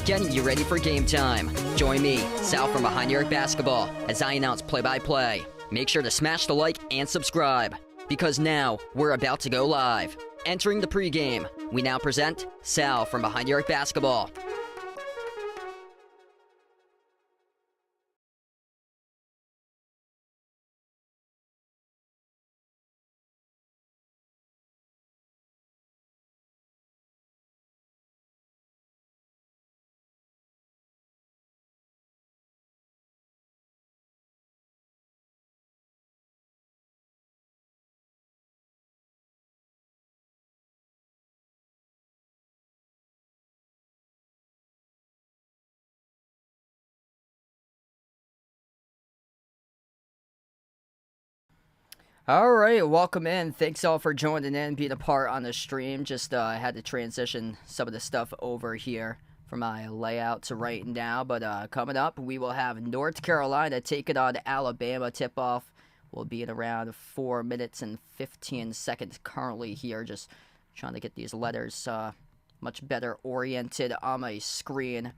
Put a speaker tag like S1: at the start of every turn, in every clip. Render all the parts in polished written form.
S1: Getting you ready for game time. Join me, Sal from Behind the Arc Basketball, as I announce play-by-play. Make sure to smash the like and subscribe, because now we're about to go live. Entering the pregame, we now present Sal from Behind the Arc Basketball. All right, welcome in. Thanks all for joining in, being a part on the stream. Just had to transition some of the stuff over here for my layout to right now. But coming up, we will have North Carolina taking on Alabama. Tip-off will be in around 4 minutes and 15 seconds currently here. Just trying to get these letters much better oriented on my screen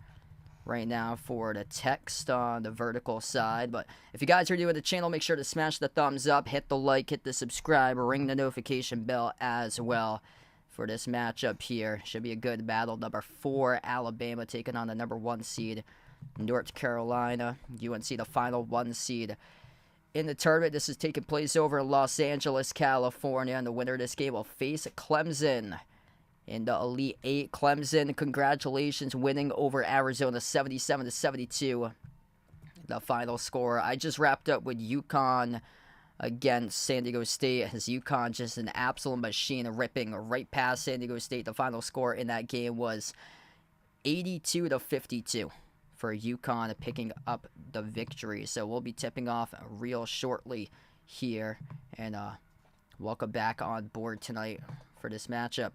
S1: right now for the text on the vertical side. But if you guys are new to the channel, make sure to smash the thumbs up, hit the like, hit the subscribe, ring the notification bell as well for this matchup here. Should be a good battle. Number 4 Alabama taking on the number 1 seed North Carolina. UNC the final 1 seed in the tournament. This is taking place over in Los Angeles, California, and the winner of this game will face Clemson in the Elite 8. Clemson, congratulations, winning over Arizona 77-72. The final score. I just wrapped up with UConn against San Diego State. As UConn just an absolute machine, ripping right past San Diego State. The final score in that game was 82-52 for UConn, picking up the victory. So we'll be tipping off real shortly here. And welcome back on board tonight for this matchup.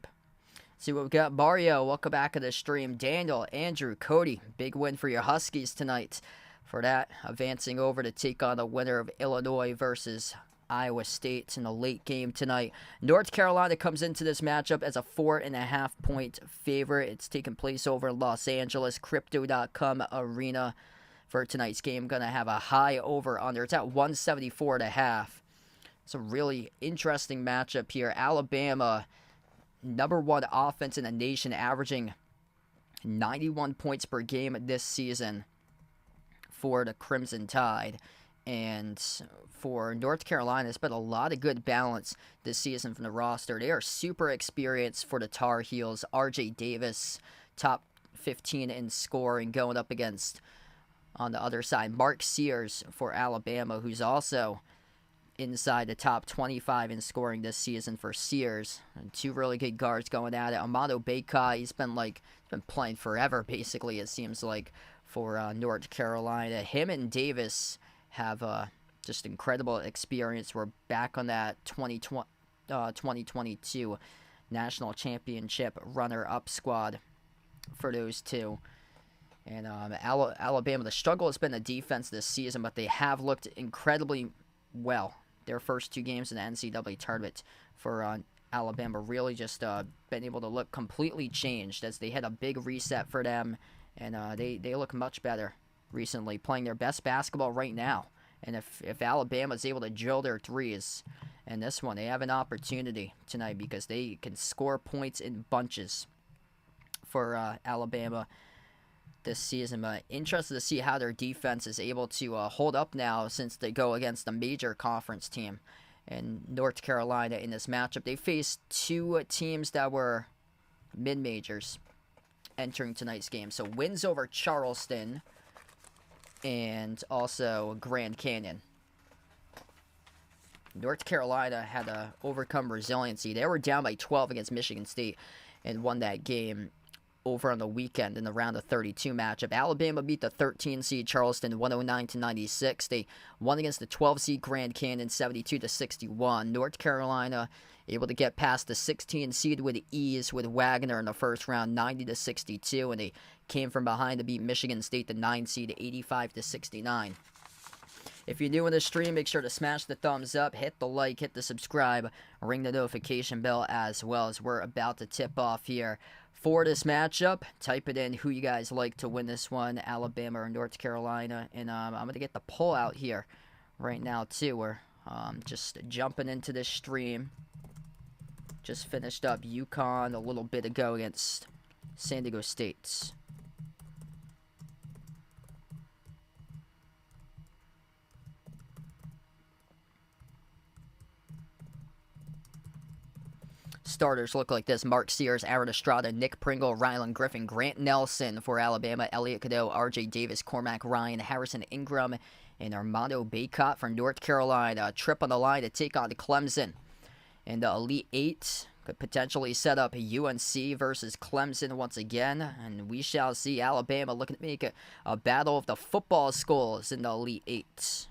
S1: See what we got. Mario, welcome back to the stream. Daniel, Andrew, Cody, big win for your Huskies tonight. For that, advancing over to take on the winner of Illinois versus Iowa State in the late game tonight. North Carolina comes into this matchup as a 4.5-point favorite. It's taking place over in Los Angeles, Crypto.com Arena for tonight's game. Going to have a high over-under. It's at 174.5. It's a really interesting matchup here. Alabama, number 1 offense in the nation, averaging 91 points per game this season for the Crimson Tide. And for North Carolina, it's been a lot of good balance this season from the roster. They are super experienced for the Tar Heels. R.J. Davis, top 15 in scoring, going up against, on the other side, Mark Sears for Alabama, who's also inside the top 25 in scoring this season for Sears. And two really good guards going at it. Amado Baycott, he's been playing forever, basically, it seems like, for North Carolina. Him and Davis have just incredible experience. We're back on that 2022 national championship runner-up squad for those two. And Alabama, the struggle has been the defense this season, but they have looked incredibly well. Their first two games in the NCAA tournament for Alabama really just been able to look completely changed as they had a big reset for them, and they look much better recently, playing their best basketball right now. And if Alabama is able to drill their threes in this one, they have an opportunity tonight because they can score points in bunches for Alabama this season. But interested to see how their defense is able to hold up now since they go against a major conference team in North Carolina in this matchup. They faced two teams that were mid-majors entering tonight's game. So wins over Charleston and also Grand Canyon. North Carolina had to overcome resiliency. They were down by 12 against Michigan State and won that game over on the weekend in the round of 32 matchup. Alabama beat the 13 seed Charleston 109-96. They won against the 12 seed Grand Canyon 72-61. North Carolina able to get past the 16 seed with ease with Wagner in the first round 90-62, and they came from behind to beat Michigan State, the 9 seed 85-69. If you're new in the stream, make sure to smash the thumbs up, hit the like, hit the subscribe, ring the notification bell as well, as we're about to tip off here for this matchup. Type it in who you guys like to win this one, Alabama or North Carolina. And I'm going to get the poll out here right now too. We're just jumping into this stream. Just finished up UConn a little bit ago against San Diego State. Starters look like this: Mark Sears, Aaron Estrada, Nick Pringle, Rylan Griffin, Grant Nelson for Alabama, Elliot Cadeau, R.J. Davis, Cormac Ryan, Harrison Ingram, and Armando Baycott for North Carolina. Trip on the line to take on Clemson. And the Elite Eight could potentially set up UNC versus Clemson once again. And we shall see. Alabama looking to make a battle of the football schools in the Elite Eight.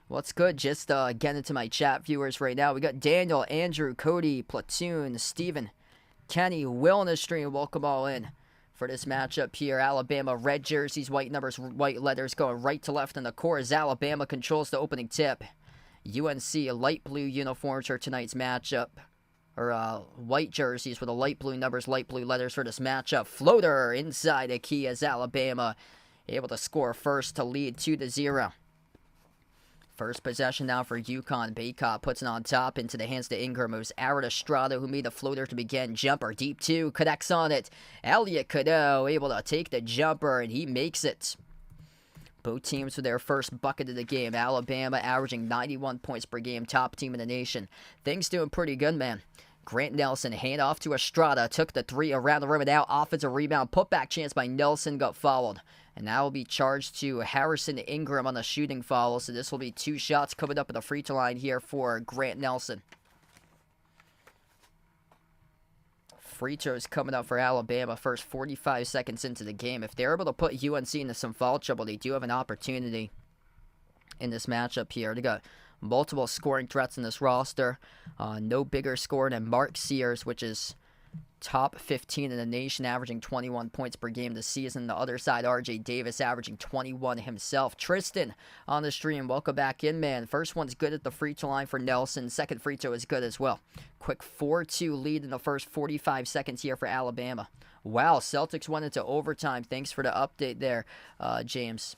S1: What's good? Just getting into my chat viewers right now. We got Daniel, Andrew, Cody, Platoon, Steven, Kenny, Will in the stream. Welcome all in for this matchup here. Alabama, red jerseys, white numbers, white letters going right to left in the core as Alabama controls the opening tip. UNC, light blue uniforms for tonight's matchup. Or white jerseys with the light blue numbers, light blue letters for this matchup. Floater inside the key as Alabama able to score first to lead 2-0. First possession now for UConn. Baycott puts it on top into the hands to Ingram. It was Aaron Estrada who made the floater to begin. Jumper deep two, connects on it. Elliot Cadeau able to take the jumper, and he makes it. Both teams with their first bucket of the game. Alabama averaging 91 points per game, top team in the nation. Things doing pretty good, man. Grant Nelson, hand off to Estrada, took the three around the rim and out. Offensive rebound, putback chance by Nelson, got fouled. And now will be charged to Harrison Ingram on the shooting foul. So this will be two shots coming up at the free throw line here for Grant Nelson. Free throws coming up for Alabama first 45 seconds into the game. If they're able to put UNC into some foul trouble, they do have an opportunity in this matchup here. They got multiple scoring threats in this roster. No bigger score than Mark Sears, which is top 15 in the nation, averaging 21 points per game this season. The other side, R.J. Davis, averaging 21 himself. Tristan on the stream, welcome back in, man. First one's good at the free throw line for Nelson. Second free throw is good as well. Quick 4-2 lead in the first 45 seconds here for Alabama. Wow, Celtics went into overtime. Thanks for the update there, James.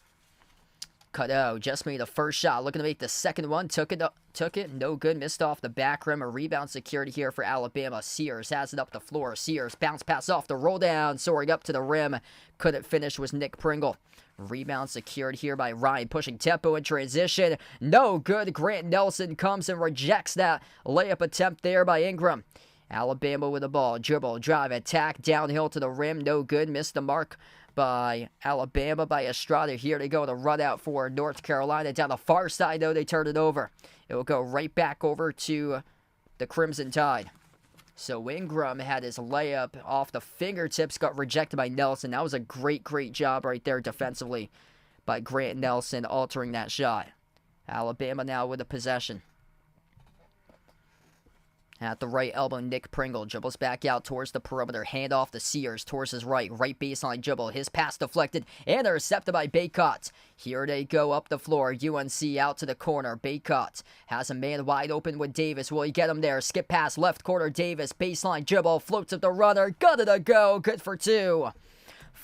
S1: Cadeau just made the first shot, looking to make the second one. Took it, no good. Missed off the back rim. A rebound secured here for Alabama. Sears has it up the floor. Sears bounce pass off the roll down, soaring up to the rim. Couldn't finish was Nick Pringle. Rebound secured here by Ryan, pushing tempo in transition. No good. Grant Nelson comes and rejects that layup attempt there by Ingram. Alabama with the ball. Dribble, drive, attack, downhill to the rim. No good. Missed the mark by Alabama, by Estrada. Here they go, the run out for North Carolina. Down the far side, though, they turn it over. It will go right back over to the Crimson Tide. So Ingram had his layup off the fingertips, got rejected by Nelson. That was a great, great job right there defensively by Grant Nelson, altering that shot. Alabama now with the possession. At the right elbow, Nick Pringle dribbles back out towards the perimeter. Hand off to Sears towards his right. Right baseline dribble. His pass deflected and intercepted by Baycott. Here they go up the floor. UNC out to the corner. Baycott has a man wide open with Davis. Will he get him there? Skip pass left corner. Davis baseline dribble. Floats up the runner. Got it to go. Good for two.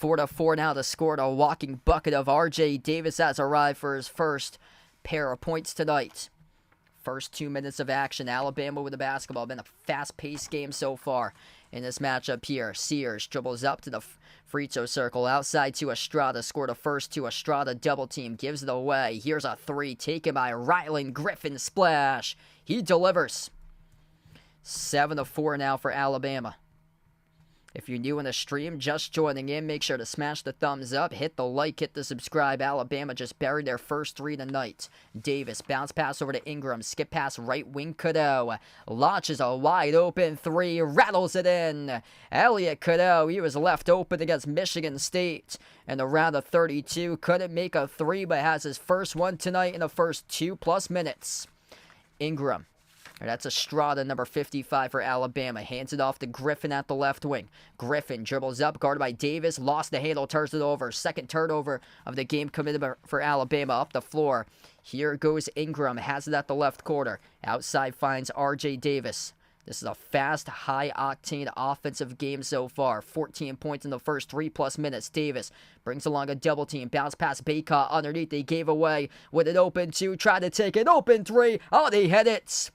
S1: 4-4 now to score. A walking bucket of R.J. Davis has arrived for his first pair of points tonight. First 2 minutes of action, Alabama with the basketball. Been a fast-paced game so far in this matchup here. Sears dribbles up to the free throw circle. Outside to Estrada. Scored a first to Estrada. Double team. Gives it away. Here's a three taken by Rylan Griffin. Splash. He delivers. 7-4 now for Alabama. If you're new in the stream, just joining in, make sure to smash the thumbs up, hit the like, hit the subscribe. Alabama just buried their first three tonight. Davis, bounce pass over to Ingram, skip pass right wing Cadeau. Launches a wide open three, rattles it in. Elliot Cadeau, he was left open against Michigan State in the round of 32. Couldn't make a three, but has his first one tonight in the first 2+ minutes. Ingram. That's Estrada, number 55 for Alabama. Hands it off to Griffin at the left wing. Griffin dribbles up, guarded by Davis. Lost the handle, turns it over. Second turnover of the game committed for Alabama up the floor. Here goes Ingram. Has it at the left corner. Outside finds R.J. Davis. This is a fast, high-octane offensive game so far. 14 points in the first 3+ minutes. Davis brings along a double team. Bounce past Baycott underneath. They gave away with an open two. Tried to take an open three. Oh, they hit it.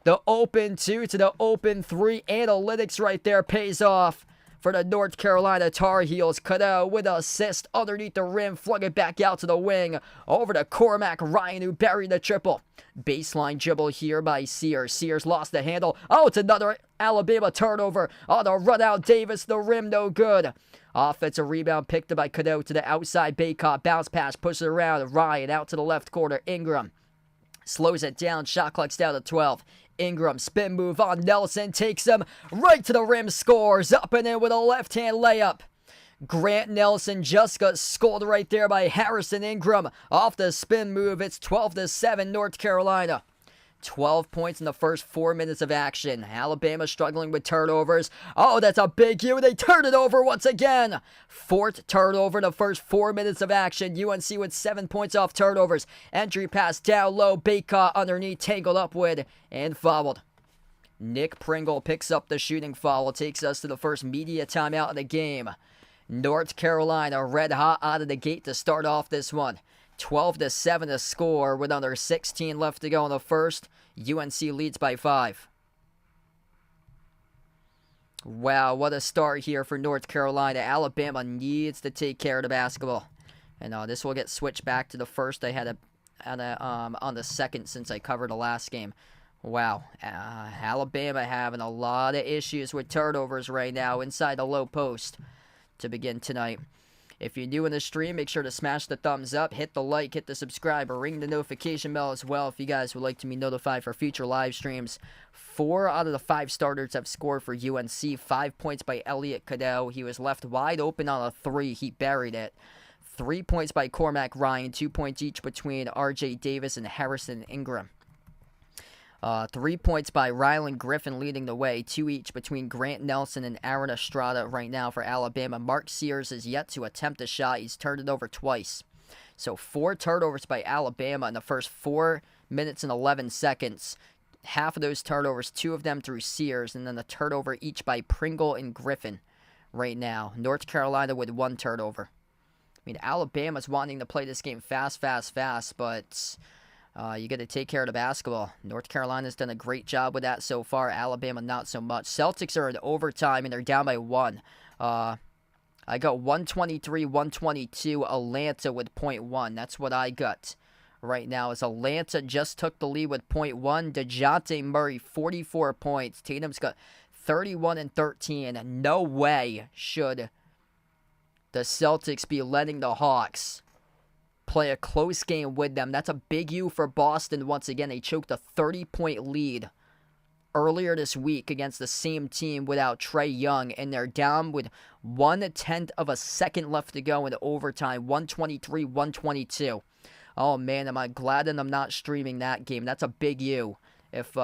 S1: The open two to the open three. Analytics right there pays off for the North Carolina Tar Heels. Cadeau with an assist underneath the rim. Flung it back out to the wing. Over to Cormac Ryan, who buried the triple. Baseline dribble here by Sears. Sears lost the handle. Oh, it's another Alabama turnover. On the run out, Davis, the rim, no good. Offensive rebound picked up by Cadeau to the outside. Baycott bounce pass, pushes it around. Ryan out to the left corner. Ingram slows it down. Shot clock's down to 12. Ingram, spin move on Nelson, takes him right to the rim, scores up and in with a left-hand layup. Grant Nelson just got scolded right there by Harrison Ingram. Off the spin move, it's 12-7 North Carolina. 12 points in the first 4 minutes of action. Alabama struggling with turnovers. Oh, that's a big U. They turn it over once again. Fourth turnover in the first 4 minutes of action. UNC with 7 points off turnovers. Entry pass down low. Baycott underneath, tangled up with and fouled. Nick Pringle picks up the shooting foul. Takes us to the first media timeout of the game. North Carolina red hot out of the gate to start off this one. 12-7 to score with under 16 left to go in the first. UNC leads by 5. Wow, what a start here for North Carolina. Alabama needs to take care of the basketball. And this will get switched back to the first. I had on the second since I covered the last game. Wow, Alabama having a lot of issues with turnovers right now inside the low post to begin tonight. If you're new in the stream, make sure to smash the thumbs up, hit the like, hit the subscribe, or ring the notification bell as well if you guys would like to be notified for future live streams. 4 out of the 5 starters have scored for UNC. 5 points by Elliot Cadeau. He was left wide open on a 3. He buried it. 3 points by Cormac Ryan. 2 points each between R.J. Davis and Harrison Ingram. 3 points by Rylan Griffin leading the way. 2 each between Grant Nelson and Aaron Estrada right now for Alabama. Mark Sears is yet to attempt a shot. He's turned it over twice. So 4 turnovers by Alabama in the first 4 minutes and 11 seconds. Half of those turnovers, 2 of them through Sears, and then a turnover each by Pringle and Griffin right now. North Carolina with 1 turnover. mean, Alabama's wanting to play this game fast, but you got to take care of the basketball. North Carolina's done a great job with that so far. Alabama, not so much. Celtics are in overtime, and they're down by 1. I got 123-122 Atlanta with .1. That's what I got right now, as Atlanta just took the lead with .1. DeJounte Murray, 44 points. Tatum's got 31 and 13. No way should the Celtics be letting the Hawks play a close game with them. That's a big U for Boston once again. They choked a 30-point lead earlier this week against the same team without Trae Young, and they're down with 1/10 of a second left to go in overtime, 123-122. Oh man, am I glad that I'm not streaming that game. That's a big U. If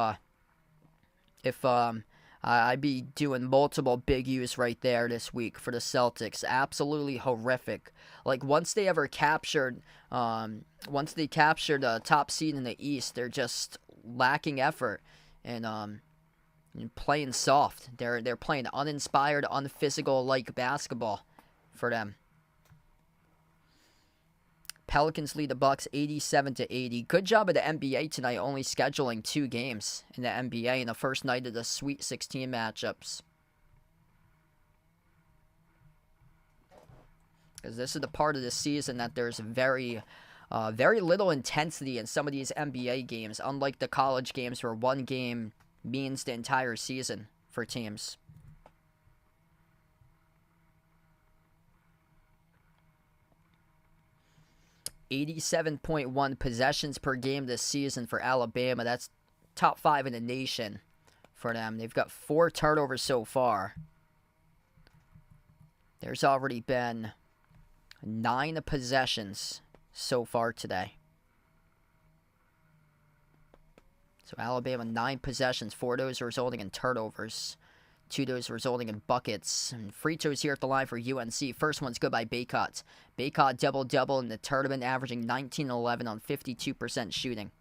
S1: I'd be doing multiple big U's right there this week for the Celtics. Absolutely horrific. Like, once they captured a top seed in the East, they're just lacking effort and playing soft. They're playing uninspired, unphysical like basketball for them. Pelicans lead the Bucks 87-80. Good job of the NBA tonight, only scheduling 2 games in the NBA in the first night of the Sweet 16 matchups. Because this is the part of the season that there's very little intensity in some of these NBA games, unlike the college games where one game means the entire season for teams. .1 possessions per game this season for Alabama. That's top 5 in the nation for them. They've got 4 turnovers so far. There's already been 9 possessions so far today. So Alabama, 9 possessions, 4 of those resulting in turnovers, 2 of those resulting in buckets. And free throws here at the line for UNC. First one's good by Baycott. Baycott double-double in the tournament, averaging 19-11 on 52% shooting.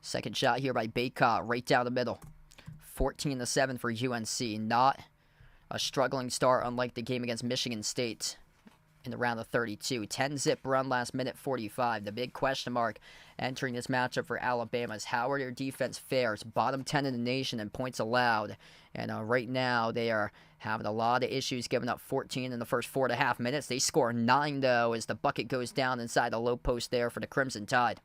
S1: Second shot here by Baycott, right down the middle. 14-7 for UNC. Not a struggling start, unlike the game against Michigan State in the round of 32. 10-zip run last minute 45. The big question mark entering this matchup for Alabama is how are their defense fares. Bottom 10 in the nation in points allowed. And right now they are having a lot of issues, giving up 14 in the first 4.5 minutes. They score 9, though, as the bucket goes down inside the low post there for the Crimson Tide.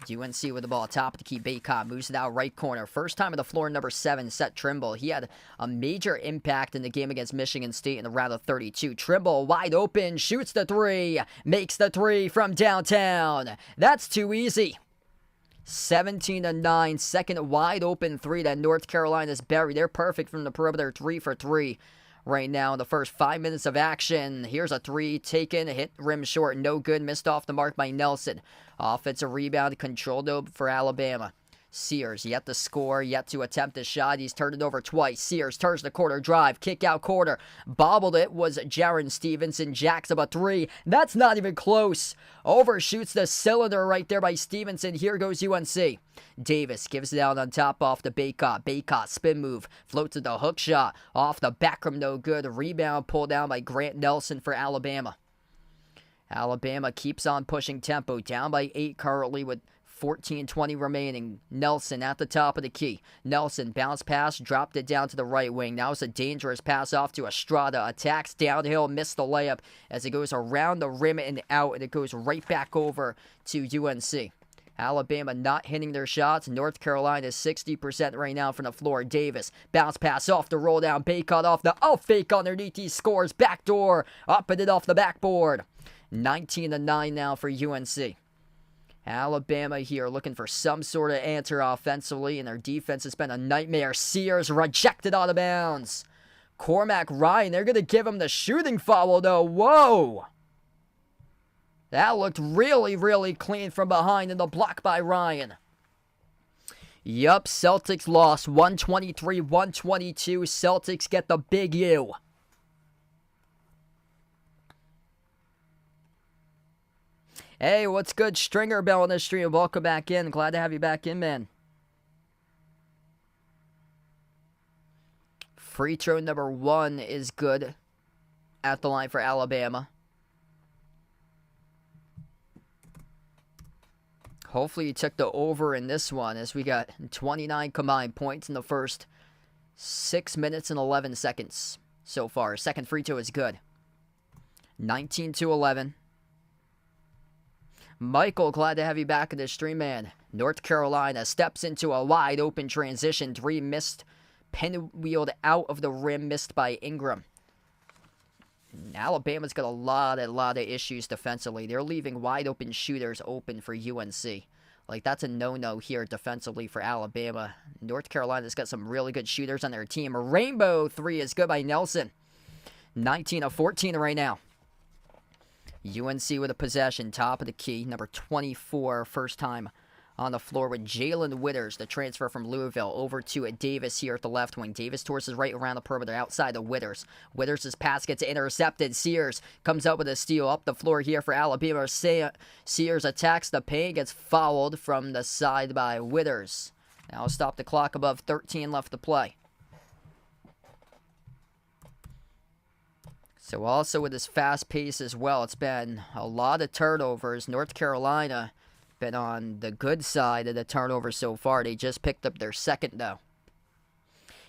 S1: UNC with the ball top of the key. Baycott moves it out right corner. First time on the floor, number 7, Seth Trimble. He had a major impact in the game against Michigan State in the round of 32. Trimble wide open, shoots the 3, makes the 3 from downtown. That's too easy. 17-9, second wide open 3 that North Carolina's buried. They're perfect from the perimeter, 3 for 3. Right now in the first 5 minutes of action. Here's a 3 taken, hit rim short, no good, missed off the mark by Nelson. Offensive rebound controlled for Alabama. Sears yet to score, yet to attempt a shot. He's turned it over twice. Sears turns the corner drive, kick out corner. Bobbled it was Jaron Stevenson. Jacks up a 3. That's not even close. Overshoots the cylinder right there by Stevenson. Here goes UNC. Davis gives it out on top off the Baycott. Baycott spin move. Floats to the hook shot. Off the back rim, no good. Rebound pulled down by Grant Nelson for Alabama. Alabama keeps on pushing tempo. Down by 8 currently with 14-20 remaining. Nelson at the top of the key. Nelson bounce pass, dropped it down to the right wing. Now it's a dangerous pass off to Estrada. Attacks downhill, missed the layup as it goes around the rim and out, and it goes right back over to UNC. Alabama not hitting their shots. North Carolina is 60% right now from the floor. Davis, bounce pass off the roll down. Baycott off the fake underneath. He scores. Backdoor, up and it off the backboard. 19-9 now for UNC. Alabama here looking for some sort of answer offensively, and their defense has been a nightmare. Sears rejected out of bounds. Cormac Ryan, they're going to give him the shooting foul, though. Whoa! That looked really, really clean from behind in the block by Ryan. Yup, Celtics lost 123-122. Celtics get the big U. Hey, what's good? Stringer Bell on the stream. Welcome back in. Glad to have you back in, man. Free throw number 1 is good at the line for Alabama. Hopefully you took the over in this one, as we got 29 combined points in the first 6 minutes and 11 seconds so far. Second free throw is good. 19-11. Michael, glad to have you back in the stream, man. North Carolina steps into a wide open transition. 3 missed, pinwheeled out of the rim, missed by Ingram. Alabama's got a lot of issues defensively. They're leaving wide open shooters open for UNC. Like, that's a no-no here defensively for Alabama. North Carolina's got some really good shooters on their team. A rainbow 3 is good by Nelson. 19 of 14 right now. UNC with a possession, top of the key. Number 24, first time on the floor with Jalen Witters, the transfer from Louisville, over to Davis here at the left wing. Davis towards his right around the perimeter, outside to Witters. Witters' pass gets intercepted. Sears comes up with a steal up the floor here for Alabama. Sears attacks the paint, gets fouled from the side by Witters. Now stop the clock, above 13 left to play. So also with this fast pace as well, it's been a lot of turnovers. North Carolina been on the good side of the turnovers so far. They just picked up their second, though.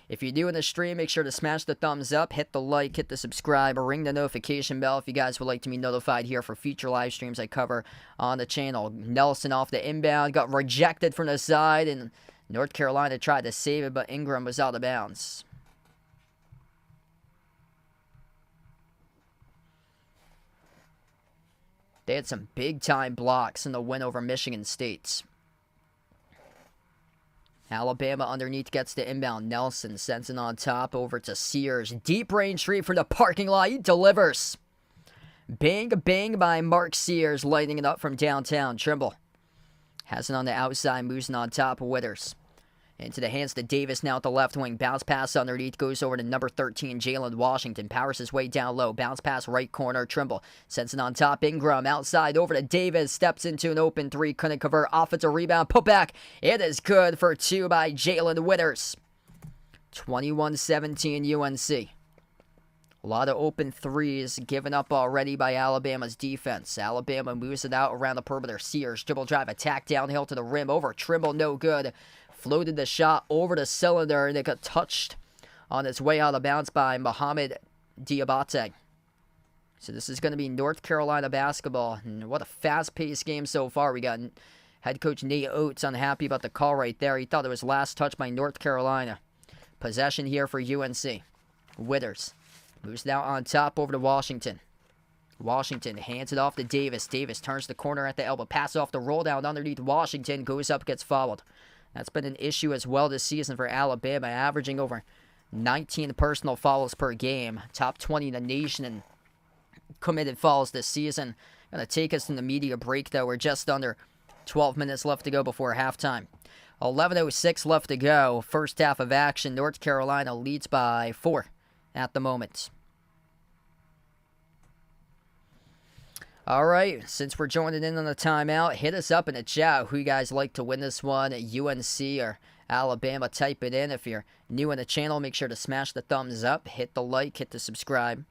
S1: If you're new in the stream, make sure to smash the thumbs up, hit the like, hit the subscribe, or ring the notification bell if you guys would like to be notified here for future live streams I cover on the channel. Nelson off the inbound, got rejected from the side, and North Carolina tried to save it, but Ingram was out of bounds. They had some big-time blocks in the win over Michigan State. Alabama underneath gets the inbound. Nelson sends it on top over to Sears. Deep range three for the parking lot. He delivers. Bang, bang by Mark Sears, lighting it up from downtown. Trimble has it on the outside, moves it on top of Witters. Into the hands to Davis now at the left wing. Bounce pass underneath, goes over to number 13, Jalen Washington. Powers his way down low. Bounce pass right corner. Trimble sends it on top. Ingram outside over to Davis. Steps into an open 3. Couldn't convert. Offensive rebound. Put back. It is good for 2 by Jalen Witters. 21-17 UNC. A lot of open threes given up already by Alabama's defense. Alabama moves it out around the perimeter. Sears dribble drive attack downhill to the rim. Over Trimble, no good. Floated the shot over the cylinder, and it got touched on its way out of bounds by Mohamed Diabate. So this is going to be North Carolina basketball. And what a fast-paced game so far. We got head coach Nate Oates unhappy about the call right there. He thought it was last touch by North Carolina. Possession here for UNC. Witters moves now on top over to Washington. Washington hands it off to Davis. Davis turns the corner at the elbow. Pass off the roll down underneath Washington. Goes up, gets fouled. That's been an issue as well this season for Alabama, averaging over 19 personal fouls per game. Top 20 in the nation in committed fouls this season. Going to take us in the media break, though. We're just under 12 minutes left to go before halftime. 11:06 left to go. First half of action. North Carolina leads by 4 at the moment. All right, since we're joining in on the timeout, hit us up in the chat who you guys like to win this one, UNC or Alabama. Type it in. If you're new in the channel, make sure to smash the thumbs up, hit the like, hit the subscribe.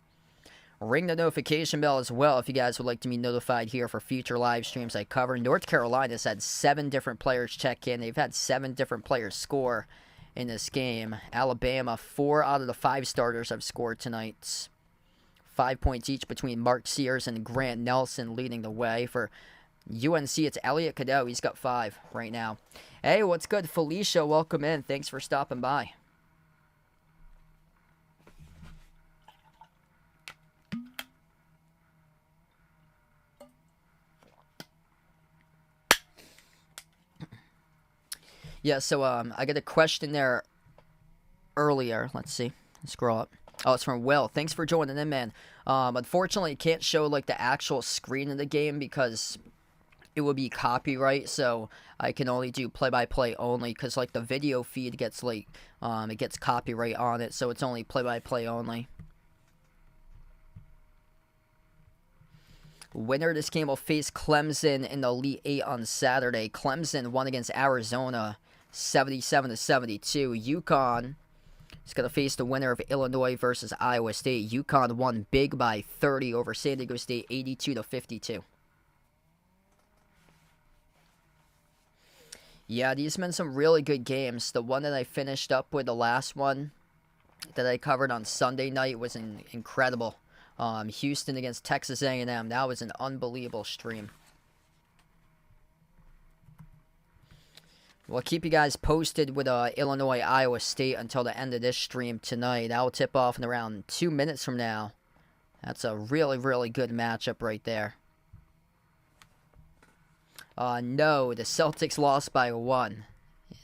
S1: Ring the notification bell as well if you guys would like to be notified here for future live streams I cover. North Carolina's had 7 different players check in. They've had 7 different players score in this game. Alabama, 4 out of the 5 starters have scored tonight. 5 points each between Mark Sears and Grant Nelson leading the way. For UNC, it's Elliot Cadeau. He's got 5 right now. Hey, what's good, Felicia? Welcome in. Thanks for stopping by. Yeah, so I got a question there earlier. Let's see. Scroll up. Oh, it's from Will. Thanks for joining in, man. Unfortunately, it can't show like the actual screen of the game because it would be copyright. So I can only do play-by-play only because like the video feed gets like it gets copyright on it, so it's only play-by-play only. Winner of this game will face Clemson in the Elite 8 on Saturday. Clemson won against Arizona 77-72. UConn He's going to face the winner of Illinois versus Iowa State. UConn won big by 30 over San Diego State, 82-52. Yeah, these have been some really good games. The one that I finished up with, the last one that I covered on Sunday night, was incredible. Houston against Texas A&M. That was an unbelievable stream. We'll keep you guys posted with Illinois, Iowa State until the end of this stream tonight. That will tip off in around 2 minutes from now. That's a really, really good matchup right there. No, the Celtics lost by 1.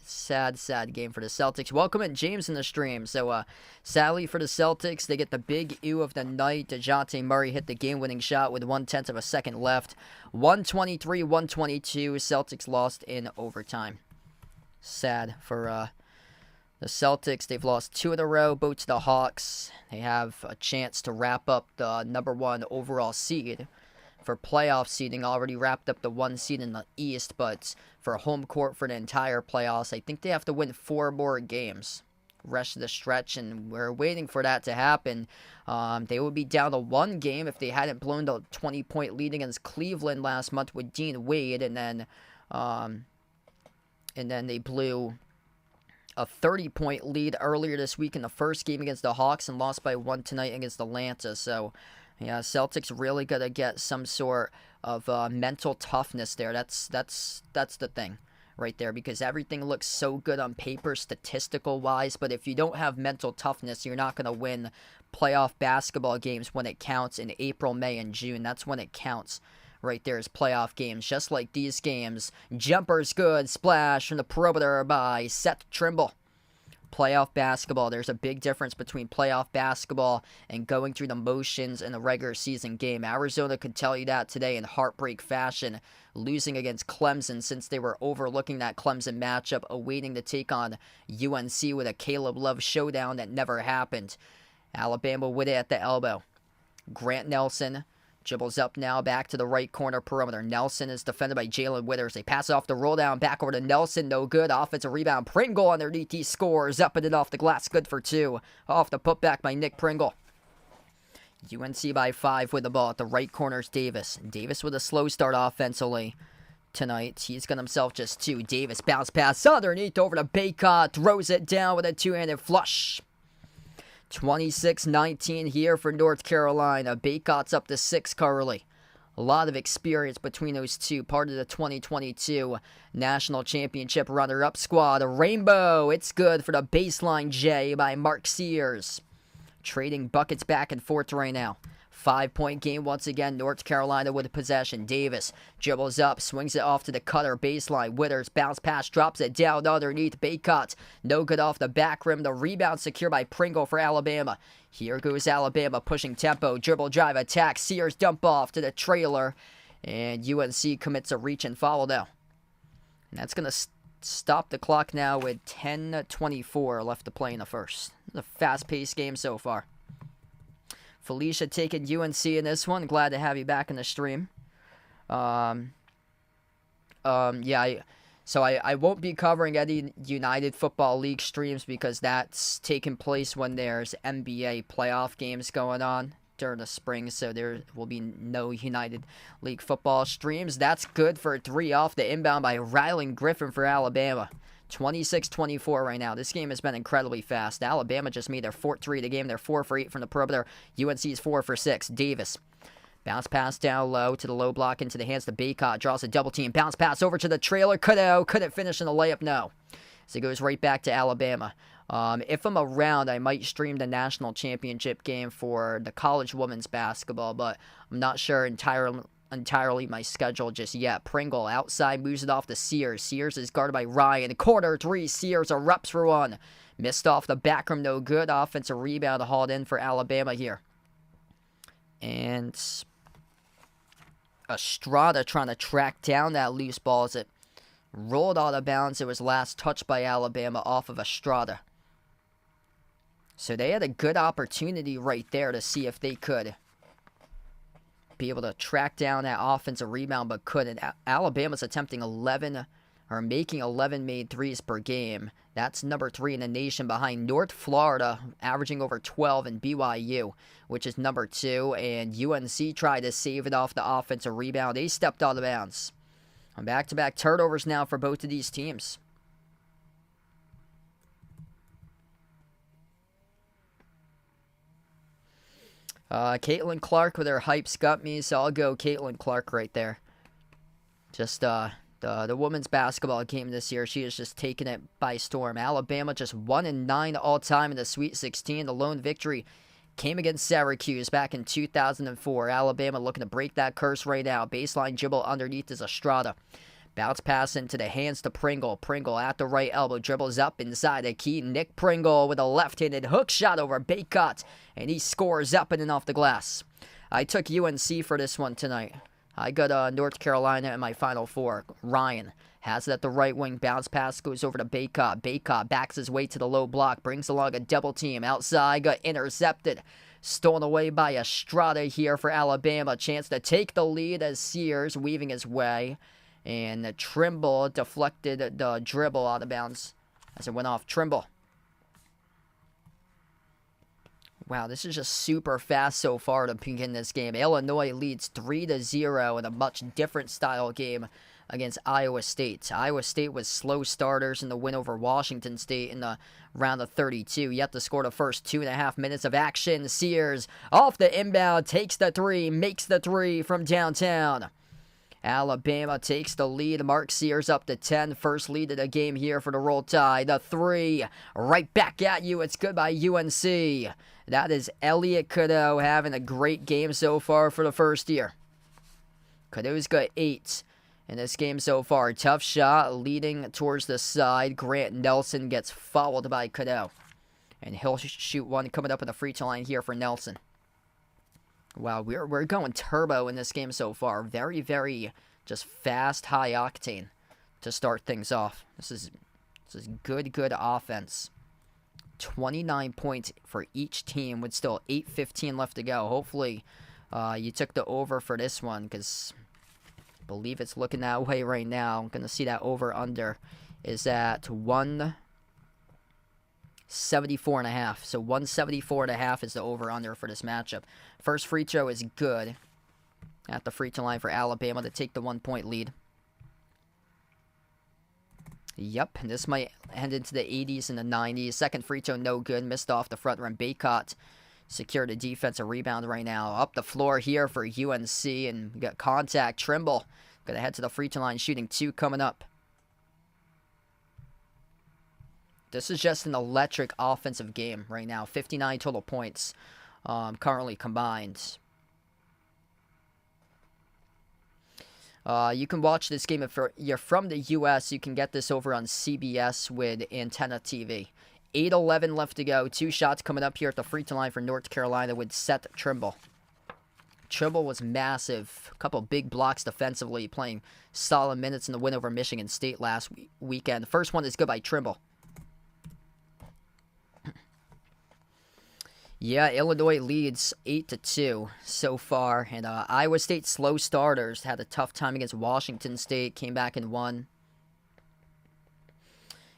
S1: Sad, sad game for the Celtics. Welcome in James in the stream. So, sadly for the Celtics, they get the big ew of the night. DeJounte Murray hit the game-winning shot with 1/10 of a second left. 123-122. Celtics lost in overtime. Sad for the Celtics. They've lost 2 in a row, both to the Hawks. They have a chance to wrap up the #1 overall seed for playoff seeding. Already wrapped up the 1 seed in the East, but for home court for the entire playoffs, I think they have to win 4 more games rest of the stretch, and we're waiting for that to happen. They would be down to 1 game if they hadn't blown the 20-point lead against Cleveland last month with Dean Wade, and then they blew a 30-point lead earlier this week in the first game against the Hawks and lost by 1 tonight against Atlanta. So, yeah, Celtics really got to get some sort of mental toughness there. That's the thing right there, because everything looks so good on paper statistical-wise, but if you don't have mental toughness, you're not going to win playoff basketball games when it counts in April, May, and June. That's when it counts. Right there is playoff games, just like these games. Jumper's good, splash from the perimeter by Seth Trimble. Playoff basketball, there's a big difference between playoff basketball and going through the motions in a regular season game. Arizona could tell you that today in heartbreak fashion, losing against Clemson since they were overlooking that Clemson matchup, awaiting to take on UNC with a Caleb Love showdown that never happened. Alabama with it at the elbow. Grant Nelson dribbles up now, back to the right corner perimeter. Nelson is defended by Jalen Withers. They pass it off the roll down, back over to Nelson. No good. Offensive rebound. Pringle underneath. He scores. Up and it off the glass. Good for 2. Off the putback by Nick Pringle. UNC by 5 with the ball at the right corner is Davis. Davis with a slow start offensively tonight. He's got himself just 2. Davis bounce pass underneath over to Baycott. Throws it down with a 2-handed flush. 26-19 here for North Carolina. Baycott's up to 6 currently. A lot of experience between those two. Part of the 2022 National Championship runner-up squad. A rainbow. It's good for the baseline J by Mark Sears. Trading buckets back and forth right now. 5-point game once again. North Carolina with possession. Davis dribbles up, swings it off to the cutter baseline. Withers bounce pass, drops it down underneath. Baycott, no good off the back rim. The rebound secured by Pringle for Alabama. Here goes Alabama pushing tempo. Dribble drive attack. Sears dump off to the trailer. And UNC commits a reach and foul now. And that's going to stop the clock now with 10:24 left to play in the first. It's a fast-paced game so far. Felicia taking UNC in this one. Glad to have you back in the stream. I won't be covering any United Football League streams because that's taking place when there's NBA playoff games going on during the spring, so there will be no United League football streams. That's good for a 3 off the inbound by Rylan Griffin for Alabama. 26-24 right now. This game has been incredibly fast. Alabama just made their 4th 3 of the game. They're 4 for 8 from the perimeter. UNC's 4 for 6. Davis. Bounce pass down low to the low block into the hands to Baycott. Draws a double team. Bounce pass over to the trailer. Couldn't finish in the layup. No. So it goes right back to Alabama. If I'm around, I might stream the national championship game for the college women's basketball, but I'm not sure entirely my schedule just yet. Pringle outside, moves it off to Sears. Sears is guarded by Ryan. Corner 3, Sears erupts for 1. Missed off the back rim, no good. Offensive rebound hauled in for Alabama here. And Estrada trying to track down that loose ball as it rolled out of bounds. It was last touched by Alabama off of Estrada. So they had a good opportunity right there to see if they could be able to track down that offensive rebound, but couldn't. Alabama's attempting are making 11 made threes per game. That's number 3 in the nation behind North Florida, averaging over 12, and BYU, which is number 2. And UNC tried to save it off the offensive rebound. They stepped out of bounds. Back-to-back turnovers now for both of these teams. Caitlin Clark with her hypes got me, so I'll go Caitlin Clark right there. Just the women's basketball game this year, she is just taking it by storm. Alabama just 1-9 all-time in the Sweet 16. The lone victory came against Syracuse back in 2004. Alabama looking to break that curse right now. Baseline dribble underneath is Estrada. Bounce pass into the hands to Pringle. Pringle at the right elbow. Dribbles up inside the key. Nick Pringle with a left-handed hook shot over Baycott. And he scores up and off the glass. I took UNC for this one tonight. I got North Carolina in my Final Four. Ryan has it at the right wing. Bounce pass goes over to Baycott. Baycott backs his way to the low block. Brings along a double team. Outside, got intercepted. Stolen away by Estrada here for Alabama. Chance to take the lead as Sears weaving his way. And Trimble deflected the dribble out of bounds as it went off. Trimble. Wow, this is just super fast so far to begin this game. Illinois leads 3-0 in a much different style game against Iowa State. Iowa State was slow starters in the win over Washington State in the round of 32. Yet to score the first 2.5 minutes of action. Sears off the inbound, takes the three, makes the three from downtown. Alabama takes the lead. Mark Sears up to 10. First lead of the game here for the Roll Tide. The three right back at you. It's good by UNC. That is Elliot Cadeau having a great game so far for the first year. Cadeau's got 8 in this game so far. Tough shot leading towards the side. Grant Nelson gets fouled by Cadeau. And he'll shoot one coming up in the free throw line here for Nelson. Wow, we're going turbo in this game so far. Very, very just fast, high octane to start things off. This is good offense. 29 points for each team with still 8:15 left to go. Hopefully, you took the over for this one because I believe it's looking that way right now. I'm going to see that over-under is at 174.5. So 174.5 is the over-under for this matchup. First free throw is good at the free throw line for Alabama to take the 1-point lead. Yep, and this might head into the 80s and the 90s. Second free throw, no good. Missed off the front rim. Baycott secured a defensive rebound right now. Up the floor here for UNC, and we got contact. Trimble going to head to the free throw line, shooting 2 coming up. This is just an electric offensive game right now. 59 total points currently combined. You can watch this game if you're from the U.S. You can get this over on CBS with Antenna TV. 8:11 left to go. 2 shots coming up here at the free throw line for North Carolina with Seth Trimble. Trimble was massive. A couple big blocks defensively, playing solid minutes in the win over Michigan State last weekend. The first one is good by Trimble. Yeah, Illinois leads 8-2 so far, and Iowa State slow starters had a tough time against Washington State, came back and won.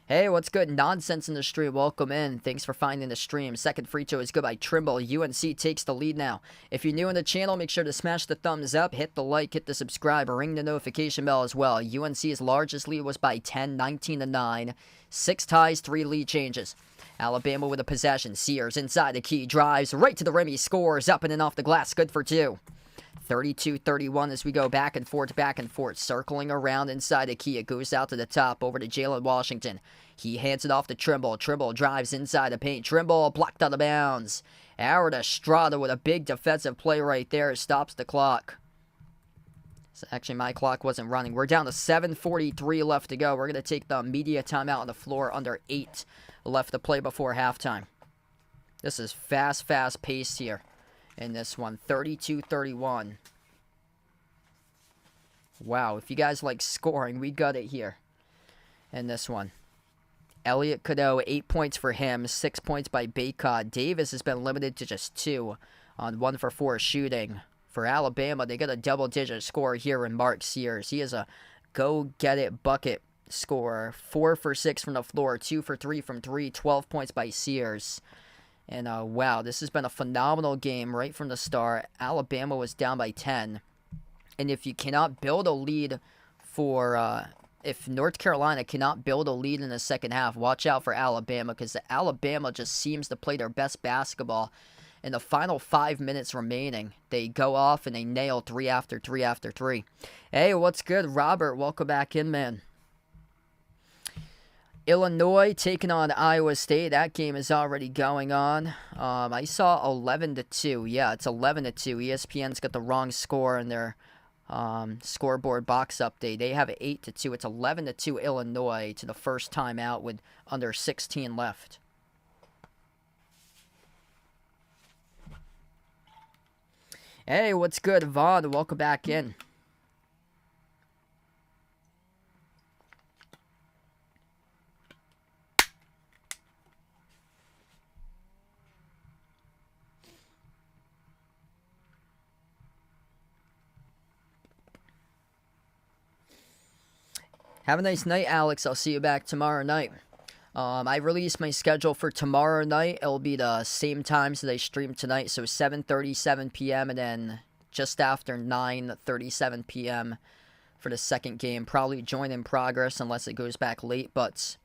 S1: Hey, what's good? Nonsense in the stream. Welcome in. Thanks for finding the stream. Second free throw is good by Trimble. UNC takes the lead now. If you're new in the channel, make sure to smash the thumbs up, hit the like, hit the subscribe, ring the notification bell as well. UNC's largest lead was by 10, 19-9. 6 ties, 3 lead changes. Alabama with a possession. Sears inside the key. Drives right to the rim. He scores up and off the glass. Good for 2. 32-31 as we go back and forth. Circling around inside the key. It goes out to the top over to Jalen Washington. He hands it off to Trimble. Trimble drives inside the paint. Trimble blocked out of bounds. Aaron Estrada with a big defensive play right there. Stops the clock. So actually, my clock wasn't running. We're down to 7:43 left to go. We're going to take the media timeout on the floor. Under 8 left to play before halftime. This is fast paced here in this one. 32-31. Wow, if you guys like scoring, we got it here in this one. Elliot Cadeau, 8 points for him, 6 points by Baycott. Davis has been limited to just 2 on 1 for 4 shooting. For Alabama, they got a double-digit score here in Mark Sears. He is a go-get-it bucket score. 4 for 6 from the floor, 2 for 3 from 3, 12 points by Sears. And wow, this has been a phenomenal game right from the start. Alabama was down by 10. And if you cannot build a lead if North Carolina cannot build a lead in the second half, watch out for Alabama, because Alabama just seems to play their best basketball. In the final 5 minutes remaining, they go off and they nail 3 after 3 after 3. Hey, what's good, Robert? Welcome back in, man. Illinois taking on Iowa State. That game is already going on. I saw 11-2. Yeah, it's 11-2. ESPN's got the wrong score in their scoreboard box update. They have it 8-2. It's 11-2 Illinois to the first time out with under 16 left. Hey, what's good, Vaughn? Welcome back in. Have a nice night, Alex. I'll see you back tomorrow night. I released my schedule for tomorrow night. It'll be the same times that I stream tonight, so 7:37 p.m. and then just after 9:37 p.m. for the second game. Probably join in progress unless it goes back late, but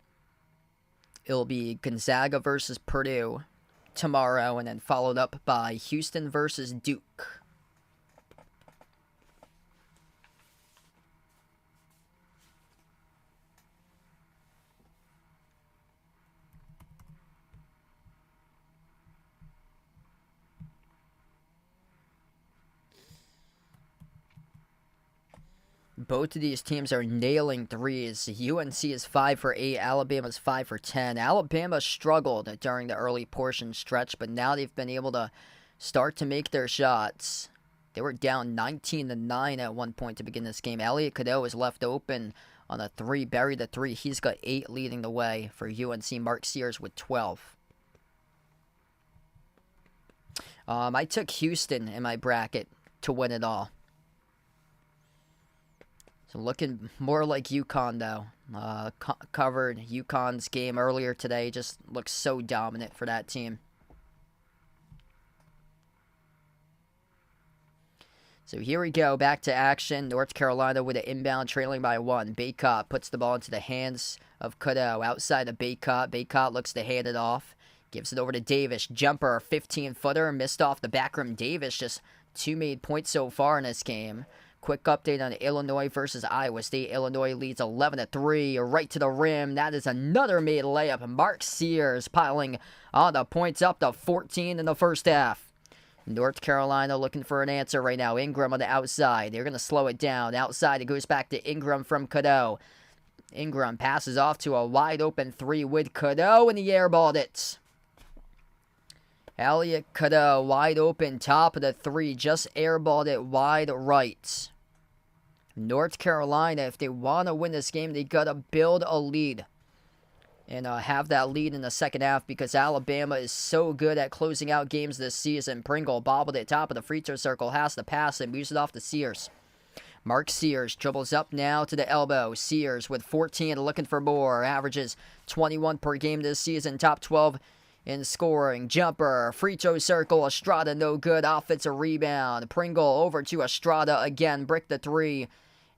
S1: it'll be Gonzaga versus Purdue tomorrow, and then followed up by Houston versus Duke. Both of these teams are nailing threes. UNC is 5 for 8. Alabama's 5 for 10. Alabama struggled during the early portion stretch, but now they've been able to start to make their shots. They were down 19-9 at one point to begin this game. Elliot Cadeau is left open on a 3, buried the 3. He's got 8 leading the way for UNC. Mark Sears with 12. I took Houston in my bracket to win it all. So looking more like UConn, though. Covered UConn's game earlier today. Just looks so dominant for that team. So here we go. Back to action. North Carolina with an inbound trailing by 1. Baycott puts the ball into the hands of Cadeau. Outside of Baycott. Baycott looks to hand it off. Gives it over to Davis. Jumper, 15-footer. Missed off the back rim. Davis just 2 made points so far in this game. Quick update on Illinois versus Iowa State. Illinois leads 11-3, right to the rim. That is another made layup. Mark Sears piling on the points, up to 14 in the first half. North Carolina looking for an answer right now. Ingram on the outside. They're going to slow it down. Outside, it goes back to Ingram from Cadeau. Ingram passes off to a wide open 3 with Cadeau, and he airballed it. Elliot Cadeau, wide open, top of the 3, just airballed it wide right. North Carolina, if they want to win this game, they got to build a lead. And have that lead in the second half, because Alabama is so good at closing out games this season. Pringle bobbled it top of the free throw circle, has to pass and moves it off to Sears. Mark Sears dribbles up now to the elbow. Sears with 14, looking for more. Averages 21 per game this season, top 12 in scoring. Jumper, free throw circle, Estrada no good, offensive rebound. Pringle over to Estrada again, brick the 3.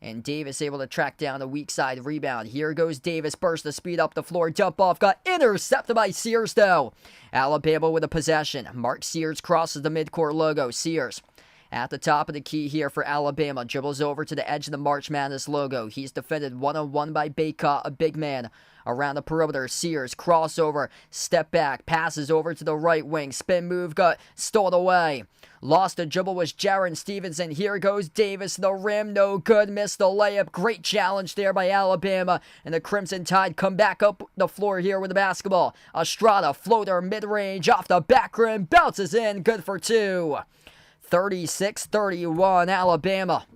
S1: And Davis able to track down the weak side rebound. Here goes Davis, burst the speed up the floor, jump off, got intercepted by Sears though. Alabama with a possession. Mark Sears crosses the midcourt logo. Sears at the top of the key here for Alabama. Dribbles over to the edge of the March Madness logo. He's defended one-on-one by Baycott, a big man. Around the perimeter, Sears, crossover, step back, passes over to the right wing, spin move, got stolen away. Lost the dribble was Jaron Stevenson. Here goes Davis, the rim, no good, missed the layup. Great challenge there by Alabama, and the Crimson Tide come back up the floor here with the basketball. Estrada, floater, mid-range, off the back rim, bounces in, good for 2. 36-31, Alabama.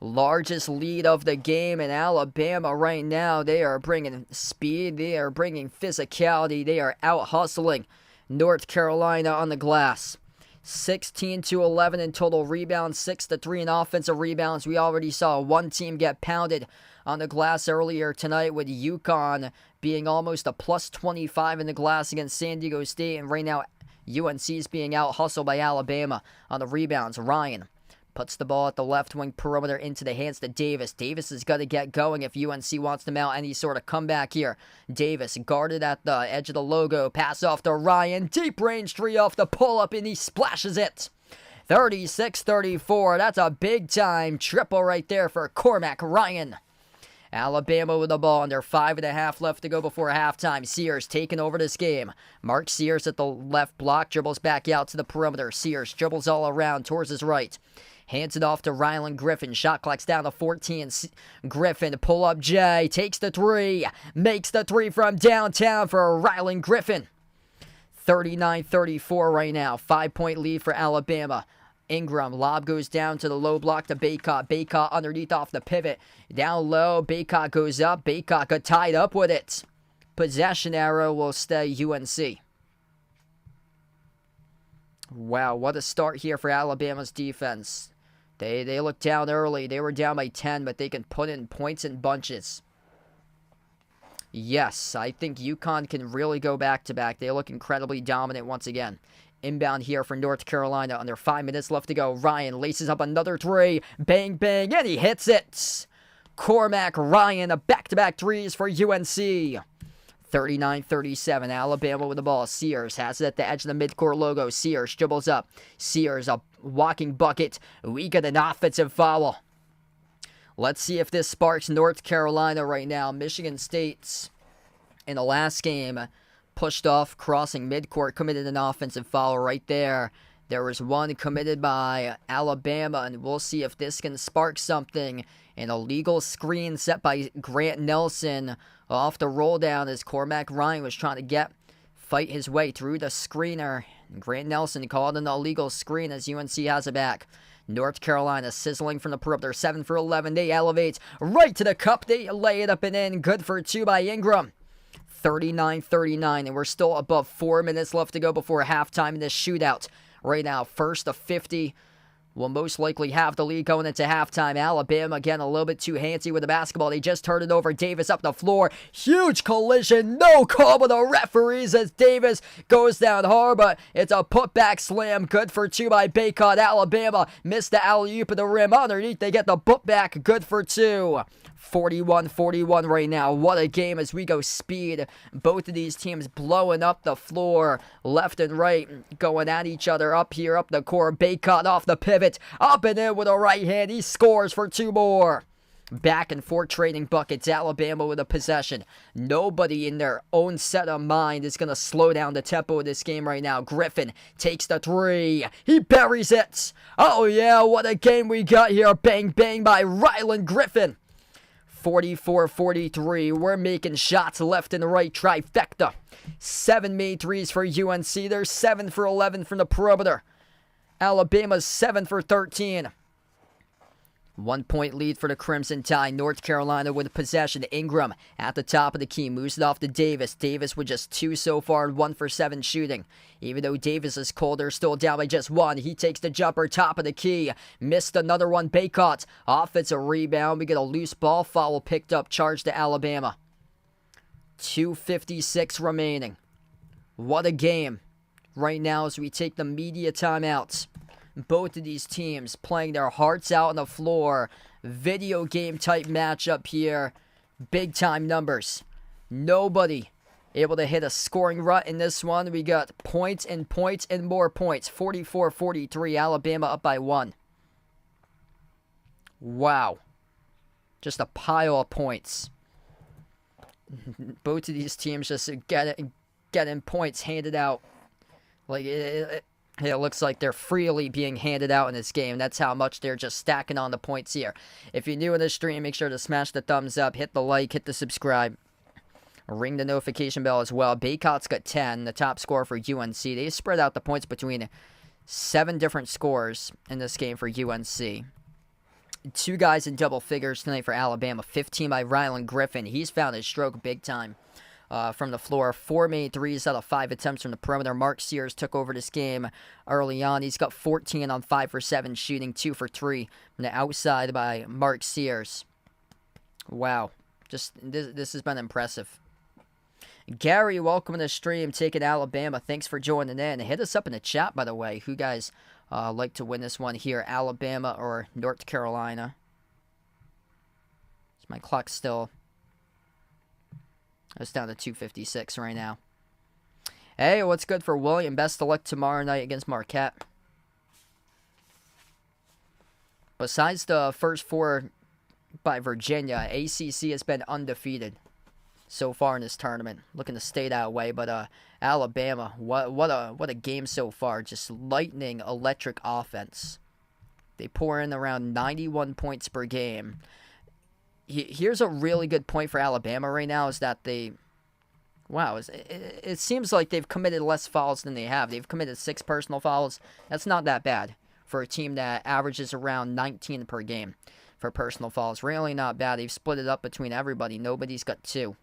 S1: Largest lead of the game in Alabama right now. They are bringing speed. They are bringing physicality. They are out hustling North Carolina on the glass. 16-11 in total rebounds, 6-3 in offensive rebounds. We already saw one team get pounded on the glass earlier tonight, with UConn being almost a plus 25 in the glass against San Diego State. And right now, UNC's being out-hustled by Alabama on the rebounds. Ryan puts the ball at the left wing perimeter into the hands to Davis. Davis has got to get going if UNC wants to mount any sort of comeback here. Davis guarded at the edge of the logo. Pass off to Ryan. Deep range three off the pull-up, and he splashes it. 36-34. That's a big-time triple right there for Cormac Ryan. Alabama with the ball under 5.5 left to go before halftime. Sears taking over this game. Mark Sears at the left block, dribbles back out to the perimeter. Sears dribbles all around towards his right. Hands it off to Rylan Griffin. Shot clock's down to 14. Griffin, pull up J, takes the three. Makes the three from downtown for Rylan Griffin. 39-34 right now. 5-point lead for Alabama. Ingram, lob goes down to the low block to Baycott. Baycott underneath off the pivot. Down low, Baycott goes up. Baycott got tied up with it. Possession arrow will stay UNC. Wow, what a start here for Alabama's defense. They looked down early. They were down by 10, but they can put in points in bunches. Yes, I think UConn can really go back-to-back. They look incredibly dominant once again. Inbound here for North Carolina. Under 5 minutes left to go. Ryan laces up another three. Bang, bang, and he hits it. Cormac Ryan, a back-to-back threes for UNC. 39-37, Alabama with the ball. Sears has it at the edge of the midcourt logo. Sears dribbles up. Sears, a walking bucket. We get an offensive foul. Let's see if this sparks North Carolina right now. Michigan State's in the last game pushed off, crossing midcourt, committed an offensive foul right there. There was one committed by Alabama, and we'll see if this can spark something. An illegal screen set by Grant Nelson off the roll down as Cormac Ryan was trying to fight his way through the screener. Grant Nelson called an illegal screen as UNC has it back. North Carolina sizzling from the perimeter, 7 for 11. They elevate right to the cup. They lay it up and in. Good for two by Ingram. 39-39, and we're still above 4 minutes left to go before halftime in this shootout. Right now, first to 50 will most likely have the lead going into halftime. Alabama, again, a little bit too handsy with the basketball. They just turned it over. Davis up the floor. Huge collision. No call by the referees as Davis goes down hard, but it's a putback slam. Good for two by Baycott. Alabama missed the alley-oop at the rim. Underneath, they get the putback. Good for two. 41-41 right now. What a game as we go speed. Both of these teams blowing up the floor left and right, going at each other up here, up the court. Baycott off the pivot, up and in with a right hand. He scores for two more. Back and forth trading buckets. Alabama with a possession. Nobody in their own set of mind is going to slow down the tempo of this game right now. Griffin takes the three. He buries it. Oh yeah, what a game we got here. Bang, bang by Rylan Griffin. 44-43. We're making shots left and right. Trifecta. 7 made threes for UNC. They're 7 for 11 from the perimeter. Alabama's 7 for 13. 1 point lead for the Crimson Tide. North Carolina with possession. Ingram at the top of the key. Moves it off to Davis. Davis with just 2 so far and 1 for 7 shooting. Even though Davis is cold, they're still down by just 1. He takes the jumper, top of the key. Missed another one. Baycott. Offensive rebound. We get a loose ball foul picked up. Charge to Alabama. 2:56 remaining. What a game right now as we take the media timeouts. Both of these teams playing their hearts out on the floor. Video game type matchup here. Big time numbers. Nobody able to hit a scoring rut in this one. We got points and points and more points. 44-43. Alabama up by 1. Wow. Just a pile of points. Both of these teams just getting points handed out. Like it looks like they're freely being handed out in this game. That's how much they're just stacking on the points here. If you're new in the stream, make sure to smash the thumbs up, hit the like, hit the subscribe. Ring the notification bell as well. Baycott's got 10, the top scorer for UNC. They spread out the points between 7 different scores in this game for UNC. 2 guys in double figures tonight for Alabama. 15 by Rylan Griffin. He's found his stroke big time. from the floor. 4 made threes out of 5 attempts from the perimeter. Mark Sears took over this game early on. He's got 14 on 5 for 7 shooting, 2 for 3 from the outside by Mark Sears. Wow. Just this has been impressive. Gary, welcome to the stream. Taking Alabama. Thanks for joining in. Hit us up in the chat, by the way. Who guys like to win this one here? Alabama or North Carolina? My clock's still... It's down to 2:56 right now. Hey, what's good for William? Best of luck tomorrow night against Marquette. Besides the first 4 by Virginia, ACC has been undefeated so far in this tournament. Looking to stay that way, but Alabama, what a game so far. Just lightning electric offense. They pour in around 91 points per game. Here's a really good point for Alabama right now is that it seems like they've committed less fouls than they have. They've committed 6 personal fouls. That's not that bad for a team that averages around 19 per game for personal fouls. Really not bad. They've split it up between everybody. Nobody's got 2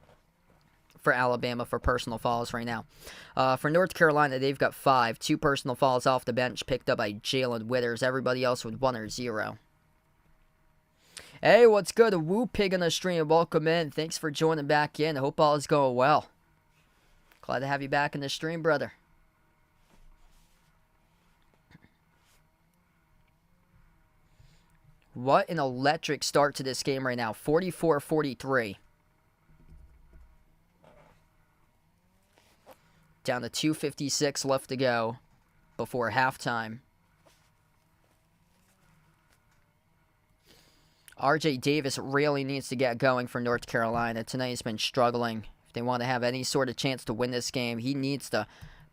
S1: for Alabama for personal fouls right now. For North Carolina, they've got 5. 2 personal fouls off the bench picked up by Jalen Withers. Everybody else with 1 or 0. Hey, what's good? Woo Pig on the stream. Welcome in. Thanks for joining back in. Hope all is going well. Glad to have you back in the stream, brother. What an electric start to this game right now. 44-43. Down to 2:56 left to go before halftime. R.J. Davis really needs to get going for North Carolina. Tonight he's been struggling. If they want to have any sort of chance to win this game, he needs to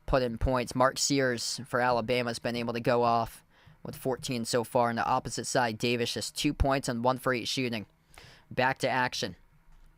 S1: put in points. Mark Sears for Alabama has been able to go off with 14 so far. On the opposite side, Davis just 2 points and 1 for 8 shooting. Back to action.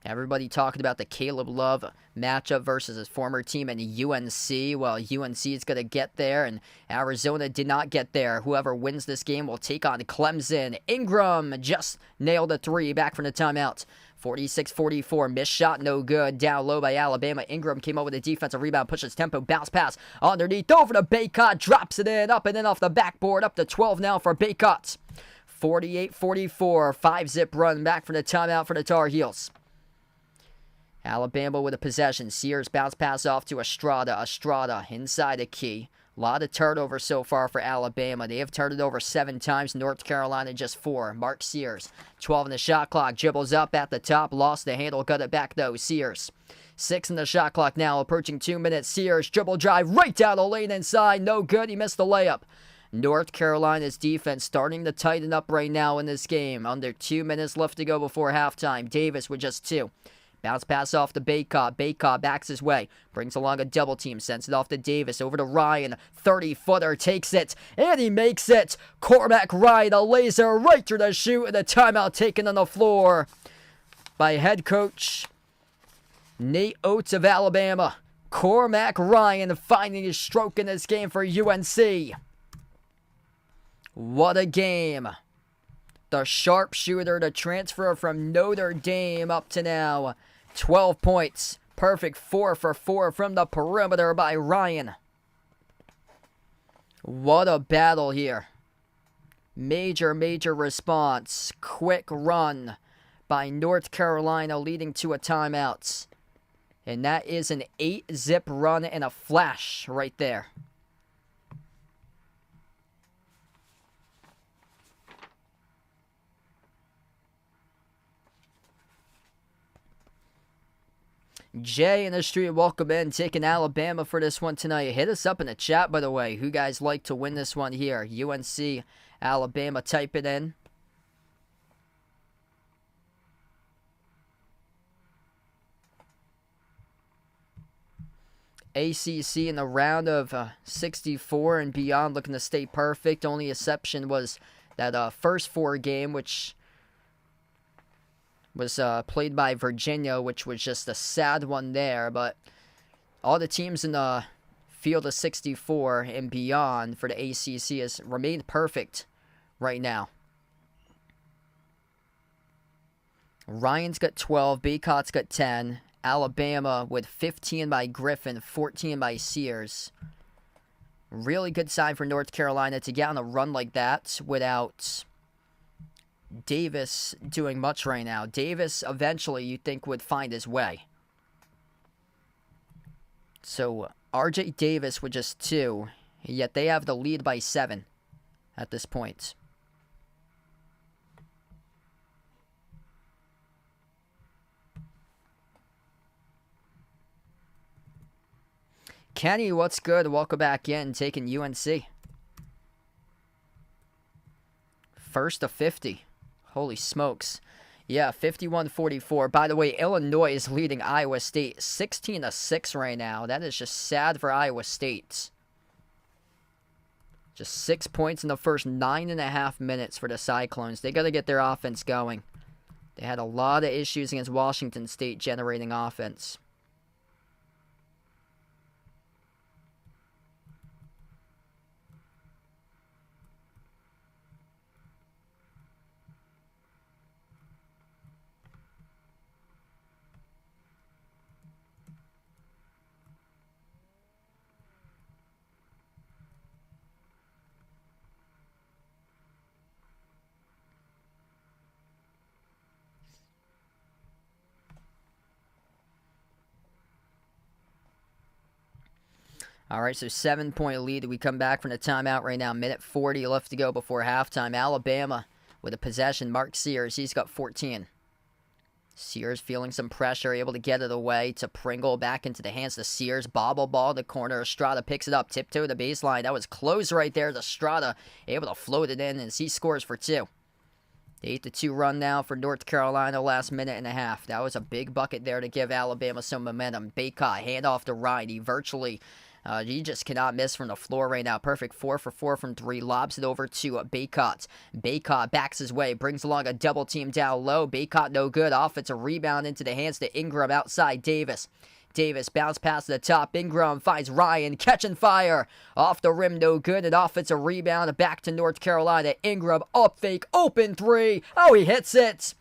S1: Everybody talking about the Caleb Love matchup versus his former team in UNC. Well, UNC is going to get there, and Arizona did not get there. Whoever wins this game will take on Clemson. Ingram just nailed a 3 back from the timeout. 46-44, missed shot, no good. Down low by Alabama. Ingram came up with a defensive rebound, pushes tempo, bounce pass underneath, over to Baycott, drops it in, up and in off the backboard, up to 12 now for Baycott. 48-44, 5-zip run back from the timeout for the Tar Heels. Alabama with a possession. Sears bounce pass off to Estrada. Estrada inside the key. A lot of turnovers so far for Alabama. They have turned it over 7 times. North Carolina just 4. Mark Sears. 12 in the shot clock. Dribbles up at the top. Lost the handle. Got it back though. Sears. 6 in the shot clock now. Approaching 2 minutes. Sears. Dribble drive right down the lane inside. No good. He missed the layup. North Carolina's defense starting to tighten up right now in this game. Under 2 minutes left to go before halftime. Davis with just 2. Bounce pass off to Baycott. Baycott backs his way. Brings along a double team. Sends it off to Davis. Over to Ryan. 30-footer. Takes it. And he makes it. Cormac Ryan. A laser right through the chute. And a timeout taken on the floor by head coach Nate Oates of Alabama. Cormac Ryan finding his stroke in this game for UNC. What a game. The sharpshooter, the transfer from Notre Dame up to now. 12 points. Perfect 4 for 4 from the perimeter by Ryan. What a battle here. Major response. Quick run by North Carolina leading to a timeout. And that is an 8-zip run and a flash right there. Jay in the street, welcome in. Taking Alabama for this one tonight. Hit us up in the chat, by the way. Who guys like to win this one here? UNC, Alabama, type it in. ACC in the round of 64 and beyond, looking to stay perfect. Only exception was that first 4 game, which was played by Virginia, which was just a sad one there. But all the teams in the field of 64 and beyond for the ACC has remained perfect right now. Ryan's got 12, Baycott's got 10, Alabama with 15 by Griffin, 14 by Sears. Really good sign for North Carolina to get on a run like that without Davis doing much right now. Davis eventually, you think, would find his way. So RJ Davis with just 2, yet they have the lead by 7 at this point. Kenny, what's good? Welcome back in, taking UNC. First to 50. Holy smokes. Yeah, 51-44. By the way, Illinois is leading Iowa State 16-6 right now. That is just sad for Iowa State. Just 6 points in the first 9.5 minutes for the Cyclones. They got to get their offense going. They had a lot of issues against Washington State generating offense. All right, so 7-point lead. We come back from the timeout right now. Minute 40 left to go before halftime. Alabama with a possession. Mark Sears, he's got 14. Sears feeling some pressure, able to get it away to Pringle. Back into the hands of Sears. Bobble ball in the corner. Estrada picks it up. Tiptoe to the baseline. That was close right there. Estrada able to float it in, and he scores for 2. The 8-2 run now for North Carolina, last minute and a half. That was a big bucket there to give Alabama some momentum. Baycott, handoff to Ryan. He just cannot miss from the floor right now. Perfect 4 for 4 from 3. Lobs it over to Baycott. Baycott backs his way. Brings along a double team down low. Baycott no good. Offensive rebound into the hands to Ingram outside Davis. Davis bounce pass to the top. Ingram finds Ryan. Catch and fire. Off the rim, no good. An offensive rebound back to North Carolina. Ingram up fake. Open 3. Oh, he hits it.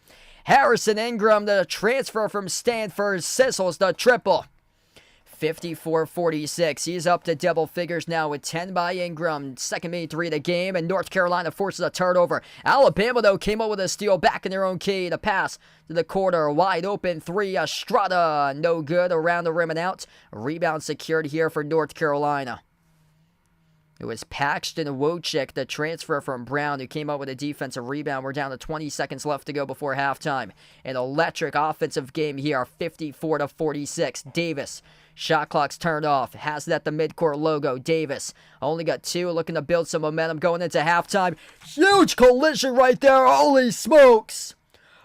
S1: Harrison Ingram, the transfer from Stanford, sizzles the triple. 54-46. He's up to double figures now with 10 by Ingram. Second made 3 of the game, and North Carolina forces a turnover. Alabama, though, came up with a steal back in their own key. The pass to the corner. Wide open 3. Estrada, no good. Around the rim and out. Rebound secured here for North Carolina. It was Paxton Wojcik, the transfer from Brown, who came up with a defensive rebound. We're down to 20 seconds left to go before halftime. An electric offensive game here, 54-46. Davis. Shot clock's turned off. Has it at the midcourt logo. Davis only got 2. Looking to build some momentum going into halftime. Huge collision right there. Holy smokes.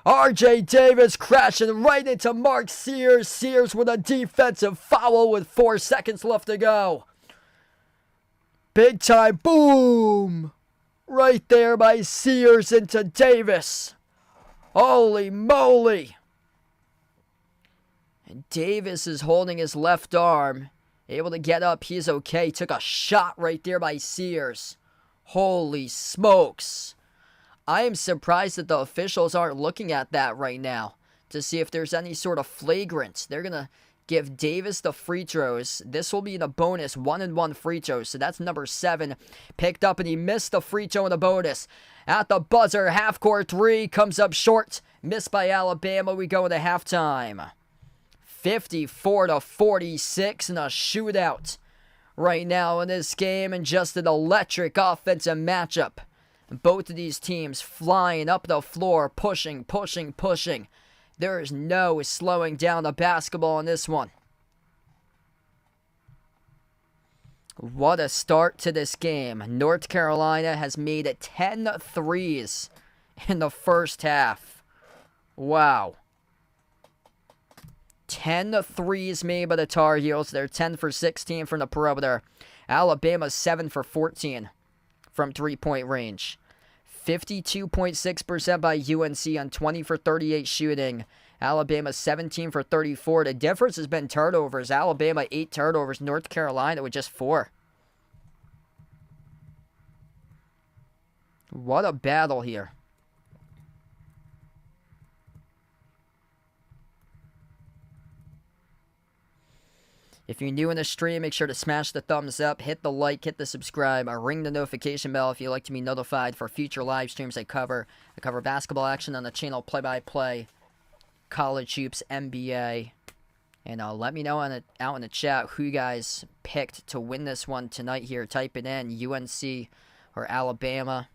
S1: RJ Davis crashing right into Mark Sears. Sears with a defensive foul with 4 seconds left to go. Big time boom. Right there by Sears into Davis. Holy moly. And Davis is holding his left arm. Able to get up. He's okay. Took a shot right there by Sears. Holy smokes. I am surprised that the officials aren't looking at that right now to see if there's any sort of flagrant. They're going to give Davis the free throws. This will be in a bonus 1-and-1 free throws. So that's number 7 picked up, and he missed the free throw in the bonus. At the buzzer, half-court 3 comes up short. Missed by Alabama. We go into halftime. 54-46 in a shootout right now in this game, and just an electric offensive matchup. Both of these teams flying up the floor, pushing. There is no slowing down the basketball in this one. What a start to this game. North Carolina has made 10 threes in the first half. Wow. 10 threes made by the Tar Heels. They're 10 for 16 from the perimeter. Alabama 7 for 14 from three-point range. 52.6% by UNC on 20 for 38 shooting. Alabama 17 for 34. The difference has been turnovers. Alabama 8 turnovers. North Carolina with just 4. What a battle here. If you're new in the stream, make sure to smash the thumbs up, hit the like, hit the subscribe, or ring the notification bell if you'd like to be notified for future live streams I cover. I cover basketball action on the channel, play-by-play, college hoops, NBA. And let me know out in the chat who you guys picked to win this one tonight here. Type it in, UNC or Alabama.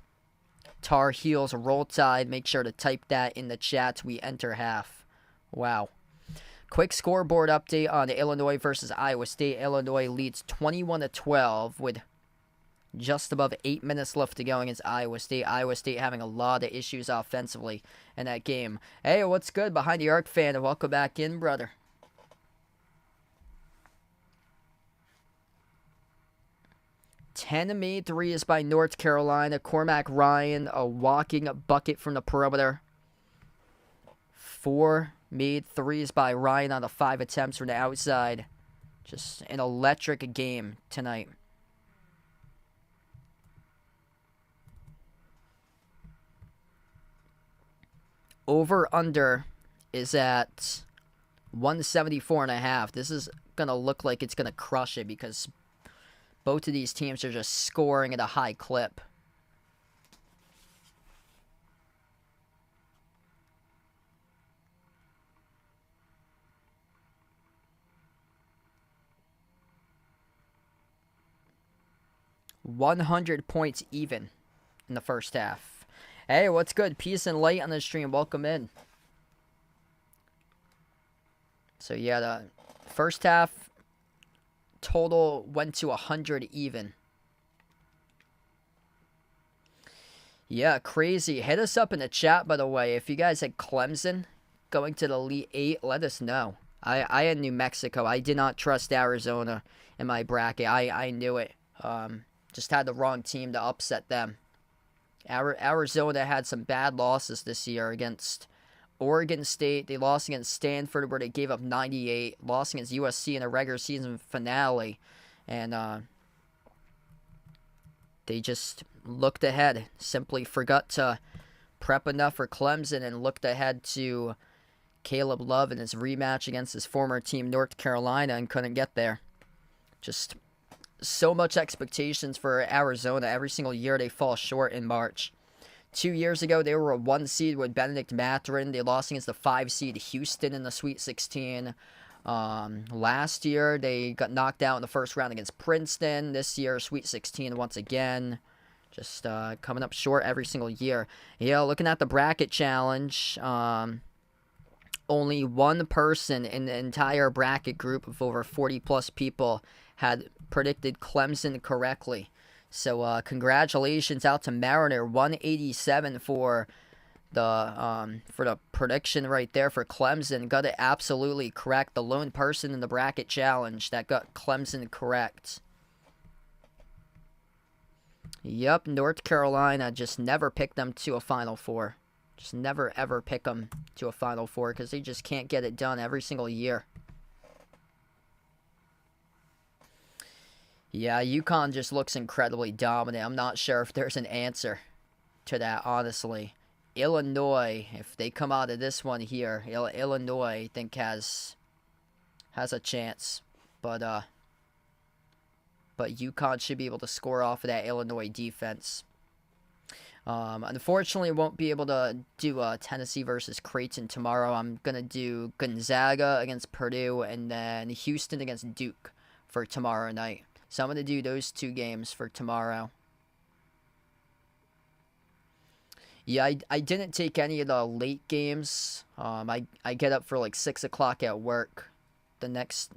S1: Tar Heels, Roll Tide. Make sure to type that in the chat. We enter half. Wow. Quick scoreboard update on Illinois versus Iowa State. Illinois leads 21-12 with just above 8 minutes left to go against Iowa State. Iowa State having a lot of issues offensively in that game. Hey, what's good? Behind the Arc fan. Welcome back in, brother. Ten made threes by North Carolina. Cormac Ryan, a walking bucket from the perimeter. 4 made threes by Ryan on the 5 attempts from the outside. Just an electric game tonight. Over-under is at 174.5. This is going to look like it's going to crush it because both of these teams are just scoring at a high clip. $100 points even in the first half. Hey, what's good? Peace and light on the stream. Welcome in. So, yeah, the first half total went to 100 even. Yeah, crazy. Hit us up in the chat, by the way. If you guys had Clemson going to the Elite 8, let us know. I had New Mexico. I did not trust Arizona in my bracket. I knew it. Just had the wrong team to upset them. Arizona had some bad losses this year against Oregon State. They lost against Stanford where they gave up 98. Lost against USC in a regular season finale. And they just looked ahead. Simply forgot to prep enough for Clemson and looked ahead to Caleb Love in his rematch against his former team, North Carolina, and couldn't get there. Just so much expectations for Arizona. Every single year they fall short in March. 2 years ago, they were a 1 seed with Benedict Mathurin. They lost against the 5 seed Houston in the Sweet 16. Last year, they got knocked out in the first round against Princeton. This year, Sweet 16 once again. Just coming up short every single year. Yeah, looking at the bracket challenge, only one person in the entire bracket group of over 40-plus people had predicted Clemson correctly. So congratulations out to Mariner, 187 for the prediction right there for Clemson. Got it absolutely correct. The lone person in the bracket challenge that got Clemson correct. Yep, North Carolina just never picked them to a Final Four. Just never ever pick them to a Final Four because they just can't get it done every single year. Yeah, UConn just looks incredibly dominant. I'm not sure if there's an answer to that, honestly. Illinois, if they come out of this one here, Illinois, I think has a chance. But UConn should be able to score off of that Illinois defense. Unfortunately, won't be able to do Tennessee versus Creighton tomorrow. I'm going to do Gonzaga against Purdue and then Houston against Duke for tomorrow night. So I'm going to do those 2 games for tomorrow. Yeah, I didn't take any of the late games. I get up for like 6 o'clock at work the next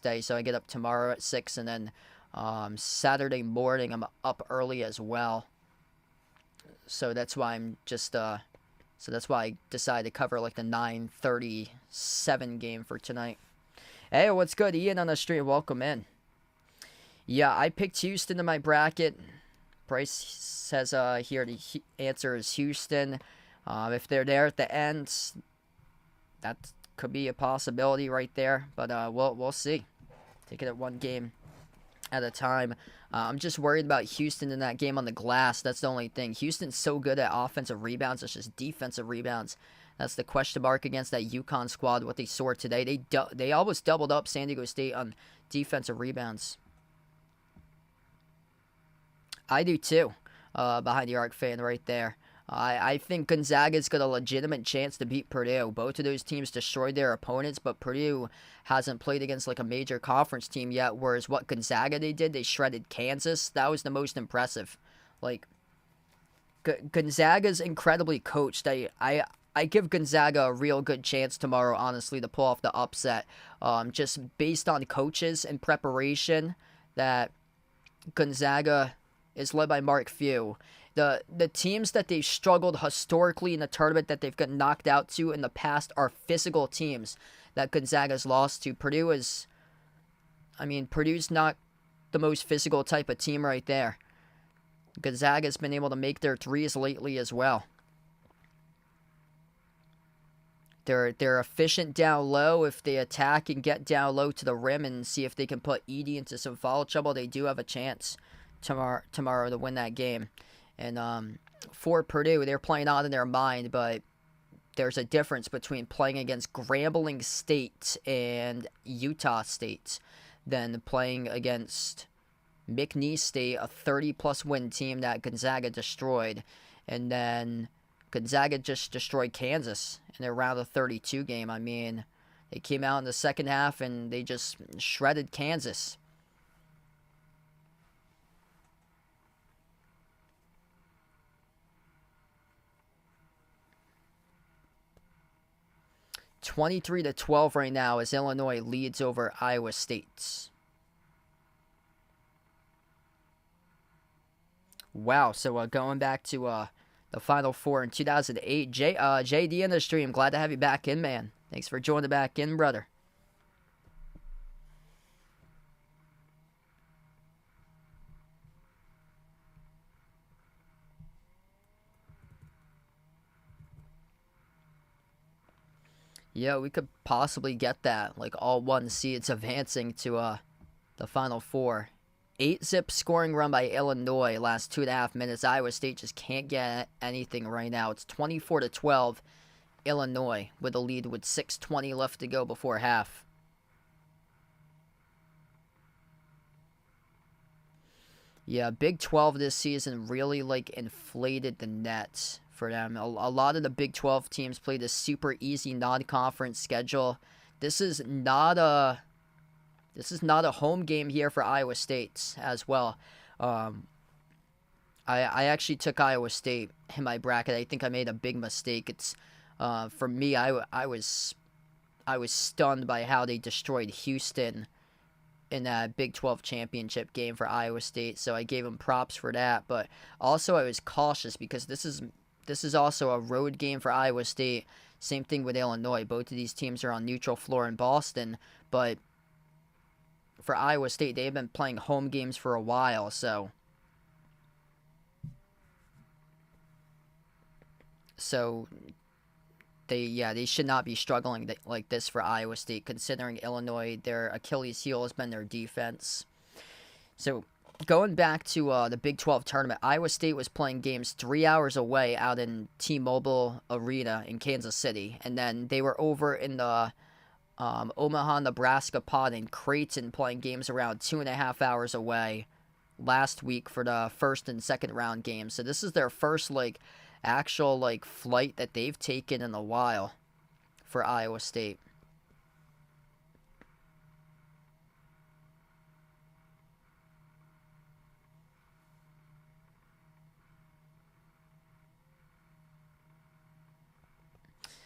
S1: day. So I get up tomorrow at 6 and then Saturday morning I'm up early as well. So that's why I'm just so that's why I decided to cover like the 9:37 game for tonight. Hey, what's good? Ian on the stream, welcome in. Yeah, I picked Houston in my bracket. Bryce says here the answer is Houston. If they're there at the end, that could be a possibility right there. But we'll see. Take it at one game at a time. I'm just worried about Houston in that game on the glass. That's the only thing. Houston's so good at offensive rebounds. It's just defensive rebounds That's the question mark against that UConn squad, what they saw today. They almost doubled up San Diego State on defensive rebounds. I do too, behind the arc fan right there. I think Gonzaga's got a legitimate chance to beat Purdue. Both of those teams destroyed their opponents, but Purdue hasn't played against like a major conference team yet, whereas what Gonzaga did, they shredded Kansas. That was the most impressive. Like, Gonzaga's incredibly coached. I give Gonzaga a real good chance tomorrow, honestly, to pull off the upset. Just based on coaches and preparation, that Gonzaga is led by Mark Few. The teams that they've struggled historically in the tournament that they've got knocked out to in the past are physical teams that Gonzaga's lost to. Purdue's not the most physical type of team right there. Gonzaga's been able to make their threes lately as well. They're efficient down low. If they attack and get down low to the rim and see if they can put Edey into some foul trouble, they do have a chance tomorrow to win that game. And for Purdue, they're playing out in their mind, but there's a difference between playing against Grambling State and Utah State than playing against McNeese State, a 30-plus win team that Gonzaga destroyed. And then Gonzaga just destroyed Kansas in their round of 32 game. I mean, they came out in the second half and they just shredded Kansas. (23-12) right now as Illinois leads over Iowa State. Wow, so going back to the Final Four in 2008. JD in the stream, glad to have you back in, man. Thanks for joining back in, brother. Yeah, we could possibly get that, like all one seeds advancing to the Final Four. 8-zip scoring run by Illinois last 2.5 minutes. Iowa State just can't get anything right now. It's 24-12 Illinois with a lead with 6:20 left to go before half. Yeah, Big 12 this season really like inflated the net for them. A lot of the Big 12 teams played a super easy non-conference schedule. This is not a home game here for Iowa State as well. I actually took Iowa State in my bracket. I think I made a big mistake. It's for me. I was stunned by how they destroyed Houston in that Big 12 championship game for Iowa State. So I gave them props for that. But also I was cautious because this is also a road game for Iowa State. Same thing with Illinois. Both of these teams are on neutral floor in Boston, but for Iowa State, they've been playing home games for a while, so they should not be struggling like this for Iowa State, considering Illinois, their Achilles heel has been their defense. So going back to the Big 12 tournament, Iowa State was playing games 3 hours away out in T-Mobile Arena in Kansas City, and then they were over in the Omaha, Nebraska pod in Creighton playing games around 2.5 hours away last week for the first and second round games. So this is their first actual flight that they've taken in a while for Iowa State.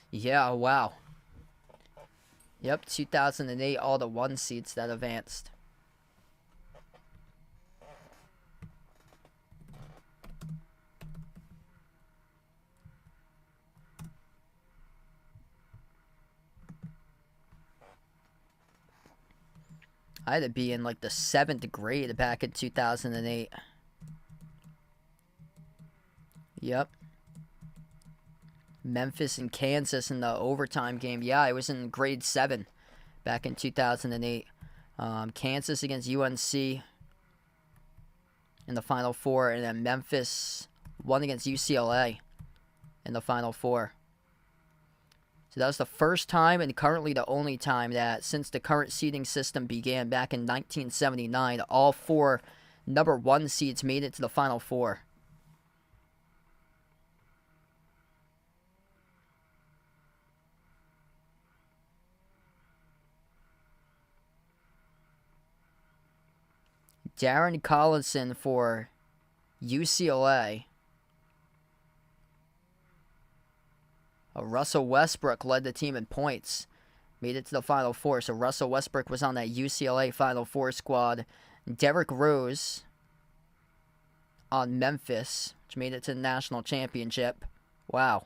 S1: Yeah, wow. Yep, 2008, all the 1 seeds that advanced. I had to be in the 7th grade back in 2008. Yep. Memphis and Kansas in the overtime game. Yeah, I was in grade 7 back in 2008. Kansas against UNC in the Final Four, and then Memphis won against UCLA in the Final Four. So that was the first time and currently the only time that since the current seeding system began back in 1979, all 4 number 1 seeds made it to the Final Four. Darren Collison for UCLA. Russell Westbrook led the team in points. Made it to the Final Four. So Russell Westbrook was on that UCLA Final Four squad. Derrick Rose on Memphis, which made it to the national championship. Wow.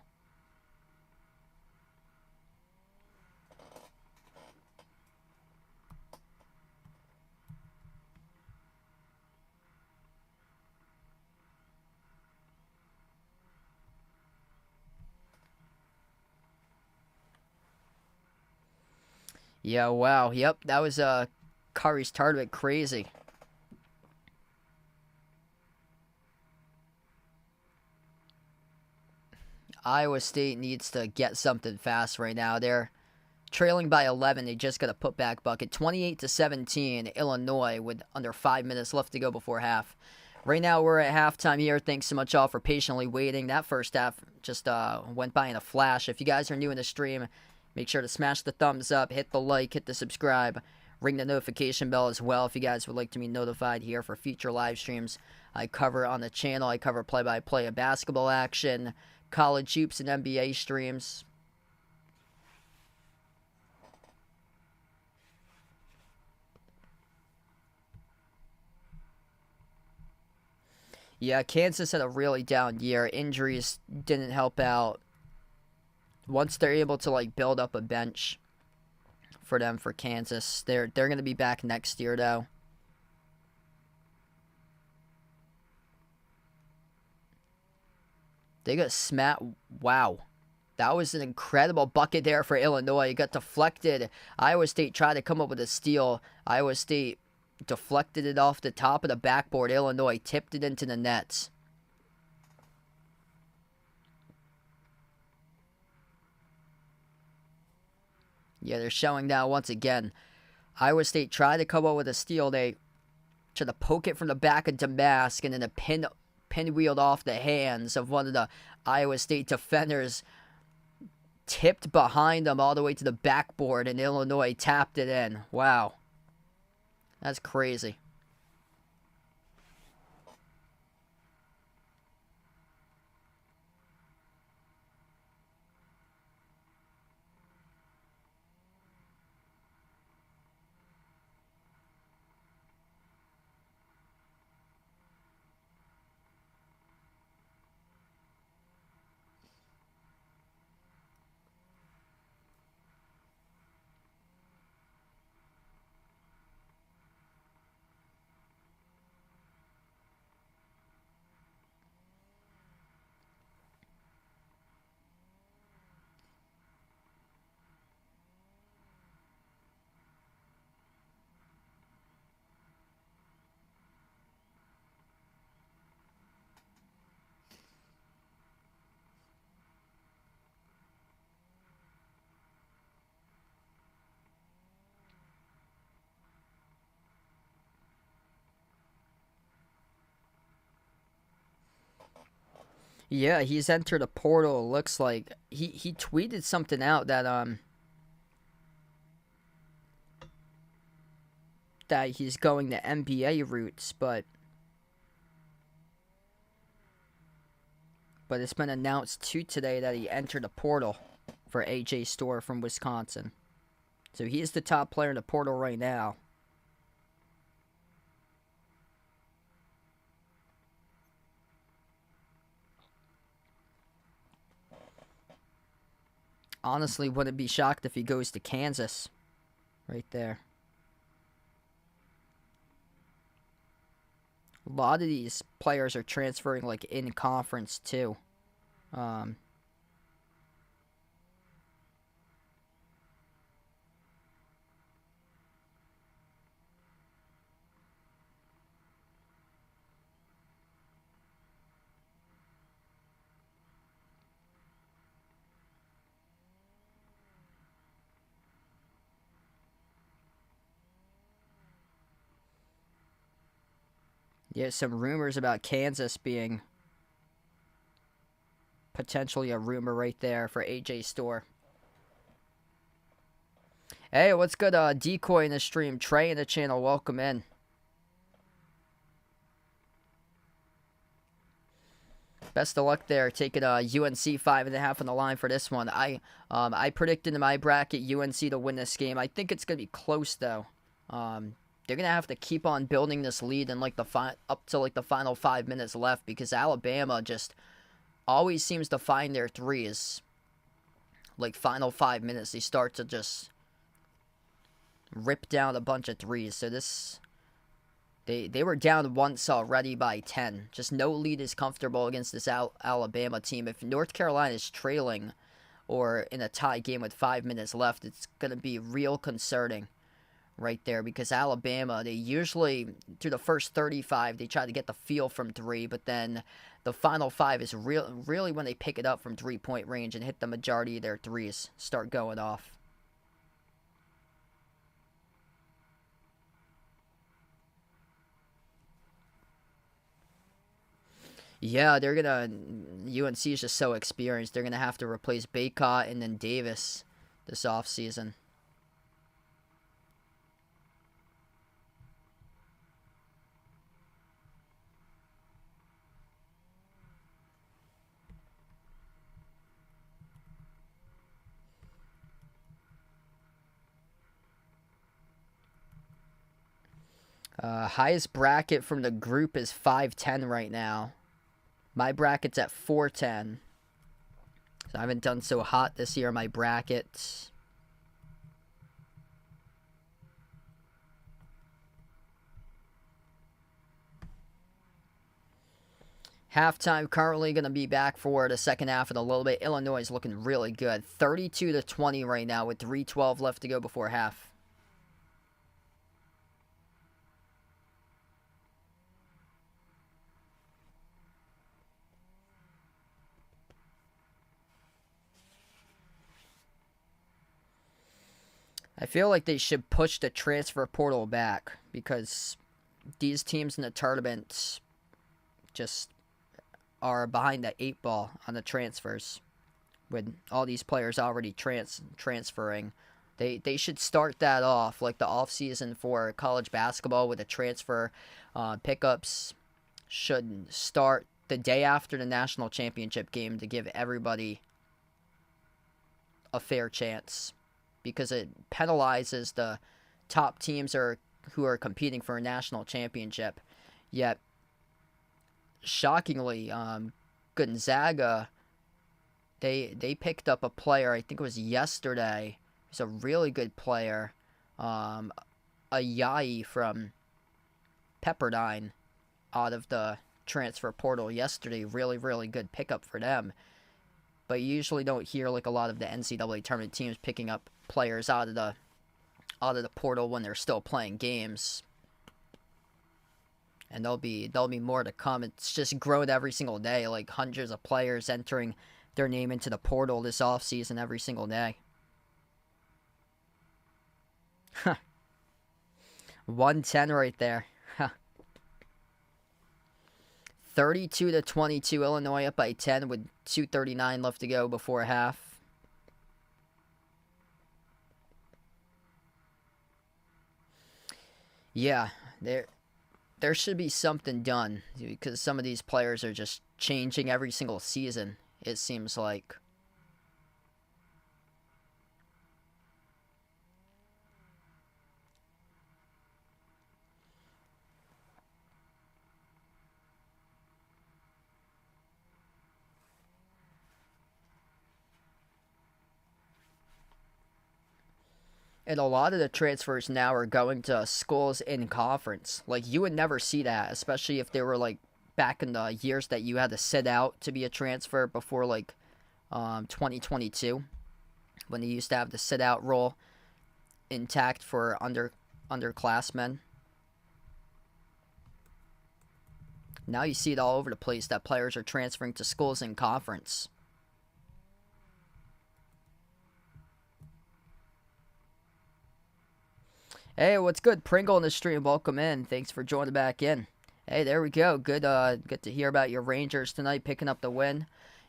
S1: Yeah, wow. Yep, that was Curry's tournament. Crazy. Iowa State needs to get something fast right now. They're trailing by 11. They just got a putback bucket. 28-17, Illinois with under 5 minutes left to go before half. Right now we're at halftime here. Thanks so much all for patiently waiting. That first half just went by in a flash. If you guys are new in the stream, make sure to smash the thumbs up, hit the like, hit the subscribe, ring the notification bell as well if you guys would like to be notified here for future live streams I cover on the channel. I cover play-by-play of basketball action, college hoops, and NBA streams. Yeah, Kansas had a really down year. Injuries didn't help out. Once they're able to build up a bench for them for Kansas, they're going to be back next year though. They got smacked. Wow. That was an incredible bucket there for Illinois. It got deflected. Iowa State tried to come up with a steal. Iowa State deflected it off the top of the backboard. Illinois tipped it into the nets. Yeah, they're showing now once again. Iowa State tried to come up with a steal. They tried to poke it from the back of Damask, and then a pinwheeled off the hands of one of the Iowa State defenders, tipped behind them all the way to the backboard, and Illinois tapped it in. Wow. That's crazy. Yeah, he's entered a portal. It looks like he tweeted something out that he's going the NBA routes, but it's been announced too today that he entered a portal for AJ Storr from Wisconsin. So he is the top player in the portal right now. Honestly, wouldn't be shocked if he goes to Kansas. Right there. A lot of these players are transferring in conference too. Yeah, some rumors about Kansas being potentially a rumor right there for AJ Store. Hey, what's good? Decoy in the stream. Trey in the channel. Welcome in. Best of luck there. Taking UNC 5.5 on the line for this one. I predicted in my bracket UNC to win this game. I think it's gonna be close though. They're gonna have to keep on building this lead in like up to like the final 5 minutes left, because Alabama just always seems to find their threes. Like final 5 minutes, they start to just rip down a bunch of threes. So this. They were down once already by 10. Just no lead is comfortable against this Alabama team. If North Carolina is trailing or in a tie game with 5 minutes left, it's going to be real concerning right there, because Alabama, they usually, through the first 35, they try to get the feel from three, but then the final 5 is really when they pick it up from three-point range and hit the majority of their threes, start going off. Yeah, they're gonna. UNC is just so experienced. They're gonna have to replace Baycott and then Davis this offseason. Highest bracket from the group is 510 right now. My bracket's at 410. So I haven't done so hot this year in my bracket. Halftime currently going to be back for the second half in a little bit. Illinois is looking really good. 32-20 right now with 3:12 left to go before half. I feel like they should push the transfer portal back, because these teams in the tournament just are behind the 8 ball on the transfers. With all these players already transferring, they should start that off like the off season for college basketball with the transfer pickups. Should start the day after the national championship game to give everybody a fair chance, because it penalizes the top teams who are competing for a national championship. Yet, shockingly, Gonzaga, they picked up a player, I think it was yesterday. He's a really good player. Ayayi from Pepperdine out of the transfer portal yesterday. Really, really good pickup for them. But you usually don't hear like a lot of the NCAA tournament teams picking up players out of the portal when they're still playing games. And there'll be more to come. It's just grown every single day, like hundreds of players entering their name into the portal this offseason every single day. 110 right there. 32-22, Illinois up by 10 with 2:39 left to go before half. Yeah, there should be something done, because some of these players are just changing every single season, it seems like. And a lot of the transfers now are going to schools in conference. Like, you would never see that, especially if they were, like, back in the years that you had to sit out to be a transfer before, like, 2022. When they used to have the sit-out rule intact for underclassmen. Now you see it all over the place that players are transferring to schools in conference. Hey, what's good? Pringle in the stream, welcome in. Thanks for joining back in. Hey, there we go. Good to hear about your Rangers tonight picking up the win.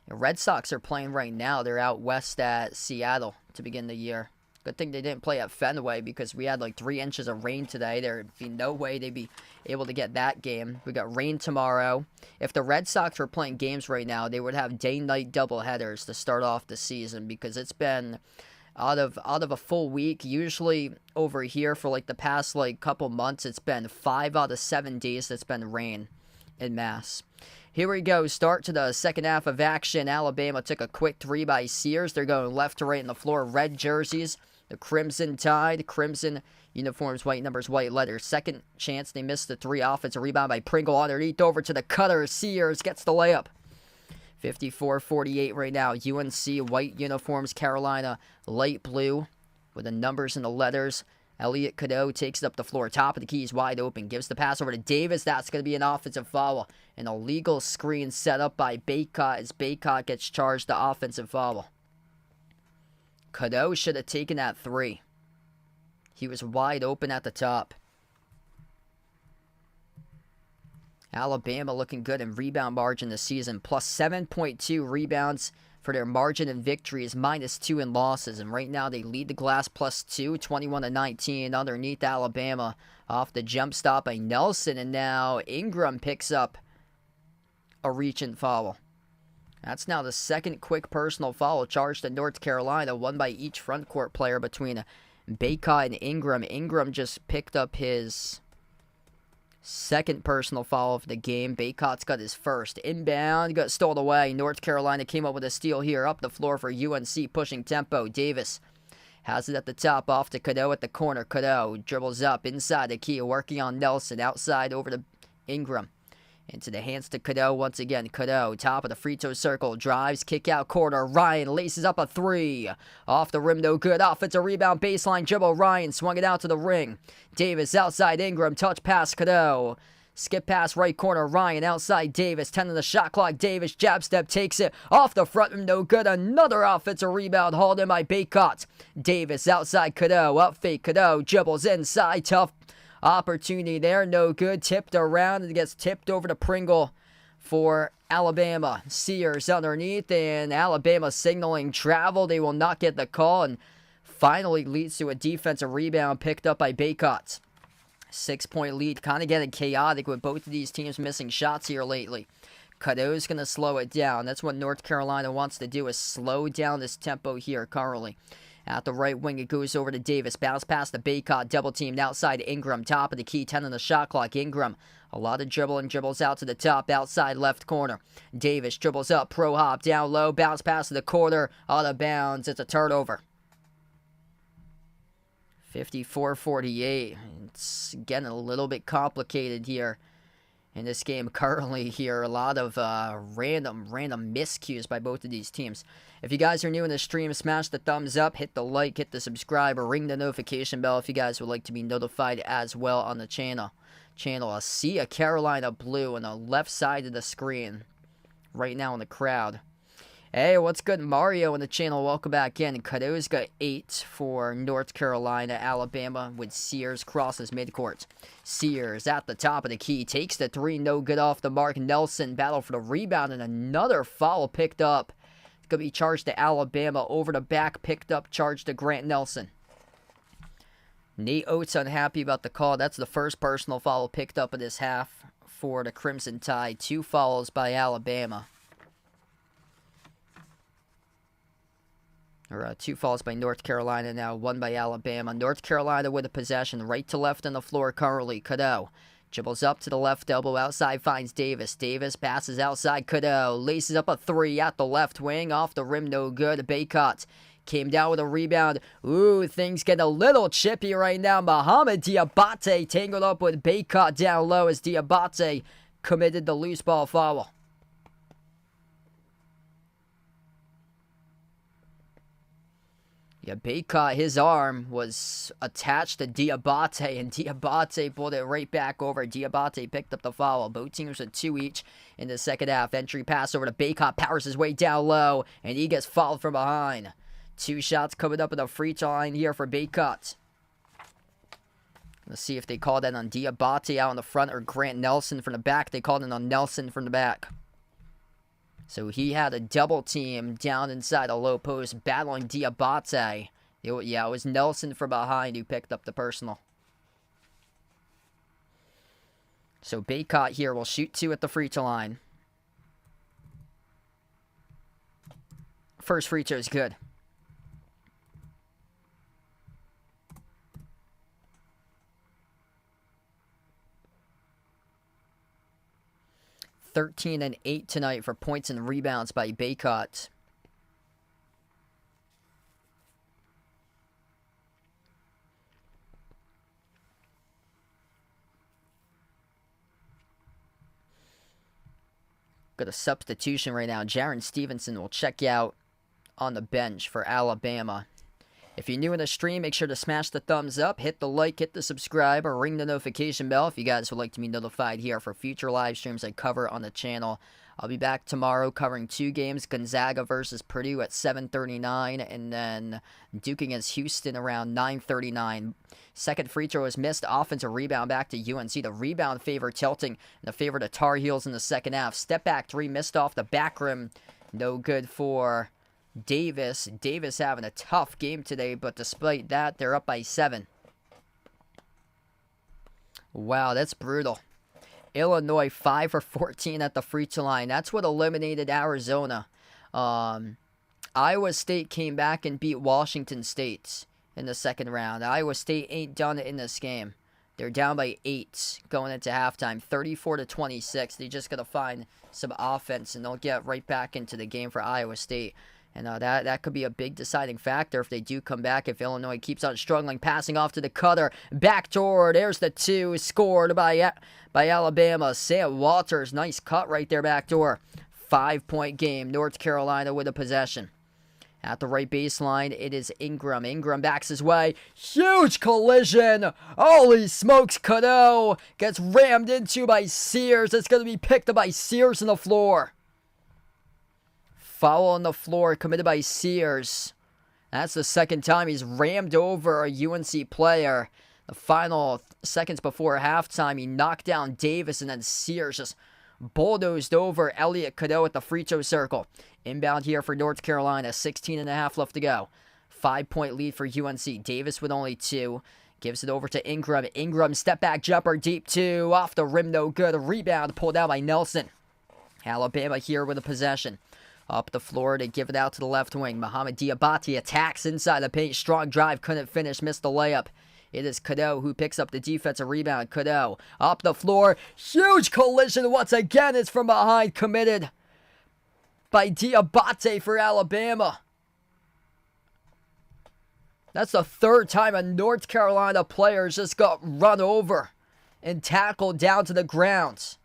S1: The Red Sox are playing right now. They're out west at Seattle to begin the year. Good thing they didn't play at Fenway because we had like 3 inches of rain today. There'd be no way they'd be able to get that game. We got rain tomorrow. If the Red Sox were playing games right now, they would have day-night doubleheaders to start off the season because it's been out of a full week. Usually over here for like the past like couple months, it's been 5 out of 7 days that's been rain in Mass. Here we go. Start to the second half of action. Alabama took a quick 3 by Sears. They're going left to right in the floor. Red jerseys. The Crimson Tide. Crimson uniforms, white numbers, white letters. Second chance. They missed the 3. Offensive rebound by Pringle underneath over to the cutter. Sears gets the layup. 54-48 right now. UNC white uniforms. Carolina light blue with the numbers and the letters. Elliot Cadeau takes it up the floor. Top of the key is wide open. Gives the pass over to Davis. That's going to be an offensive foul. An illegal screen set up by Baycott as Baycott gets charged the offensive foul. Cadeau should have taken that 3. He was wide open at the top. Alabama looking good in rebound margin this season. Plus 7.2 rebounds for their margin in victories, -2 in losses. And right now they lead the glass +2, 21-19 underneath Alabama off the jump stop by Nelson. And now Ingram picks up a reach-in foul. That's now the second quick personal foul charged to North Carolina, one by each front court player between Baycott and Ingram. Ingram just picked up his second personal foul of the game. Baycott's got his first. Inbound, got stolen away. North Carolina came up with a steal here. Up the floor for UNC, pushing tempo. Davis has it at the top, off to Cadeau at the corner. Cadeau dribbles up inside the key, working on Nelson. Outside over to Ingram. Into the hands to Cadeau once again. Cadeau, top of the free throw circle, drives, kick out corner. Ryan laces up a 3. Off the rim, no good. Offensive rebound, baseline dribble. Ryan swung it out to the ring. Davis outside Ingram, touch pass Cadeau. Skip pass right corner. Ryan outside Davis. 10 on the shot clock. Davis jab step takes it off the front rim, no good. Another offensive rebound hauled in by Baycott. Davis outside Cadeau. Up fake Cadeau. Dribbles inside. Tough opportunity there, no good. Tipped around and gets tipped over to Pringle for Alabama. Sears underneath, and Alabama signaling travel. They will not get the call, and finally leads to a defensive rebound picked up by Baycott. 6-point lead, kind of getting chaotic with both of these teams missing shots here lately. Cadeau's going to slow it down. That's what North Carolina wants to do, is slow down this tempo here currently. At the right wing, it goes over to Davis. Bounce past the Baycott. Double teamed outside Ingram. Top of the key. 10 on the shot clock. Ingram. A lot of dribbling. Dribbles out to the top. Outside left corner. Davis dribbles up. Pro hop. Down low. Bounce pass to the corner. Out of bounds. It's a turnover. 54-48. It's getting a little bit complicated here in this game currently here. A lot of random miscues by both of these teams. If you guys are new in the stream, smash the thumbs up, hit the like, hit the subscribe, or ring the notification bell if you guys would like to be notified as well on the channel. I see a Carolina blue on the left side of the screen right now in the crowd. Hey, what's good? Mario in the channel. Welcome back in. Cadeau's got 8 for North Carolina. Alabama with Sears crosses midcourt. Sears at the top of the key. Takes the 3. No good off the mark. Nelson battle for the rebound. And another foul picked up. It's going to be charged to Alabama. Over the back. Picked up. Charged to Grant Nelson. Nate Oates unhappy about the call. That's the first personal foul picked up in this half for the Crimson Tide. 2 fouls by Alabama. Or 2 fouls by North Carolina now, 1 by Alabama. North Carolina with a possession, right to left on the floor currently. Cadeau dribbles up to the left elbow, outside finds Davis. Davis passes outside Cadeau, laces up a 3 at the left wing, off the rim, no good. Baycott came down with a rebound. Ooh, things get a little chippy right now. Mohamed Diabate tangled up with Baycott down low as Diabate committed the loose ball foul. Yeah, Baycott, his arm was attached to Diabate, and Diabate pulled it right back over. Diabate picked up the foul. Both teams with 2 each in the second half. Entry pass over to Baycott, powers his way down low, and he gets fouled from behind. 2 shots coming up in the free throw line here for Baycott. Let's see if they called that on Diabate out in the front or Grant Nelson from the back. They called it on Nelson from the back. So he had a double team down inside the low post battling Diabate. It was Nelson from behind who picked up the personal. So Baycott here will shoot 2 at the free throw line. First free throw is good. (13 and 8 tonight for points and rebounds by Baycott. Got a substitution right now. Jaron Stevenson will check out on the bench for Alabama. If you're new in the stream, make sure to smash the thumbs up, hit the like, hit the subscribe, or ring the notification bell if you guys would like to be notified here for future live streams I cover on the channel. I'll be back tomorrow covering 2 games, Gonzaga versus Purdue at 7:39, and then Duke against Houston around 9:39. Second free throw is missed. Offensive rebound back to UNC. The rebound favor tilting in the favor of the Tar Heels in the second half. Step back 3 missed off the back rim. No good for Davis. Davis having a tough game today, but despite that, they're up by 7. Wow, that's brutal. Illinois 5 for 14 at the free throw line. That's what eliminated Arizona. Iowa State came back and beat Washington State in the second round. Iowa State ain't done it in this game. They're down by 8 going into halftime, 34-26. They just got to find some offense, and they'll get right back into the game for Iowa State. And that could be a big deciding factor if they do come back, if Illinois keeps on struggling. Passing off to the cutter. Backdoor. There's the 2. Scored by Alabama. Sam Walters. Nice cut right there, backdoor. 5-point game. North Carolina with a possession. At the right baseline, it is Ingram. Ingram backs his way. Huge collision. Holy smokes, Cadeau gets rammed into by Sears. It's going to be picked up by Sears on the floor. Foul on the floor committed by Sears. That's the second time he's rammed over a UNC player. The final seconds before halftime, he knocked down Davis, and then Sears just bulldozed over Elliot Cadeau at the free throw circle. Inbound here for North Carolina. 16.5 left to go. 5-point lead for UNC. Davis with only 2. Gives it over to Ingram. Ingram step back jumper deep 2. Off the rim, no good. A rebound pulled out by Nelson. Alabama here with a possession. Up the floor, they give it out to the left wing. Mohamed Diabate attacks inside the paint. Strong drive, couldn't finish, missed the layup. It is Cadeau who picks up the defensive rebound. Cadeau up the floor. Huge collision once again. It's from behind, committed by Diabate for Alabama. That's the third time a North Carolina player just got run over and tackled down to the ground.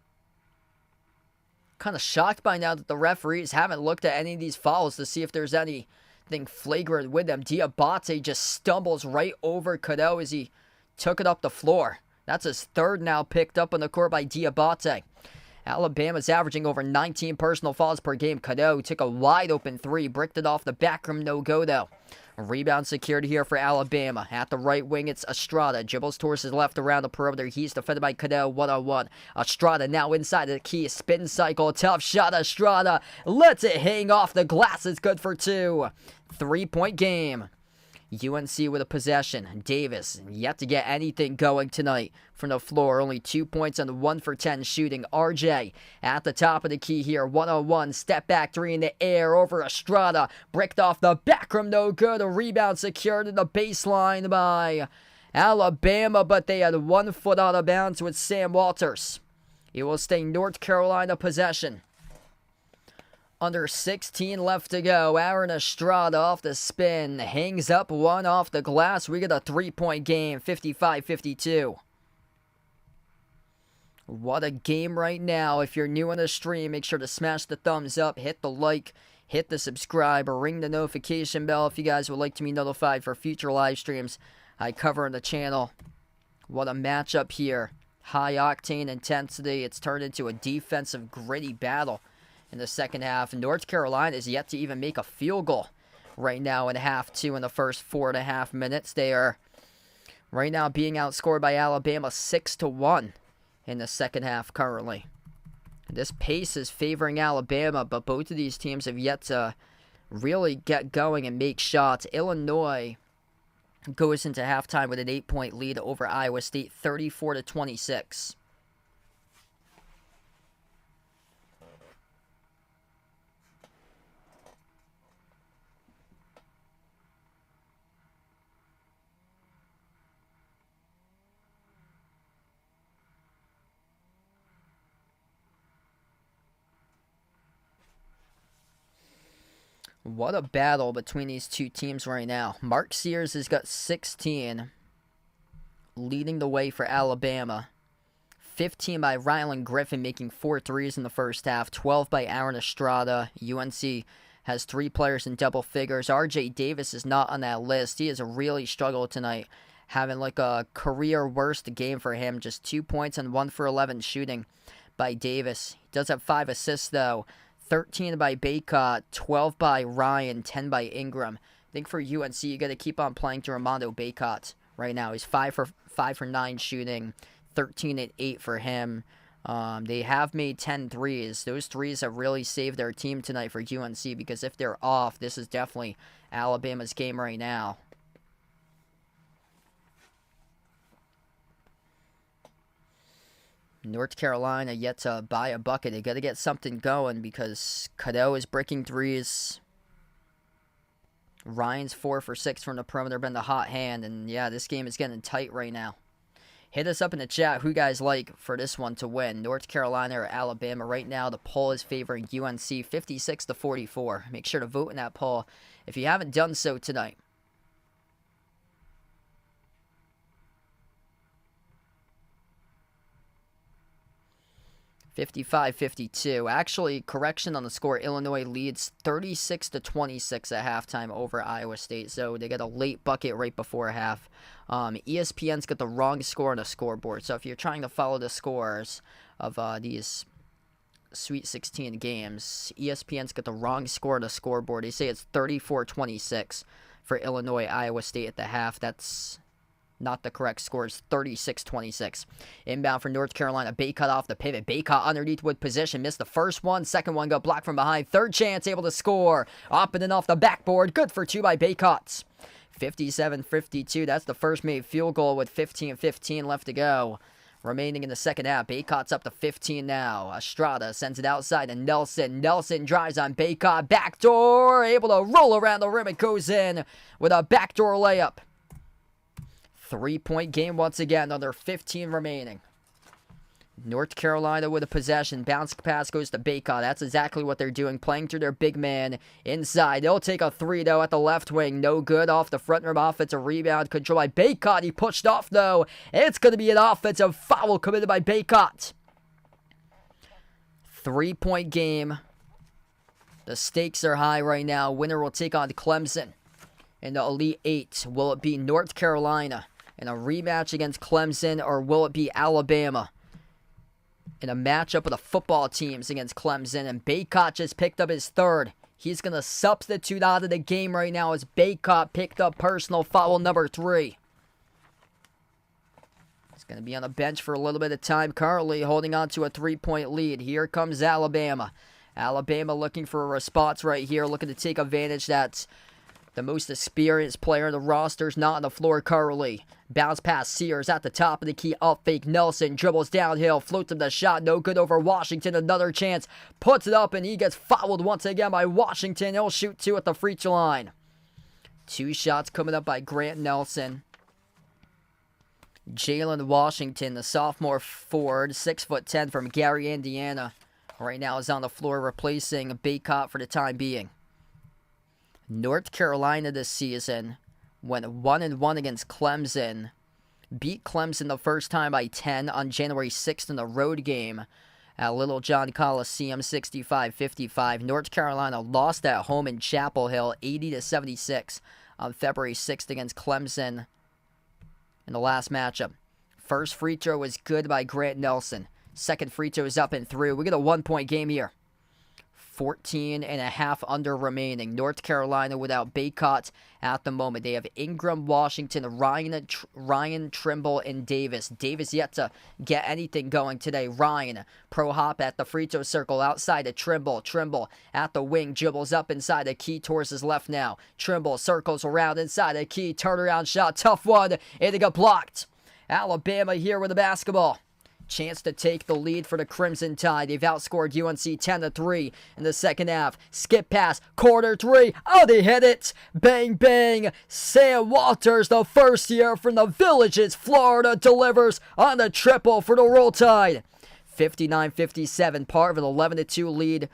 S1: Kind of shocked by now that the referees haven't looked at any of these fouls to see if there's anything flagrant with them. Diabate just stumbles right over Cadeau as he took it up the floor. That's his third now picked up on the court by Diabate. Alabama's averaging over 19 personal fouls per game. Cadeau took a wide open 3, bricked it off the back rim, no go though. Rebound secured here for Alabama. At the right wing, it's Estrada. Dribbles towards his left around the perimeter. He's defended by Cadeau one-on-one. Estrada now inside the key. Spin cycle. Tough shot. Estrada lets it hang off the glass. It's good for 2. 3-point game. UNC with a possession. Davis yet to get anything going tonight from the floor. Only 2 points on the 1 for 10 shooting. RJ at the top of the key here. 1-on-1. Step back 3 in the air over Estrada. Bricked off the back rim. No good. A rebound secured in the baseline by Alabama, but they had 1 foot out of bounds with Sam Walters. It will stay North Carolina possession. Under 16 left to go. Aaron Estrada off the spin. Hangs up 1 off the glass. We get a 3-point game. 55-52. What a game right now. If you're new on the stream, make sure to smash the thumbs up. Hit the like. Hit the subscribe. Or ring the notification bell if you guys would like to be notified for future live streams I cover on the channel. What a matchup here. High octane intensity. It's turned into a defensive gritty battle. In the second half, North Carolina is yet to even make a field goal right now in half 2 in the first 4.5 minutes. They are Right now being outscored by Alabama 6-1 in the second half currently. This pace is favoring Alabama, but both of these teams have yet to really get going and make shots. Illinois goes into halftime with an 8-point lead over Iowa State, 34-26. What a battle between these two teams right now. Mark Sears has got 16, leading the way for Alabama. 15 by Rylan Griffin, making 4 threes in the first half. 12 by Aaron Estrada. UNC has 3 players in double figures. RJ Davis is not on that list. He has really struggled tonight, having like a career worst game for him. Just 2 points and 1 for 11 shooting by Davis. He does have 5 assists though. 13 by Baycott, 12 by Ryan, 10 by Ingram. I think for UNC, you got to keep on playing to Armando Baycott right now. He's 5 for 9 shooting, 13 and 8 for him. They have made 10 threes. Those threes have really saved their team tonight for UNC, because if they're off, this is definitely Alabama's game right now. North Carolina yet to buy a bucket. They got to get something going because Cadeau is breaking threes. Ryan's 4 for 6 from the perimeter, been the hot hand. And yeah, this game is getting tight right now. Hit us up in the chat who you guys like for this one to win, North Carolina or Alabama. Right now, the poll is favoring UNC 56-44. Make sure to vote in that poll if you haven't done so tonight. 55-52. Actually, correction on the score. Illinois leads 36-26 at halftime over Iowa State. So they get a late bucket right before half. ESPN's got the wrong score on the scoreboard. So if you're trying to follow the scores of these Sweet 16 games, ESPN's got the wrong score on the scoreboard. They say it's 34-26 for Illinois, Iowa State at the half. That's not the correct score. It's 36-26. Inbound for North Carolina. Baycott off the pivot. Baycott underneath with position. Missed the first one. Second one got blocked from behind. Third chance able to score. Up and off the backboard. Good for 2 by Baycott. 57-52. That's the first made field goal with 15-15 left to go. Remaining in the second half. Baycott's up to 15 now. Estrada sends it outside to Nelson. Nelson drives on Baycott. Backdoor. Able to roll around the rim. It goes in with a backdoor layup. 3-point game once again, under 15 remaining. North Carolina with a possession. Bounce pass goes to Baycott. That's exactly what they're doing, playing through their big man inside. They'll take a 3, though, at the left wing. No good off the front rim. Offensive rebound controlled by Baycott. He pushed off, though. It's going to be an offensive foul committed by Baycott. 3-point game. The stakes are high right now. Winner will take on Clemson in the Elite 8. Will it be North Carolina in a rematch against Clemson, or will it be Alabama in a matchup of the football teams against Clemson? And Baycott just picked up his 3rd. He's going to substitute out of the game right now as Baycott picked up personal foul number 3. He's going to be on the bench for a little bit of time currently, holding on to a 3-point lead. Here comes Alabama. Alabama looking for a response right here, looking to take advantage. That's the most experienced player in the roster is not on the floor currently. Bounce pass Sears at the top of the key. Up fake Nelson. Dribbles downhill. Floats him the shot. No good over Washington. Another chance. Puts it up and he gets fouled once again by Washington. He'll shoot 2 at the free throw line. 2 shots coming up by Grant Nelson. Jalen Washington, the sophomore forward, 6'10" from Gary, Indiana. Right now is on the floor replacing Baycott for the time being. North Carolina this season went 1-1 against Clemson. Beat Clemson the first time by 10 on January 6th in the road game at Little John Coliseum, 65-55. North Carolina lost at home in Chapel Hill, 80-76 on February 6th against Clemson in the last matchup. First free throw was good by Grant Nelson. Second free throw is up and through. We get a 1-point game here. 14 and a half under remaining. North Carolina without Baycott at the moment. They have Ingram, Washington, Ryan, Trimble, and Davis. Davis yet to get anything going today. Ryan, pro hop at the free throw circle outside of Trimble. Trimble at the wing, dribbles up inside the key towards his left now. Trimble circles around inside the key. Turnaround shot, tough one. It got blocked. Alabama here with the basketball. Chance to take the lead for the Crimson Tide. They've outscored UNC 10-3 in the second half. Skip pass, corner three. Oh, they hit it. Bang, bang. Sam Walters, the first year from the Villages, Florida, delivers on the triple for the Roll Tide. 59-57, part of an 11-2 lead.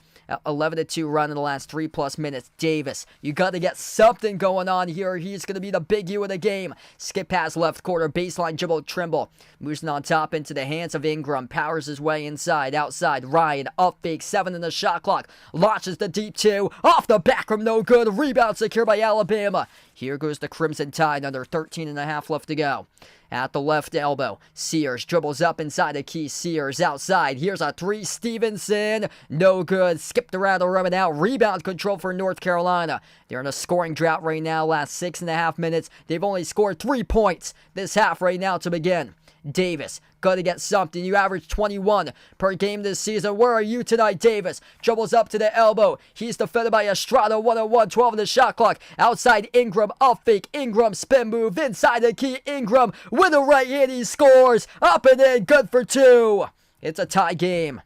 S1: 11-2 run in the last 3+ minutes. Davis, you got to get something going on here. He's going to be the big U of the game. Skip pass left quarter, baseline dribble, Trimble. Moves on top into the hands of Ingram. Powers his way inside, outside. Ryan, up fake, 7 in the shot clock. Launches the deep 2. Off the back rim, no good. Rebound secured by Alabama. Here goes the Crimson Tide under 13.5 left to go. At the left elbow, Sears dribbles up inside the key. Sears outside. Here's a 3. Stevenson. No good. Skipped around the rim and out. Rebound control for North Carolina. They're in a scoring drought right now. Last 6.5 minutes. They've only scored 3 points this half right now to begin. Davis, got to get something. You average 21 per game this season. Where are you tonight, Davis? Dribbles up to the elbow. He's defended by Estrada. 1-on-1, 12 in the shot clock. Outside Ingram, up fake. Ingram, spin move inside the key. Ingram with a right hand. He scores. Up and in. Good for 2. It's a tie game.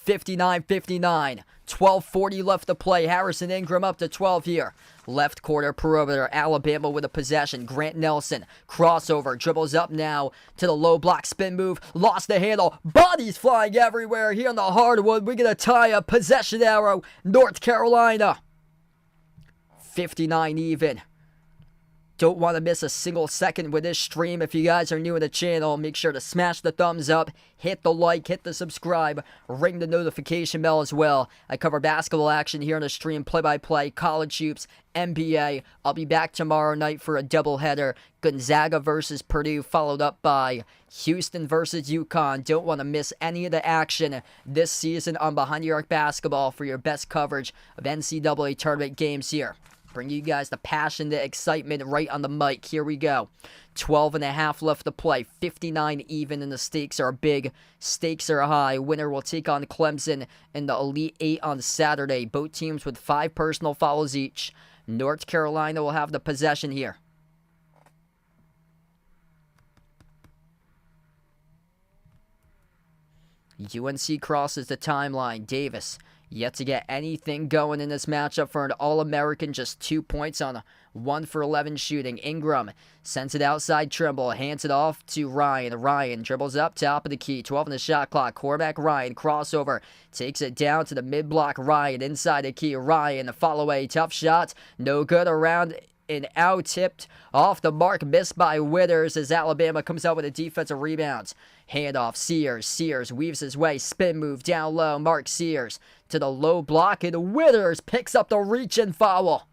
S1: 59-59. 12:40 left to play. Harrison Ingram up to 12 here. Left quarter perimeter. Alabama with a possession. Grant Nelson. Crossover. Dribbles up now to the low block. Spin move. Lost the handle. Bodies flying everywhere here on the hardwood. We're going to tie a possession arrow. North Carolina. 59 even. Don't want to miss a single second with this stream. If you guys are new to the channel, make sure to smash the thumbs up, hit the like, hit the subscribe, ring the notification bell as well. I cover basketball action here on the stream, play-by-play, college hoops, NBA. I'll be back tomorrow night for a doubleheader. Gonzaga versus Purdue, followed up by Houston versus UConn. Don't want to miss any of the action this season on Behind the Arc Basketball for your best coverage of NCAA tournament games here. Bring you guys the passion, the excitement right on the mic. Here we go. 12.5 left to play. 59 even, and the stakes are big. Stakes are high. Winner will take on Clemson in the Elite 8 on Saturday. Both teams with 5 personal fouls each. North Carolina will have the possession here. UNC crosses the timeline. Davis yet to get anything going in this matchup for an All-American. Just 2 points on a 1 for 11 shooting. Ingram sends it outside. Trimble hands it off to Ryan. Ryan dribbles up top of the key. 12 in the shot clock. Quarterback Ryan crossover. Takes it down to the mid-block. Ryan inside the key. Ryan the follow away. Tough shot. No good around and out, tipped off the mark, missed by Withers as Alabama comes out with a defensive rebound. Handoff, Sears. Sears weaves his way, spin move down low. Mark Sears to the low block, and Withers picks up the reach and foul.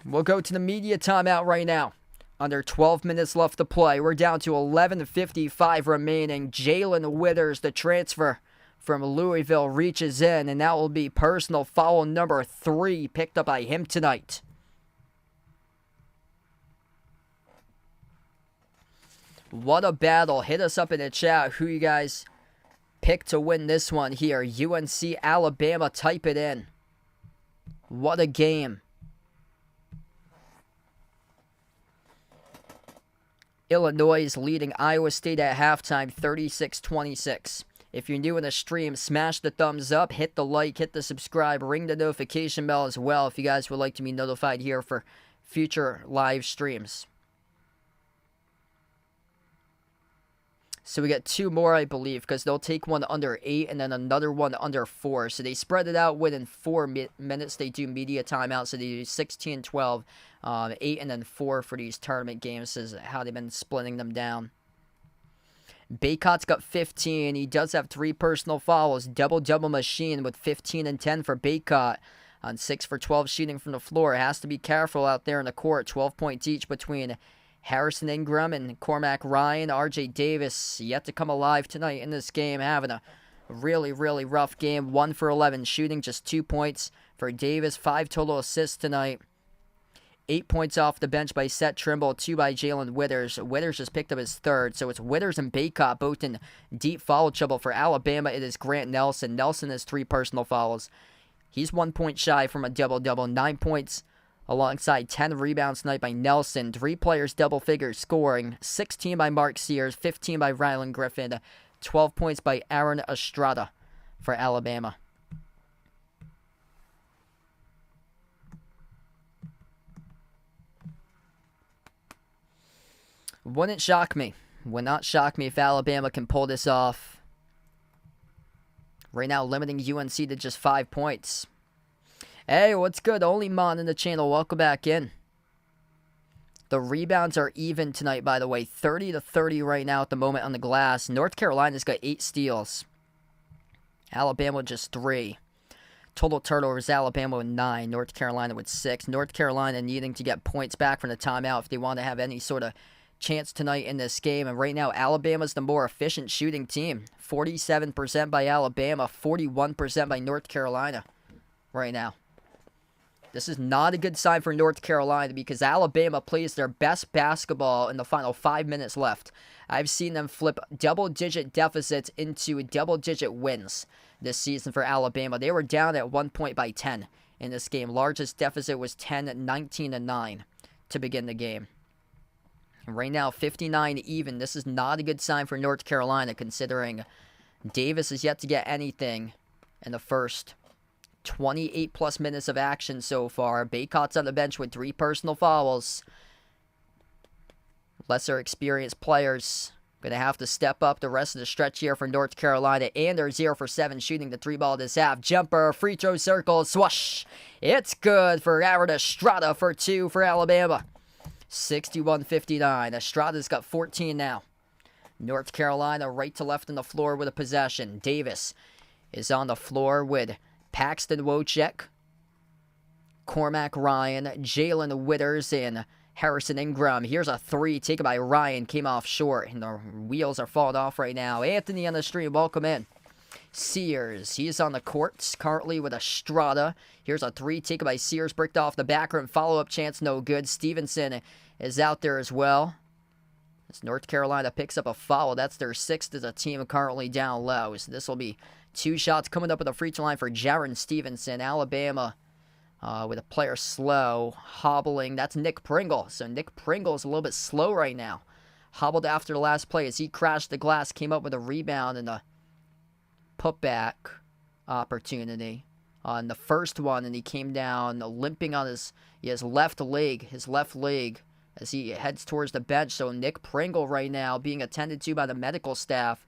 S1: We'll go to the media timeout right now. Under 12 minutes left to play. We're down to 11:55 remaining. Jalen Withers, the transfer from Louisville, reaches in, and that will be personal foul number 3 picked up by him tonight. What a battle. Hit us up in the chat who you guys picked to win this one here. UNC, Alabama, type it in. What a game. Illinois is leading Iowa State at halftime, 36-26. If you're new in the stream, smash the thumbs up, hit the like, hit the subscribe, ring the notification bell as well if you guys would like to be notified here for future live streams. So we got 2 more, I believe, because they'll take one under 8 and then another one under 4. So they spread it out within 4 minutes. They do media timeout, so they do 16, 12, 8, and then 4 for these tournament games is how they've been splitting them down. Baycott's got 15. He does have 3 personal fouls. Double-double machine with 15 and 10 for Baycott on 6 for 12 shooting from the floor. Has to be careful out there in the court. 12 points each between Harrison Ingram and Cormac Ryan. RJ Davis yet to come alive tonight in this game, having a really, really rough game. 1 for 11 shooting, just 2 points for Davis. 5 total assists tonight. 8 points off the bench by Seth Trimble, 2 by Jalen Withers. Withers just picked up his third, so it's Withers and Baycott both in deep foul trouble. For Alabama, it is Grant Nelson. Nelson has 3 personal fouls. He's 1 point shy from a double-double. 9 points alongside 10 rebounds tonight by Nelson. 3 players double figures scoring. 16 by Mark Sears, 15 by Rylan Griffin, 12 points by Aaron Estrada for Alabama. Wouldn't shock me. Would not shock me if Alabama can pull this off. Right now, limiting UNC to just 5 points. Hey, what's good? Only Mon in the channel. Welcome back in. The rebounds are even tonight, by the way. 30-30 right now at the moment on the glass. North Carolina's got 8 steals. Alabama just 3. Total turnovers, Alabama with 9. North Carolina with 6. North Carolina needing to get points back from the timeout if they want to have any sort of chance tonight in this game. And right now, Alabama's the more efficient shooting team. 47% by Alabama, 41% by North Carolina right now. This is not a good sign for North Carolina because Alabama plays their best basketball in the final 5 minutes left. I've seen them flip double-digit deficits into double-digit wins this season for Alabama. They were down at 1 point by 10 in this game. Largest deficit was 19-9 to begin the game. And right now, 59 even. This is not a good sign for North Carolina, considering Davis is yet to get anything in the first 28-plus minutes of action so far. Baycott's on the bench with 3 personal fouls. Lesser experienced players going to have to step up the rest of the stretch here for North Carolina. And they're 0 for 7 shooting the 3-ball this half. Jumper, free throw circle, swash. It's good for Aaron Estrada for 2 for Alabama. 61-59. Estrada's got 14 now. North Carolina right to left on the floor with a possession. Davis is on the floor with Paxton Wojcik, Cormac Ryan, Jalen Withers, and Harrison Ingram. Here's a 3 taken by Ryan. Came off short, and the wheels are falling off right now. Anthony on the stream. Welcome in. Sears, he's on the court currently with Estrada. Here's a 3 taken by Sears, bricked off the back rim. Follow-up chance, no good. Stevenson is out there as well. As North Carolina picks up a foul, that's their 6th as a team currently down low. So this will be 2 shots coming up at the free throw line for Jaron Stevenson. Alabama with a player slow, hobbling. That's Nick Pringle. So Nick Pringle is a little bit slow right now. Hobbled after the last play as he crashed the glass, came up with a rebound and a putback opportunity on the first one, and he came down limping on his left leg, as he heads towards the bench. So Nick Pringle right now being attended to by the medical staff.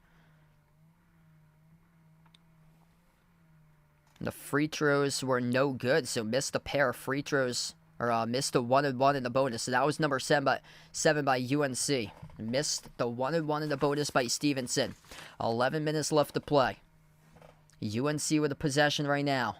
S1: The free throws were no good, so missed a pair of free throws, or missed the 1-and-1 in the bonus. So that was number 7 by UNC. Missed the 1-and-1 in the bonus by Stevenson. 11 minutes left to play. UNC with a possession right now.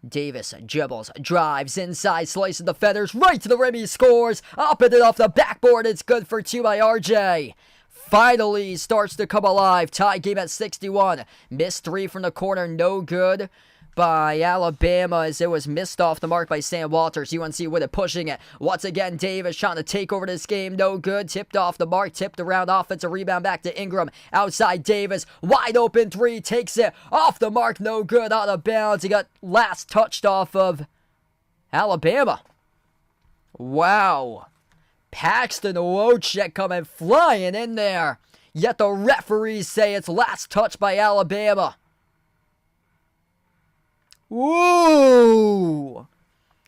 S1: Davis dribbles, drives inside, slices the feathers, right to the rim, he scores. Up and off the backboard, it's good for 2 by RJ. Finally starts to come alive. Tie game at 61. Missed 3 from the corner, no good by Alabama as it was missed off the mark by Sam Walters. UNC with it, pushing it. Once again, Davis trying to take over this game. No good. Tipped off the mark. Tipped around. Offensive rebound back to Ingram. Outside Davis. Wide open 3. Takes it off the mark. No good. Out of bounds. He got last touched off of Alabama. Wow. Paxton Wojcik coming flying in there. Yet the referees say it's last touch by Alabama. Woo!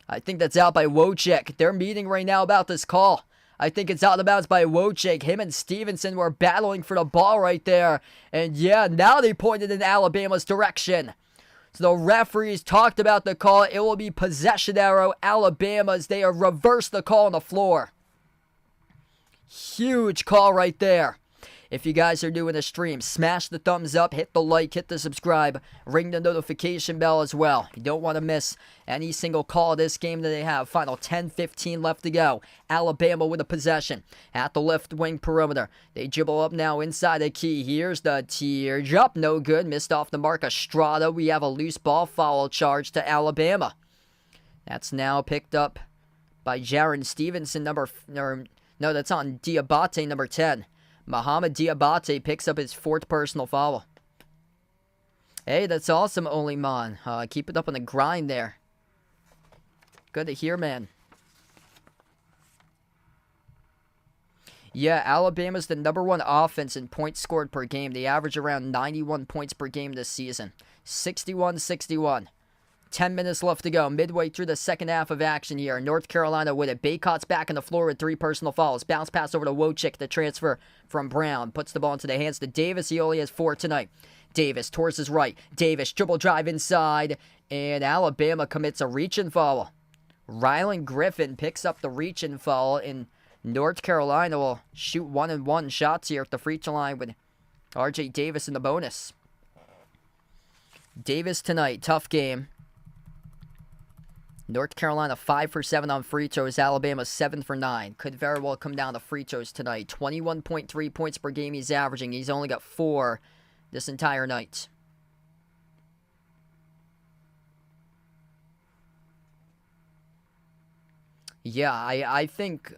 S1: I think that's out by Wojcik. They're meeting right now about this call. I think it's out of bounds by Wojcik. Him and Stevenson were battling for the ball right there. And yeah, now they pointed in Alabama's direction. So the referees talked about the call. It will be possession arrow Alabama as they have reversed the call on the floor. Huge call right there. If you guys are new in the stream, smash the thumbs up, hit the like, hit the subscribe, ring the notification bell as well. You don't want to miss any single call of this game that they have. Final 10-15 left to go. Alabama with a possession at the left wing perimeter. They dribble up now inside the key. Here's the teardrop. No good. Missed off the mark. Estrada. We have a loose ball foul charge to Alabama. That's now picked up by Jaron Stevenson, that's on Diabate, number 10. Muhammad Diabate picks up his 4th personal foul. Hey, that's awesome, Oliman. Keep it up on the grind there. Good to hear, man. Yeah, Alabama's the number 1 offense in points scored per game. They average around 91 points per game this season. 61-61. 10 minutes left to go, midway through the second half of action here. North Carolina with it. Baycott's back on the floor with 3 personal fouls. Bounce pass over to Wojcik, the transfer from Brown. Puts the ball into the hands to Davis. He only has 4 tonight. Davis towards his right. Davis, dribble drive inside. And Alabama commits a reach-in foul. Rylan Griffin picks up the reach-in foul. And North Carolina will shoot 1-and-1 shots here at the free throw line with R.J. Davis in the bonus. Davis tonight, tough game. North Carolina 5 for 7 on free throws. Alabama 7 for 9. Could very well come down to free throws tonight. 21.3 points per game he's averaging. He's only got 4 this entire night. Yeah, I think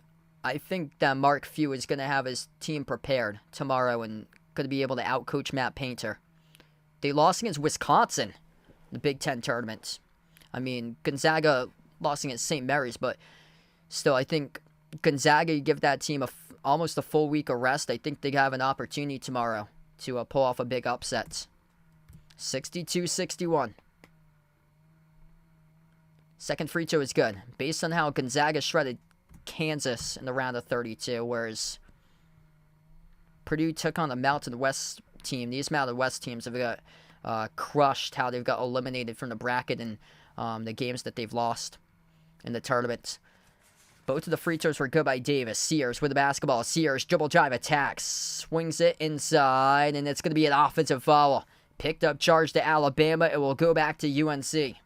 S1: that Mark Few is going to have his team prepared tomorrow and going to be able to outcoach Matt Painter. They lost against Wisconsin in the Big Ten tournament. I mean, Gonzaga lost against St. Mary's, but still, I think Gonzaga, you give that team almost a full week of rest. I think they have an opportunity tomorrow to pull off a big upset. 62-61. Second free throw is good. Based on how Gonzaga shredded Kansas in the round of 32, whereas Purdue took on the Mountain West team. These Mountain West teams have got crushed, how they've got eliminated from the bracket and the games that they've lost in the tournament. Both of the free throws were good by Davis. Sears with the basketball. Sears dribble drive attacks. Swings it inside, and it's going to be an offensive foul. Picked up charge to Alabama. It will go back to UNC.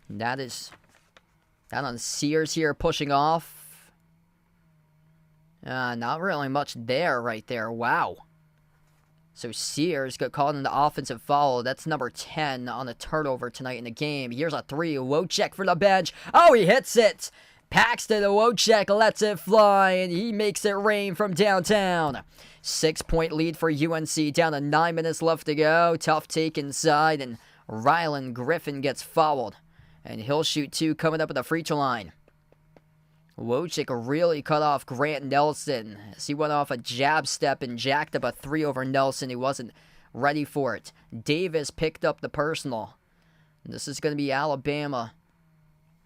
S1: That on Sears here pushing off. Not really much there right there. Wow. So Sears got called in the offensive foul. That's number 10 on the turnover tonight in the game. Here's a 3. Wojcik for the bench. Oh, he hits it. Paxton to Wojcik lets it fly, and he makes it rain from downtown. 6-point lead for UNC. Down to 9 minutes left to go. Tough take inside, and Rylan Griffin gets fouled. And he'll shoot 2 coming up at the free throw line. Wojcik really cut off Grant Nelson as he went off a jab step and jacked up a 3 over Nelson. He wasn't ready for it. Davis picked up the personal. This is going to be Alabama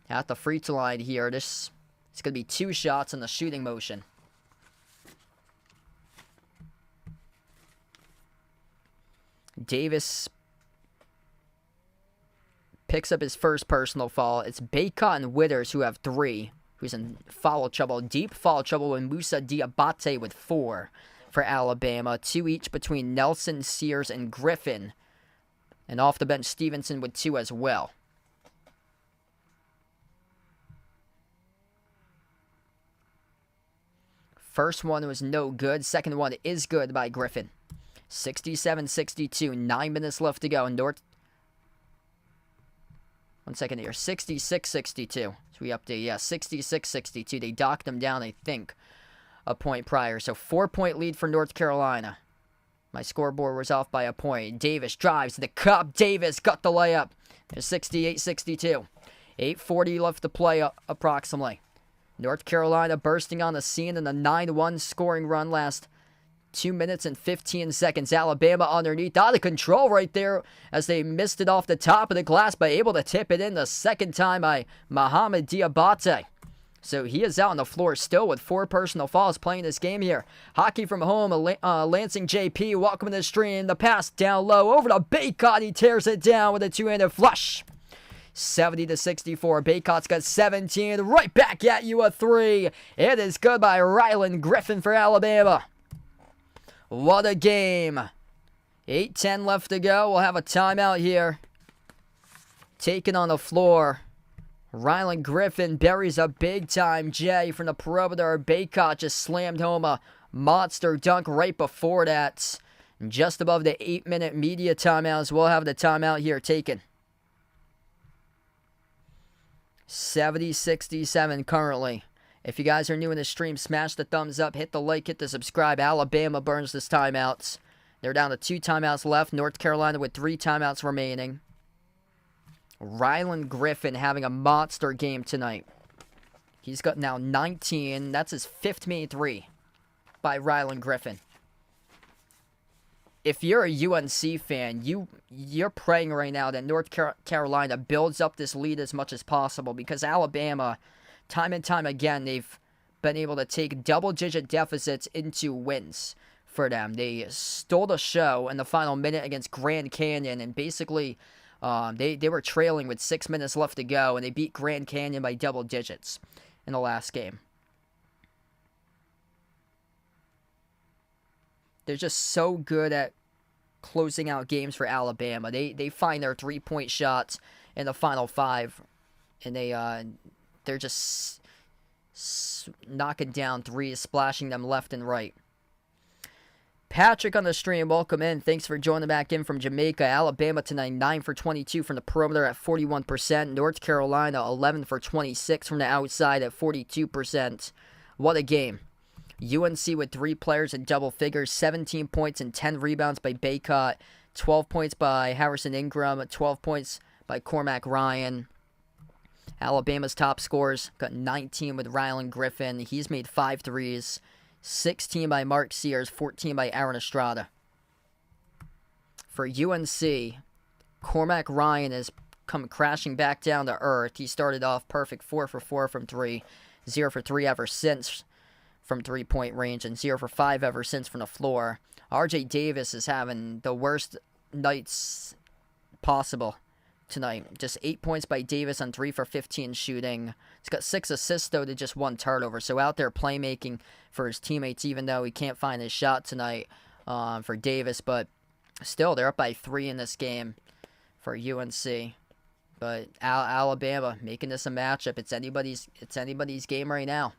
S1: at the free throw line here. This is going to be 2 shots in the shooting motion. Davis picks up his first personal foul. It's Baycott and Withers who have 3. Who's in foul trouble, deep foul trouble, and Musa Diabate with 4 for Alabama. 2 each between Nelson, Sears, and Griffin. And off the bench, Stevenson with 2 as well. First one was no good. Second one is good by Griffin. 67-62. 9 minutes left to go. One second here. 66-62. So we update. Yeah, 66-62. They docked them down, I think, a point prior. So 4-point lead for North Carolina. My scoreboard was off by a point. Davis drives to the cup. Davis got the layup. There's 68-62. 8:40 left to play approximately. North Carolina bursting on the scene in the 9-1 scoring run last 2 minutes and 15 seconds. Alabama underneath, out of control right there as they missed it off the top of the glass, but able to tip it in the second time by Muhammad Diabate. So he is out on the floor still with 4 personal fouls playing this game here. Hockey from home, Lansing JP, welcome to the stream. The pass down low over to Baycott. He tears it down with a 2-handed flush. 70-64. Baycott's got 17. Right back at you, a 3. It is good by Rylan Griffin for Alabama. What a game. 8:10 left to go. We'll have a timeout here. Taken on the floor. Rylan Griffin buries a big-time J from the perimeter. Baycott just slammed home a monster dunk right before that. And just above the 8-minute media timeouts, we'll have the timeout here taken. 70-67 currently. If you guys are new in the stream, smash the thumbs up, hit the like, hit the subscribe. Alabama burns this timeouts. They're down to 2 timeouts left. North Carolina with 3 timeouts remaining. Rylan Griffin having a monster game tonight. He's got now 19. That's his 5th made 3 by Rylan Griffin. If you're a UNC fan, you're praying right now that North Carolina builds up this lead as much as possible, because Alabama, time and time again, they've been able to take double-digit deficits into wins for them. They stole the show in the final minute against Grand Canyon, and basically they were trailing with 6 minutes left to go, and they beat Grand Canyon by double digits in the last game. They're just so good at closing out games for Alabama. They find their 3-point shots in the final 5, and they're just knocking down threes, splashing them left and right. Patrick on the stream, welcome in. Thanks for joining back in from Jamaica. Alabama tonight, 9 for 22 from the perimeter at 41%. North Carolina, 11 for 26 from the outside at 42%. What a game. UNC with 3 players in double figures, 17 points and 10 rebounds by Baycott, 12 points by Harrison Ingram, 12 points by Cormac Ryan. Alabama's top scorers got 19 with Rylan Griffin. He's made 5 threes. 16 by Mark Sears, 14 by Aaron Estrada. For UNC, Cormac Ryan has come crashing back down to earth. He started off perfect, 4 for 4 from 3, 0 for 3 ever since from 3-point range, and 0 for 5 ever since from the floor. RJ Davis is having the worst nights possible tonight. Just 8 points by Davis on 3 for 15 shooting. He's got 6 assists, though, to just 1 turnover. So out there playmaking for his teammates, even though he can't find his shot tonight for Davis. But still, they're up by 3 in this game for UNC. But Alabama making this a matchup. It's anybody's game right now.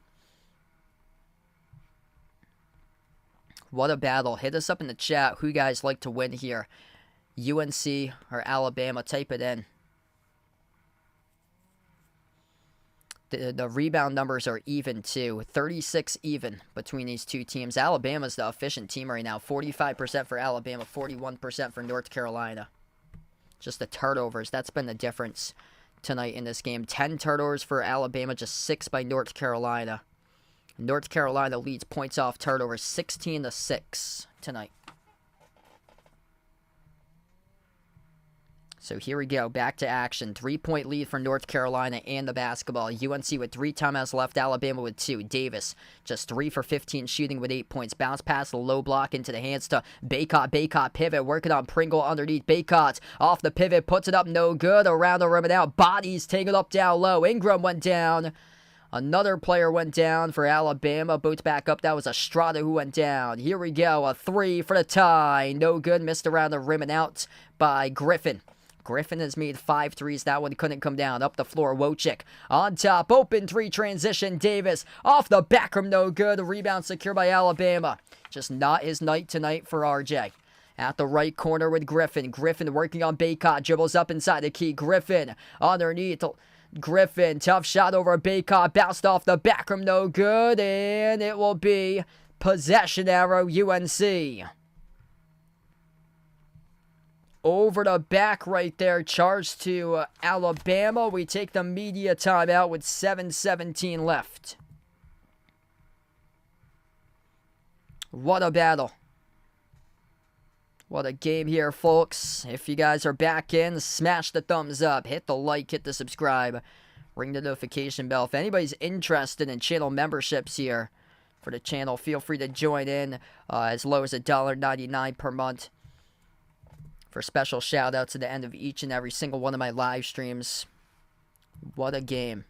S1: What a battle. Hit us up in the chat who you guys like to win here. UNC or Alabama, type it in. The rebound numbers are even too. 36 even between these two teams. Alabama's the efficient team right now. 45% for Alabama, 41% for North Carolina. Just the turnovers. That's been the difference tonight in this game. 10 turnovers for Alabama, just 6 by North Carolina. North Carolina leads points off turnovers 16-6 tonight. So here we go, back to action. 3-point lead for North Carolina and the basketball. UNC with 3 timeouts left, Alabama with 2. Davis just 3 for 15 shooting with 8 points. Bounce pass, the low block into the hands to Baycott. Baycott pivot, working on Pringle underneath. Baycott off the pivot, puts it up, no good. Around the rim and out, bodies take it up down low. Ingram went down. Another player went down for Alabama. Boots back up. That was Estrada who went down. Here we go, a 3 for the tie. No good, missed around the rim and out by Griffin. Griffin has made 5 threes. That one couldn't come down. Up the floor, Wojcik on top. Open 3 transition. Davis off the back rim. No good. Rebound secured by Alabama. Just not his night tonight for RJ. At the right corner with Griffin. Griffin working on Baycott. Dribbles up inside the key. Griffin underneath. Griffin, tough shot over Baycott. Bounced off the back rim. No good. And it will be possession arrow UNC. Over the back right there, charge to Alabama. We take the media timeout with 7:17 left. What a battle. What a game here, folks. If you guys are back in, smash the thumbs up, hit the like, hit the subscribe, ring the notification bell. If anybody's interested in channel memberships here for the channel, feel free to join in as low as $1.99 per month. For special shout-outs at the end of each and every single one of my live streams. What a game.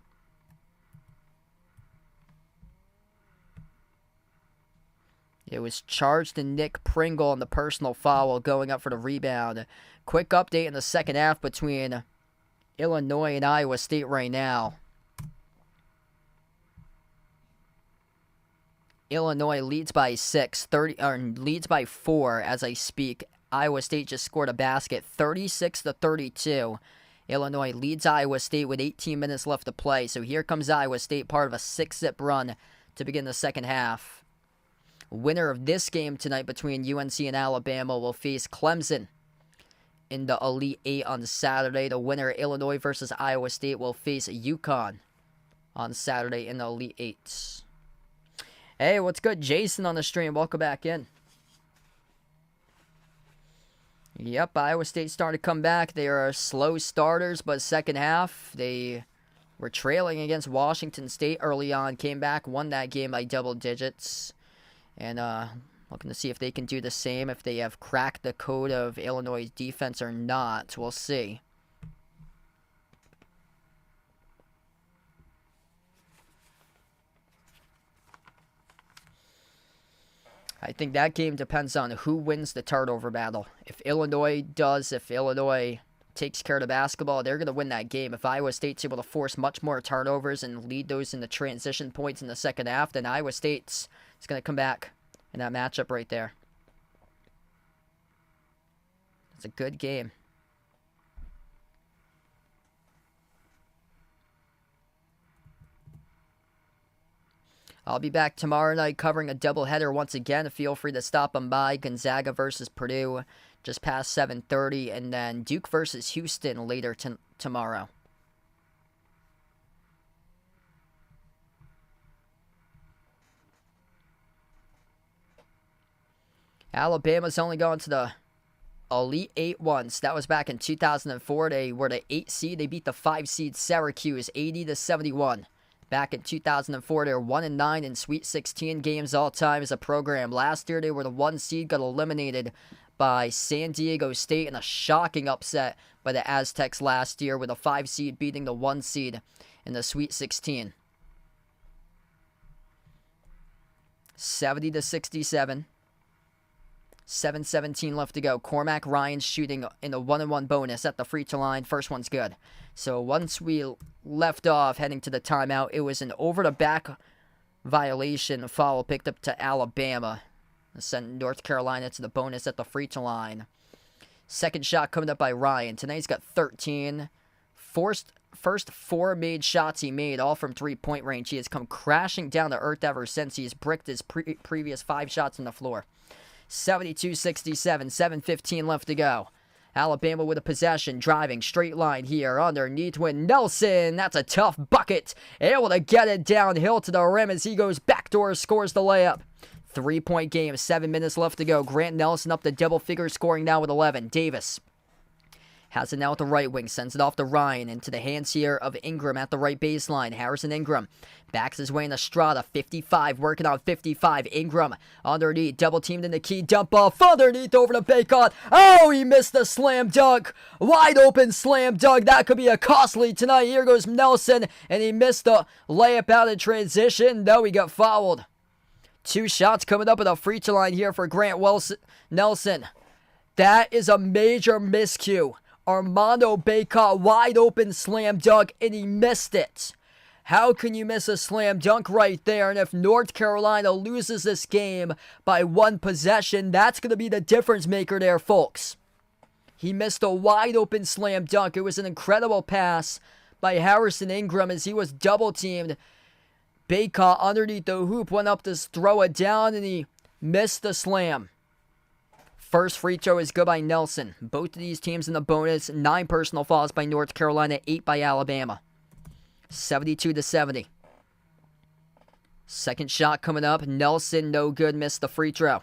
S1: It was charged to Nick Pringle on the personal foul going up for the rebound. Quick update in the second half between Illinois and Iowa State right now. Illinois leads by 4 as I speak. Iowa State just scored a basket, 36-32. Illinois leads Iowa State with 18 minutes left to play. So here comes Iowa State, part of a 6-zip run to begin the second half. Winner of this game tonight between UNC and Alabama will face Clemson in the Elite Eight on Saturday. The winner, Illinois versus Iowa State, will face UConn on Saturday in the Elite Eight. Hey, what's good? Jason on the stream. Welcome back in. Yep, Iowa State starting to come back. They are slow starters, but second half, they were trailing against Washington State early on. Came back, won that game by double digits. And looking to see if they can do the same, if they have cracked the code of Illinois' defense or not. We'll see. I think that game depends on who wins the turnover battle. If Illinois takes care of the basketball, they're going to win that game. If Iowa State's able to force much more turnovers and lead those in the transition points in the second half, then Iowa State's going to come back in that matchup right there. It's a good game. I'll be back tomorrow night covering a doubleheader once again. Feel free to stop on by. Gonzaga versus Purdue just past 7:30, and then Duke versus Houston later tomorrow. Alabama's only going to the Elite Eight once. That was back in 2004. They were the 8 seed. They beat the 5 seed Syracuse 80-71. Back in 2004, they were 1-9 in Sweet 16 games all time as a program. Last year, they were the 1 seed, got eliminated by San Diego State in a shocking upset by the Aztecs last year, with a 5 seed beating the 1 seed in the Sweet 16. 70-67. 7:17 left to go. Cormac Ryan's shooting in the 1-on-1 bonus at the free throw line. First one's good. So once we left off heading to the timeout, it was an over-the-back violation foul picked up to Alabama. Sent North Carolina to the bonus at the free throw line. Second shot coming up by Ryan. Tonight he's got 13. First 4 made shots he made, all from three-point range. He has come crashing down to earth ever since he's bricked his previous 5 shots on the floor. 72-67, 7:15 left to go. Alabama with a possession, driving, straight line here, underneath with Nelson. That's a tough bucket. Able to get it downhill to the rim as he goes backdoor, scores the layup. 3-point game, 7 minutes left to go. Grant Nelson up to double figures, scoring now with 11. Davis has it now at the right wing, sends it off to Ryan, into the hands here of Ingram at the right baseline. Harrison Ingram backs his way in Estrada, 55, working on 55. Ingram underneath, double teamed in the key, dump off underneath over to Bacon. Oh, he missed the slam dunk. Wide open slam dunk. That could be a costly tonight. Here goes Nelson, and he missed the layup out in transition. No, he got fouled. 2 shots coming up at the free throw line here for Grant Nelson. That is a major miscue. Armando Bacot, wide open slam dunk, and he missed it. How can you miss a slam dunk right there? And if North Carolina loses this game by 1 possession, that's going to be the difference maker there, folks. He missed a wide open slam dunk. It was an incredible pass by Harrison Ingram as he was double teamed. Bacot underneath the hoop went up to throw it down, and he missed the slam. First free throw is good by Nelson. Both of these teams in the bonus. 9 personal fouls by North Carolina, 8 by Alabama. 72-70. Second shot coming up. Nelson, no good, missed the free throw.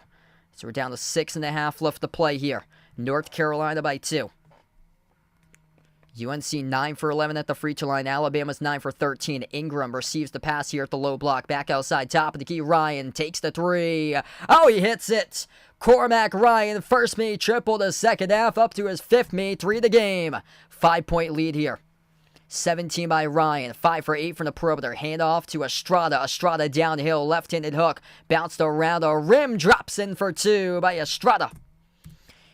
S1: So we're down to 6.5 left to play here. North Carolina by 2. UNC 9 for 11 at the free throw line. Alabama's 9 for 13. Ingram receives the pass here at the low block. Back outside, top of the key. Ryan takes the 3. Oh, he hits it. Cormac Ryan, first made triple the second half, up to his 5th made 3 of the game. 5-point lead here. 17 by Ryan. 5 for 8 from the perimeter. Hand off to Estrada. Estrada downhill. Left-handed hook. Bounced around the rim. Drops in for 2 by Estrada.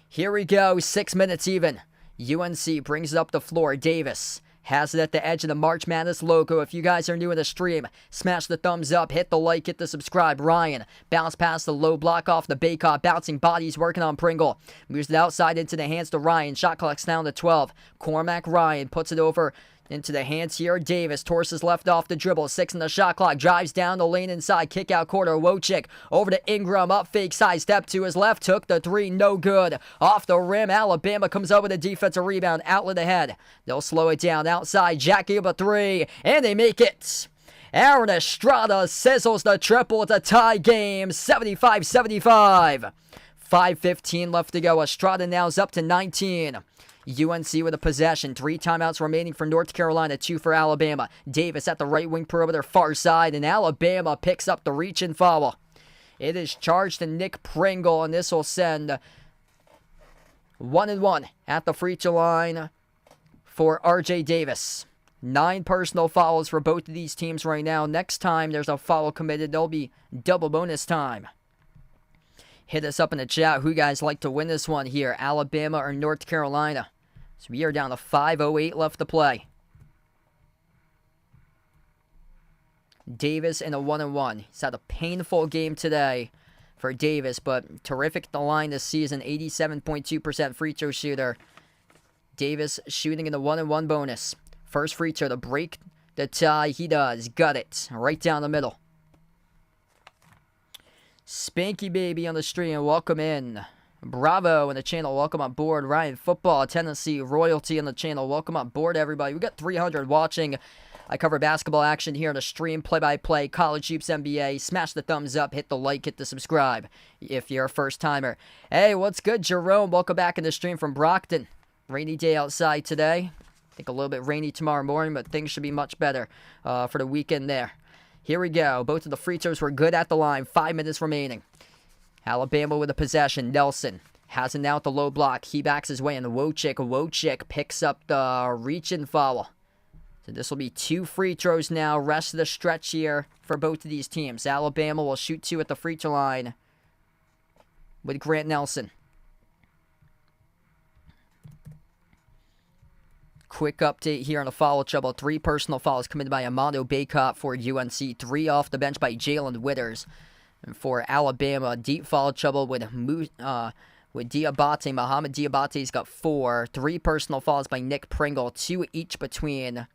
S1: Here we go. 6 minutes even. UNC brings it up the floor. Davis has it at the edge of the March Madness logo. If you guys are new in the stream, smash the thumbs up, hit the like, hit the subscribe. Ryan, bounce past the low block off the Baycott. Bouncing bodies, working on Pringle. Moves it outside into the hands to Ryan. Shot clock's down to 12. Cormac Ryan puts it over into the hands here. Davis, Torres left off the dribble. 6 in the shot clock. Drives down the lane inside. Kick out corner. Wojcik over to Ingram. Up fake side. Step to his left. Took the 3. No good. Off the rim. Alabama comes over the defensive rebound. Outlet ahead. They'll slow it down. Outside. Jackie up a 3. And they make it. Aaron Estrada sizzles the triple. It's a tie game. 75-75. 5:15 left to go. Estrada now is up to 19. UNC with a possession. 3 timeouts remaining for North Carolina, 2 for Alabama. Davis at the right wing perimeter, far side, and Alabama picks up the reach and foul. It is charged to Nick Pringle, and this will send 1-1 at the free throw line for RJ Davis. 9 personal fouls for both of these teams right now. Next time there's a foul committed, there'll be double bonus time. Hit us up in the chat. Who you guys like to win this one here, Alabama or North Carolina? So we are down to 5:08 left to play. Davis in a 1-1. He's had a painful game today for Davis, but terrific at the line this season. 87.2% free throw shooter. Davis shooting in the 1-1 bonus. First free throw to break the tie. He does. Got it. Right down the middle. Spanky Baby on the stream, welcome in. Bravo in the channel, welcome on board. Ryan Football, Tennessee, Royalty on the channel, welcome on board, everybody. We got 300 watching. I cover basketball action here on the stream, play-by-play, College Hoops NBA. Smash the thumbs up, hit the like, hit the subscribe if you're a first-timer. Hey, what's good, Jerome? Welcome back in the stream from Brockton. Rainy day outside today. I think a little bit rainy tomorrow morning, but things should be much better for the weekend there. Here we go. Both of the free throws were good at the line. 5 minutes remaining. Alabama with a possession. Nelson has it now at the low block. He backs his way in. Wojcik picks up the reach and foul. So this will be 2 free throws now. Rest of the stretch here for both of these teams. Alabama will shoot 2 at the free throw line with Grant Nelson. Quick update here on the foul trouble. 3 personal fouls committed by Amado Baycott for UNC. 3 off the bench by Jalen Witters. And for Alabama, deep foul trouble with Diabate. Mohamed Diabate's got 4. 3 personal fouls by Nick Pringle. 2 each between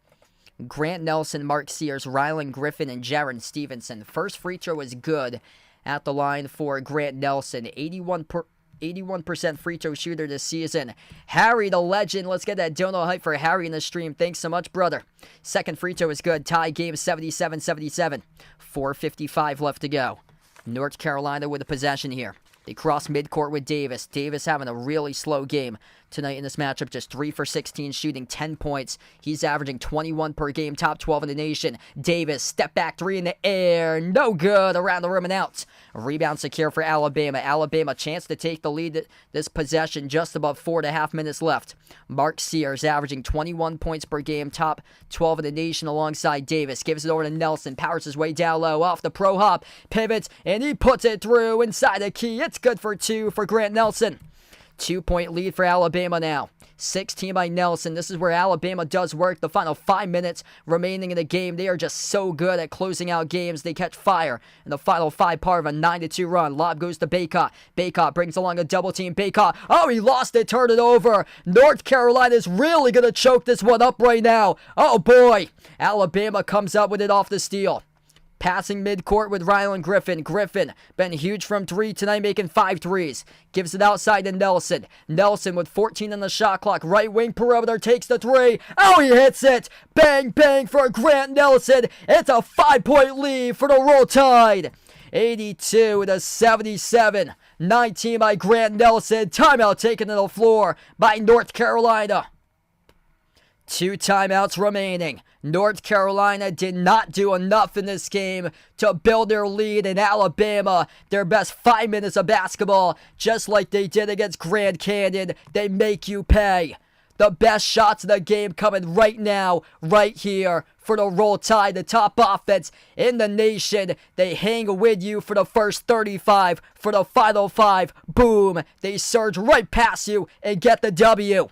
S1: Grant Nelson, Mark Sears, Rylan Griffin, and Jaron Stevenson. First free throw was good at the line for Grant Nelson. 81% free throw shooter this season. Harry the legend. Let's get that dono hype for Harry in the stream. Thanks so much, brother. Second free throw is good. Tie game 77-77. 4:55 left to go. North Carolina with a possession here. They cross midcourt with Davis. Davis having a really slow game tonight in this matchup. Just 3 for 16 shooting, 10 points. He's averaging 21 per game, top 12 in the nation. Davis, step back 3 in the air. No good. Around the rim and out. Rebound secure for Alabama. Alabama chance to take the lead this possession. Just above 4.5 minutes left. Mark Sears averaging 21 points per game, top 12 in the nation alongside Davis. Gives it over to Nelson. Powers his way down low. Off the pro hop. Pivots. And he puts it through inside the key. It's good for 2 for Grant Nelson. 2-point lead for Alabama now. 16 by Nelson. This is where Alabama does work. The final 5 minutes remaining in the game. They are just so good at closing out games. They catch fire in the final 5 part of a 9-2 run. Lob goes to Baycott. Baycott brings along a double team. Baycott. Oh, he lost it. Turned it over. North Carolina is really going to choke this one up right now. Oh, boy. Alabama comes up with it off the steal. Passing midcourt with Rylan Griffin. Griffin been huge from 3 tonight, making 5 threes. Gives it outside to Nelson. Nelson with 14 on the shot clock. Right wing perimeter takes the 3. Oh, he hits it. Bang, bang for Grant Nelson. It's a 5-point lead for the Roll Tide. 82-77. 19 by Grant Nelson. Timeout taken to the floor by North Carolina. 2 timeouts remaining. North Carolina did not do enough in this game to build their lead in Alabama. Their best 5 minutes of basketball, just like they did against Grand Canyon. They make you pay. The best shots of the game coming right now, right here for the Roll Tide, the top offense in the nation. They hang with you for the first 35, for the final 5. Boom. They surge right past you and get the W.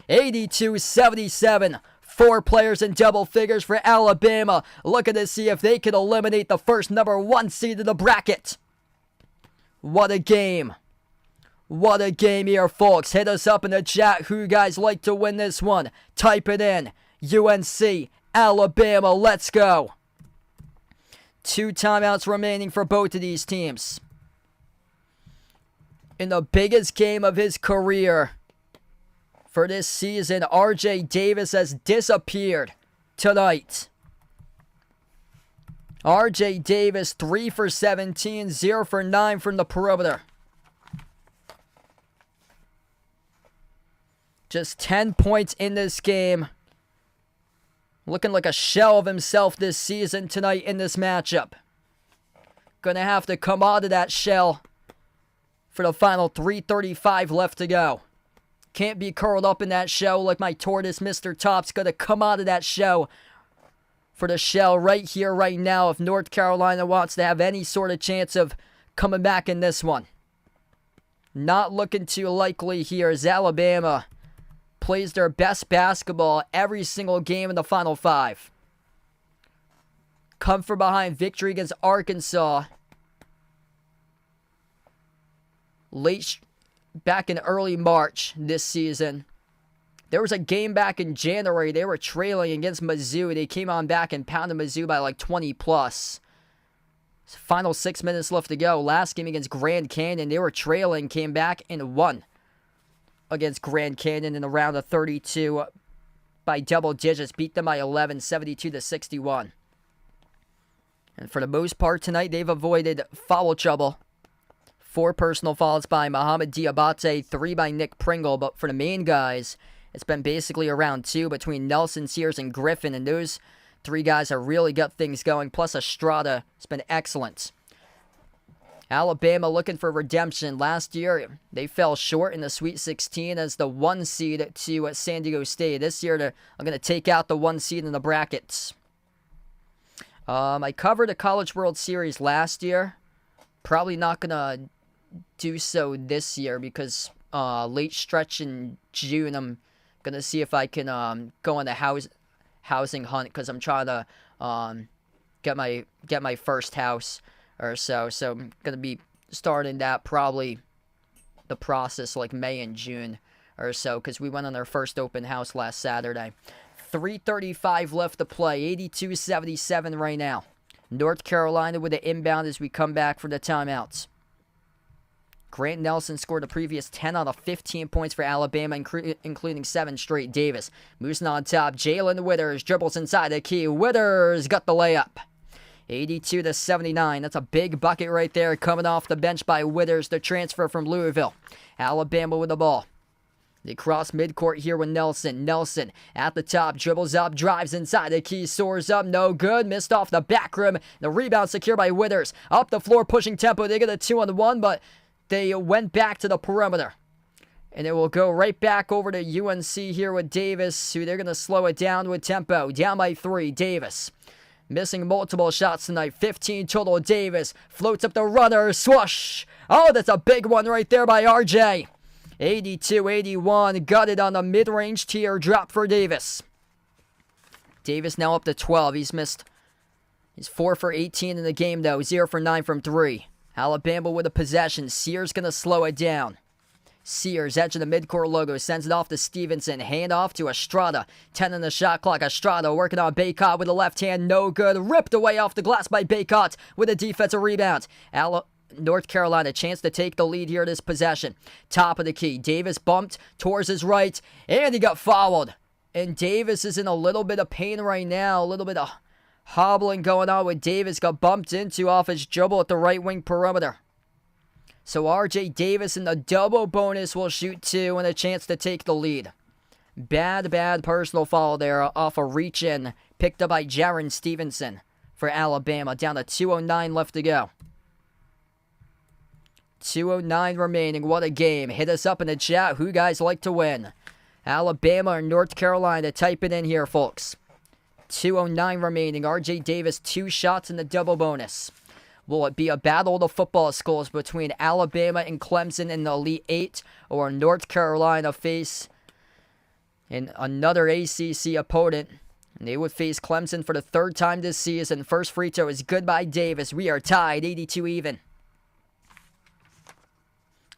S1: 82-77. 4 players in double figures for Alabama, looking to see if they can eliminate the first number 1 seed in the bracket. What a game. What a game here, folks. Hit us up in the chat who you guys like to win this one. Type it in. UNC, Alabama, let's go. 2 timeouts remaining for both of these teams. In the biggest game of his career for this season, RJ Davis has disappeared tonight. RJ Davis, 3 for 17, 0 for 9 from the perimeter. Just 10 points in this game. Looking like a shell of himself this season tonight in this matchup. Gonna have to come out of that shell for the final 3:35 left to go. Can't be curled up in that shell like my tortoise, Mr. Top's gonna come out of that shell for the shell right here, right now, if North Carolina wants to have any sort of chance of coming back in this one. Not looking too likely here as Alabama plays their best basketball every single game in the Final 5. Come from behind victory against Arkansas. Back in early March this season. There was a game back in January. They were trailing against Mizzou. They came on back and pounded Mizzou by like 20 plus. Final 6 minutes left to go. Last game against Grand Canyon, they were trailing, came back and won against Grand Canyon in the round of 32 by double digits. Beat them by 11, 72-61. And for the most part tonight, they've avoided foul trouble. 4 personal fouls by Mohamed Diabate, 3 by Nick Pringle. But for the main guys, it's been basically around 2 between Nelson, Sears, and Griffin. And those 3 guys have really got things going. Plus Estrada has been excellent. Alabama looking for redemption. Last year, they fell short in the Sweet 16 as the 1 seed to San Diego State. This year, I'm going to take out the 1 seed in the brackets. I covered the College World Series last year. Probably not going to do so this year because late stretch in June, I'm going to see if I can go on the housing hunt because I'm trying to get my first house or so. So I'm going to be starting that probably the process like May and June or so because we went on our first open house last Saturday. 3:35 left to play. 82-77 right now. North Carolina with the inbound as we come back from the timeouts. Grant Nelson scored the previous 10 out of 15 points for Alabama, including 7 straight. Davis moves on top. Jalen Withers dribbles inside the key. Withers got the layup. 82-79. That's a big bucket right there coming off the bench by Withers, the transfer from Louisville. Alabama with the ball. They cross midcourt here with Nelson. Nelson at the top, dribbles up, drives inside the key, soars up, no good, missed off the back rim. The rebound secured by Withers. Up the floor, pushing tempo. They get a 2-on-1, but they went back to the perimeter. And it will go right back over to UNC here with Davis, who they're going to slow it down with tempo. Down by 3, Davis. Missing multiple shots tonight. 15 total. Davis floats up the runner. Swoosh. Oh, that's a big one right there by RJ. 82-81. Got it on the mid-range tier drop for Davis. Davis now up to 12. He's 4 for 18 in the game, though. 0 for 9 from 3. Alabama with a possession. Sears going to slow it down. Sears, edge of the midcourt logo, sends it off to Stevenson. Hand off to Estrada. 10 on the shot clock. Estrada working on Baycott with the left hand. No good. Ripped away off the glass by Baycott with a defensive rebound. North Carolina, chance to take the lead here this possession. Top of the key. Davis bumped towards his right, and he got fouled. And Davis is in a little bit of pain right now. A little bit of hobbling going on with Davis. Got bumped into off his dribble at the right wing perimeter. So RJ Davis in the double bonus will shoot 2 and a chance to take the lead. Bad personal foul there off a reach-in picked up by Jaron Stevenson for Alabama. Down to 2:09 left to go. 2:09 remaining. What a game. Hit us up in the chat. Who guys like to win? Alabama or North Carolina? Type it in here, folks. 2:09 remaining. R.J. Davis, 2 shots in the double bonus. Will it be a battle of the football schools between Alabama and Clemson in the Elite Eight, or North Carolina face another ACC opponent? And they would face Clemson for the 3rd time this season. First free throw is good by Davis. We are tied, 82 even.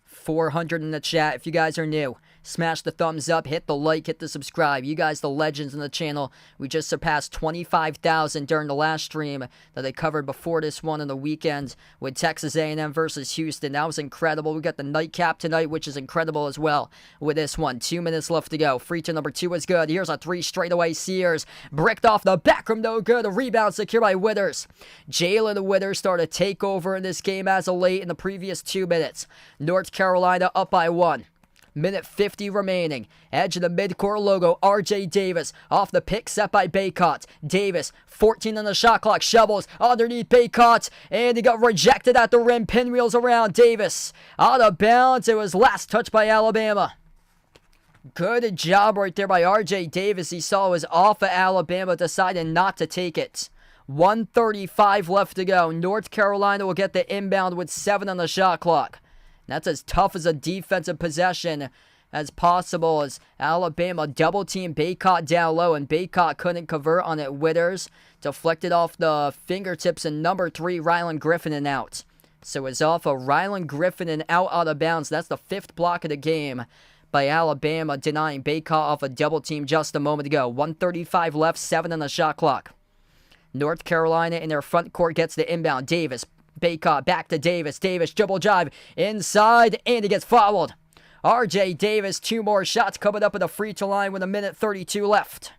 S1: 400 in the chat. If you guys are new, smash the thumbs up, hit the like, hit the subscribe. You guys, the legends in the channel. We just surpassed 25,000 during the last stream that I covered before this one on the weekend with Texas A&M versus Houston. That was incredible. We got the nightcap tonight, which is incredible as well with this one. 2 minutes left to go. Free throw number 2 is good. Here's a 3 straightaway. Sears bricked off the back rim, no good. A rebound secured by Withers. Jalen Withers started to take over in this game as of late in the previous 2 minutes. North Carolina up by 1. Minute 50 remaining. Edge of the midcourt logo. R.J. Davis off the pick set by Baycott. Davis, 14 on the shot clock. Shovels underneath Baycott. And he got rejected at the rim. Pinwheels around. Davis out of bounds. It was last touched by Alabama. Good job right there by R.J. Davis. He saw it was off of Alabama. Decided not to take it. 1:35 left to go. North Carolina will get the inbound with 7 on the shot clock. That's as tough as a defensive possession as possible, as Alabama double-teamed Baycott down low, and Baycott couldn't convert on it. Withers deflected off the fingertips, and number 3, Rylan Griffin, and out. So it's off of Rylan Griffin and out of bounds. That's the 5th block of the game by Alabama, denying Baycott off a double-team just a moment ago. 1:35 left, 7 on the shot clock. North Carolina in their front court gets the inbound. Davis. Baycott back to Davis. Davis dribble drive inside, and he gets fouled. R.J. Davis, 2 more shots coming up at the free throw line with 1:32 left.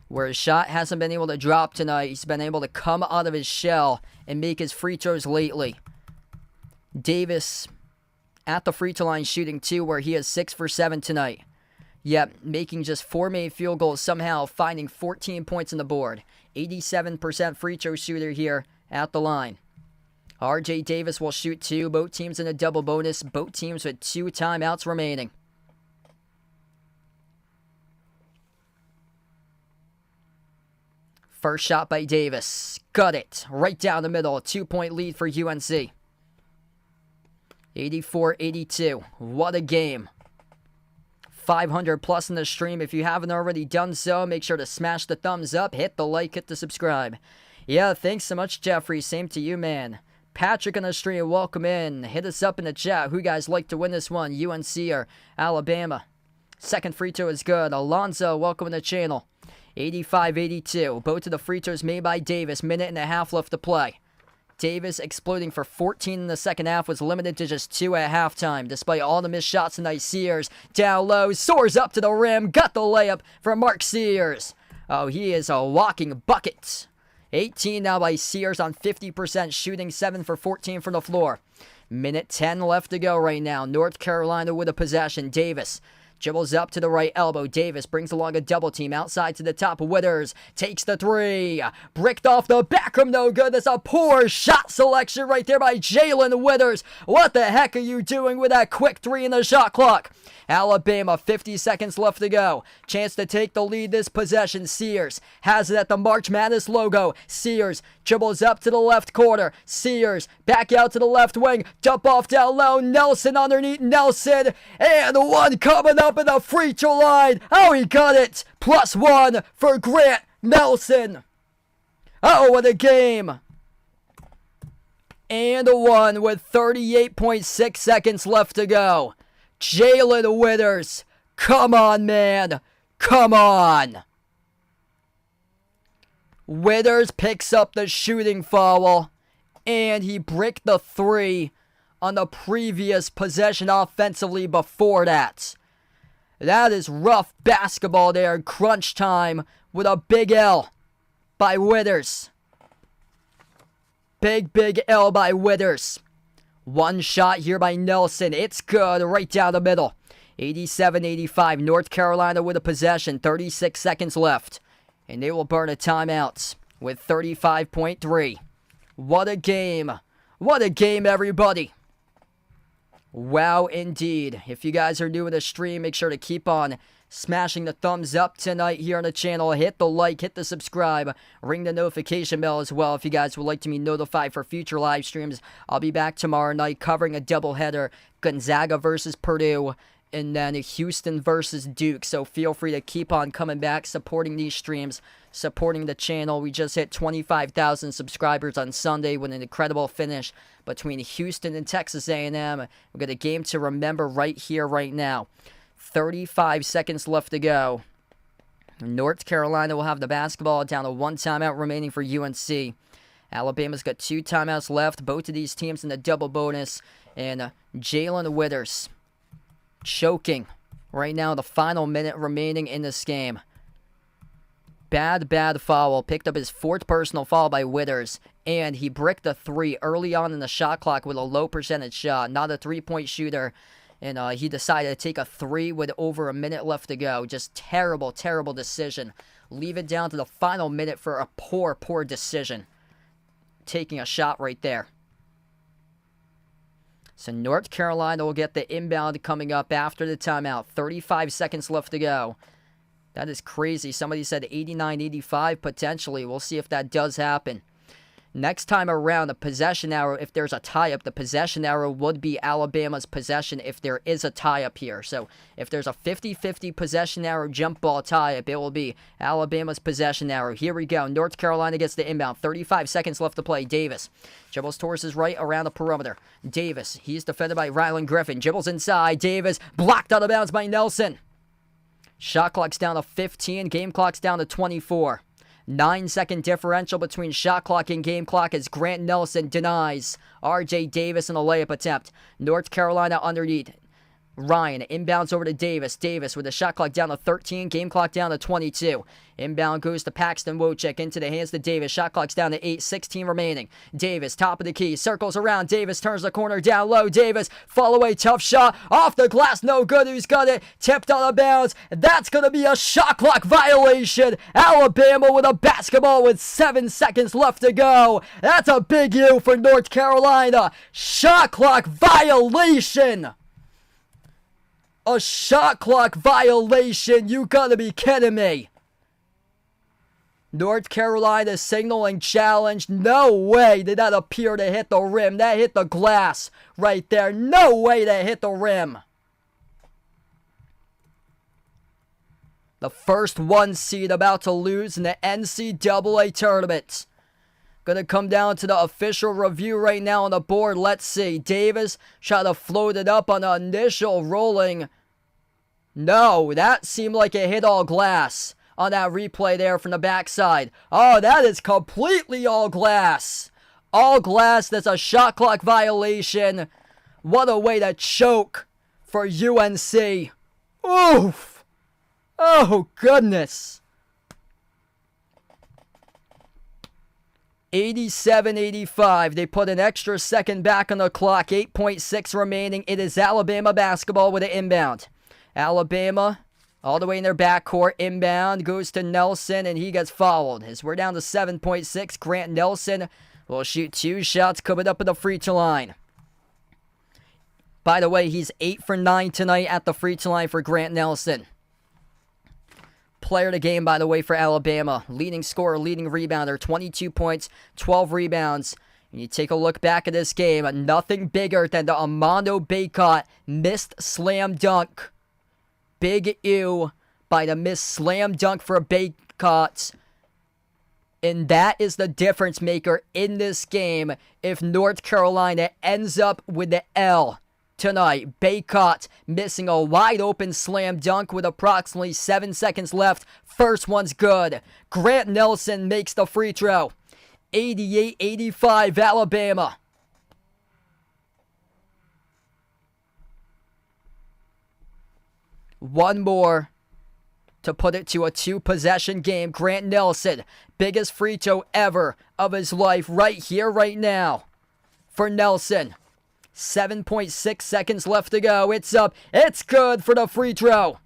S1: Where his shot hasn't been able to drop tonight, he's been able to come out of his shell and make his free throws lately. Davis at the free throw line shooting 2, where he is 6 for 7 tonight. Yep, making just 4 made field goals, somehow finding 14 points on the board. 87% free throw shooter here at the line. R.J. Davis will shoot 2. Both teams in a double bonus. Both teams with 2 timeouts remaining. First shot by Davis. Got it. Right down the middle. A 2-point lead for UNC. 84-82. What a game. 500 plus in the stream. If you haven't already done so, make sure to smash the thumbs up, hit the like, hit the subscribe. Yeah, thanks so much, Jeffrey. Same to you, man. Patrick on the stream, welcome in. Hit us up in the chat. Who you guys like to win this one, UNC or Alabama? Second free throw is good. Alonzo, welcome in the channel. 85-82. Both of the free throws made by Davis. 1.5 minutes left to play. Davis exploding for 14 in the second half, was limited to just 2 at halftime. Despite all the missed shots tonight, Sears down low, soars up to the rim, got the layup from Mark Sears. Oh, he is a walking bucket. 18 now by Sears on 50% shooting, 7 for 14 from the floor. 1:10 left to go right now. North Carolina with a possession. Davis dribbles up to the right elbow. Davis brings along a double team outside to the top. Withers takes the 3. Bricked off the back rim, no good. That's a poor shot selection right there by Jalen Withers. What the heck are you doing with that quick 3 in the shot clock? Alabama, 50 seconds left to go. Chance to take the lead this possession. Sears has it at the March Madness logo. Sears dribbles up to the left corner. Sears back out to the left wing. Dump off down low. Nelson underneath Nelson. And one coming up in the free throw line. Oh, he got it. +1 for Grant Nelson. Oh, what a game. And a 1 with 38.6 seconds left to go. Jalen Withers, come on, man. Come on. Withers picks up the shooting foul, and he bricked the 3 on the previous possession offensively before that. That is rough basketball there in crunch time with a big L by Withers. Big L by Withers. One shot here by Nelson. It's good right down the middle. 87-85. North Carolina with a possession. 36 seconds left. And they will burn a timeout with 35.3. What a game. What a game, everybody. Wow, indeed. If you guys are new to the stream, make sure to keep on smashing the thumbs up tonight here on the channel. Hit the like, hit the subscribe, ring the notification bell as well if you guys would like to be notified for future live streams. I'll be back tomorrow night covering a doubleheader, Gonzaga versus Purdue, and then Houston versus Duke. So feel free to keep on coming back, supporting these streams, supporting the channel. We just hit 25,000 subscribers on Sunday with an incredible finish between Houston and Texas A&M. We've got a game to remember right here, right now. 35 seconds left to go. North Carolina will have the basketball down to 1 timeout remaining for UNC. Alabama's got 2 timeouts left. Both of these teams in the double bonus. And Jalen Withers choking right now, the final minute remaining in this game. Bad foul. Picked up his 4th personal foul by Withers. And he bricked a 3 early on in the shot clock with a low percentage shot. Not a 3-point shooter. And he decided to take a 3 with over a minute left to go. Just terrible decision. Leave it down to the final minute for a poor decision. Taking a shot right there. So North Carolina will get the inbound coming up after the timeout. 35 seconds left to go. That is crazy. Somebody said 89-85 potentially. We'll see if that does happen. Next time around, the possession arrow, if there's a tie-up, the possession arrow would be Alabama's possession if there is a tie-up here. So if there's a 50-50 possession arrow jump ball tie-up, it will be Alabama's possession arrow. Here we go. North Carolina gets the inbound. 35 seconds left to play. Davis dribbles towards his right around the perimeter. Davis, he's defended by Rylan Griffin. Dribbles inside. Davis blocked out of bounds by Nelson. Shot clock's down to 15. Game clock's down to 24. 9-second differential between shot clock and game clock as Grant Nelson denies R.J. Davis in a layup attempt. North Carolina underneath. Ryan inbounds over to Davis. Davis with the shot clock down to 13, game clock down to 22. Inbound goes to Paxton Wojcik into the hands of Davis. Shot clock's down to 8, 16 remaining. Davis, top of the key, circles around. Davis turns the corner down low. Davis, fall away, tough shot. Off the glass, no good. Who's got it? Tipped out of bounds. That's going to be a shot clock violation. Alabama with a basketball with 7 seconds left to go. That's a big U for North Carolina. Shot clock violation. A shot clock violation? You gotta be kidding me. North Carolina signaling challenge. No way did that appear to hit the rim. That hit the glass right there. No way that hit the rim. The first 1 seed about to lose in the NCAA tournament. Gonna come down to the official review right now on the board. Let's see. Davis tried to float it up on the initial rolling. No, that seemed like it hit all glass on that replay there from the backside. Oh, that is completely all glass. All glass. That's a shot clock violation. What a way to choke for UNC. Oof. Oh, goodness. 87-85. They put an extra second back on the clock. 8.6 remaining. It is Alabama basketball with an inbound. Alabama all the way in their backcourt. Inbound goes to Nelson, and he gets fouled. As we're down to 7.6, Grant Nelson will shoot 2 shots coming up at the free throw line. By the way, he's 8 for 9 tonight at the free throw line for Grant Nelson. Player of the game, by the way, for Alabama. Leading scorer, leading rebounder, 22 points, 12 rebounds. And you take a look back at this game, nothing bigger than the Armando Bacot missed slam dunk. Big ew by the missed slam dunk for Bacot. And that is the difference maker in this game if North Carolina ends up with the L tonight. Bacot missing a wide open slam dunk with approximately 7 seconds left. First one's good. Grant Nelson makes the free throw. 88-85 Alabama. One more to put it to a 2-possession game. Grant Nelson, biggest free throw ever of his life right here, right now for Nelson. 7.6 seconds left to go. It's up. It's good for the free throw.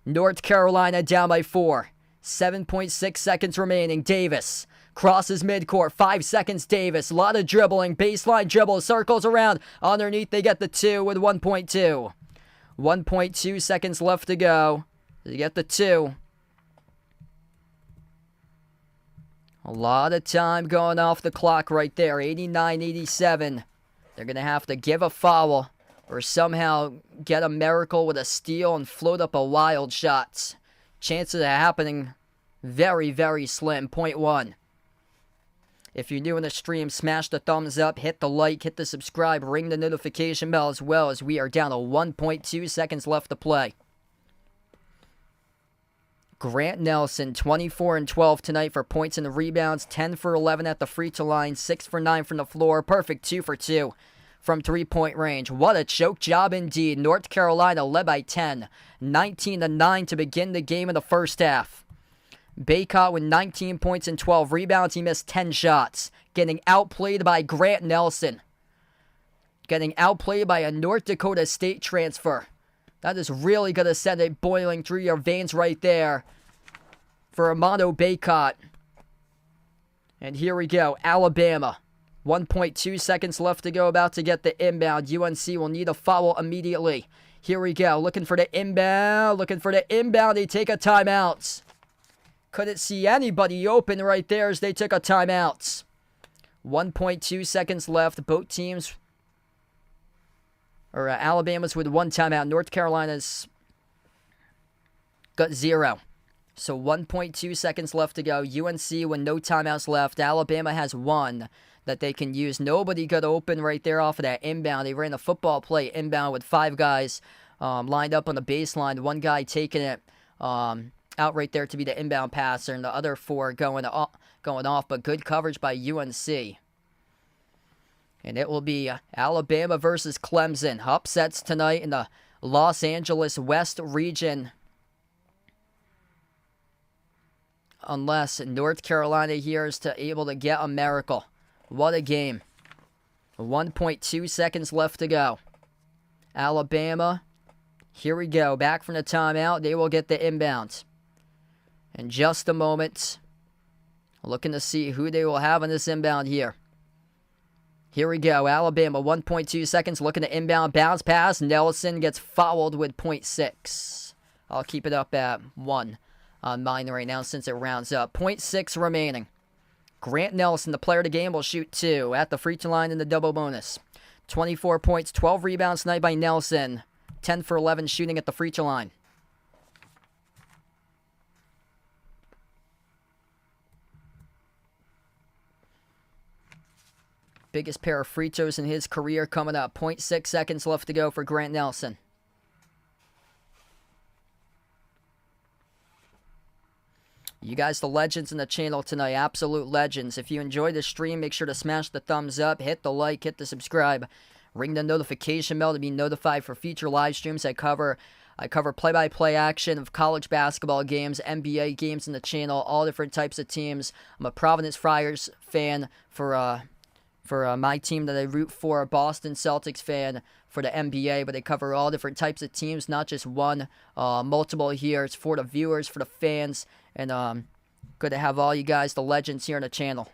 S1: North Carolina down by 4. 7.6 seconds remaining. Davis Crosses midcourt. 5 seconds, Davis. A lot of dribbling. Baseline dribble. Circles around. Underneath, they get the 2 with 1.2. 1.2 seconds left to go. They get the 2. A lot of time going off the clock right there. 89-87. They're going to have to give a foul or somehow get a miracle with a steal and float up a wild shot. Chances of happening very, very slim. 0.1. If you're new in the stream, smash the thumbs up, hit the like, hit the subscribe, ring the notification bell as well, as we are down to 1.2 seconds left to play. Grant Nelson, 24 and 12 tonight for points and the rebounds, 10 for 11 at the free throw line, 6 for 9 from the floor, perfect 2 for 2 from 3-point range. What a choke job indeed. North Carolina led by 10, 19-9 to begin the game in the first half. Baycott with 19 points and 12 rebounds. He missed 10 shots, getting outplayed by Grant Nelson. Getting outplayed by a North Dakota State transfer. That is really going to send it boiling through your veins right there for Armando Baycott. And here we go, Alabama. 1.2 seconds left to go, about to get the inbound. UNC will need a foul immediately. Here we go, looking for the inbound. They take a timeout. Couldn't see anybody open right there as they took a timeout. 1.2 seconds left. Both teams, or Alabama's with 1 timeout. North Carolina's got 0. So 1.2 seconds left to go. UNC with no timeouts left. Alabama has 1 that they can use. Nobody got open right there off of that inbound. They ran a football play inbound with 5 guys lined up on the baseline. 1 guy taking it out right there to be the inbound passer, and the other 4 going off, but good coverage by UNC. And it will be Alabama versus Clemson. Upsets tonight in the Los Angeles West region, unless North Carolina here is able to get a miracle. What a game. 1.2 seconds left to go. Alabama, here we go. Back from the timeout. They will get the inbound. In just a moment, looking to see who they will have on this inbound here. Here we go. Alabama, 1.2 seconds, looking to inbound. Bounce pass. Nelson gets fouled with 0.6. I'll keep it up at 1 on mine right now since it rounds up. 0.6 remaining. Grant Nelson, the player of the game, will shoot 2 at the free throw line in the double bonus. 24 points, 12 rebounds tonight by Nelson. 10 for 11 shooting at the free throw line. Biggest pair of free throws in his career coming up. 0.6 seconds left to go for Grant Nelson. You guys, the legends in the channel tonight, absolute legends. If you enjoyed the stream, make sure to smash the thumbs up, hit the like, hit the subscribe, ring the notification bell to be notified for future live streams. I cover play-by-play action of college basketball games, NBA games in the channel, all different types of teams. I'm a Providence Friars fan for my team that I root for, a Boston Celtics fan for the NBA, but they cover all different types of teams, not just one, multiple here. It's for the viewers, for the fans, and good to have all you guys, the legends, here on the channel.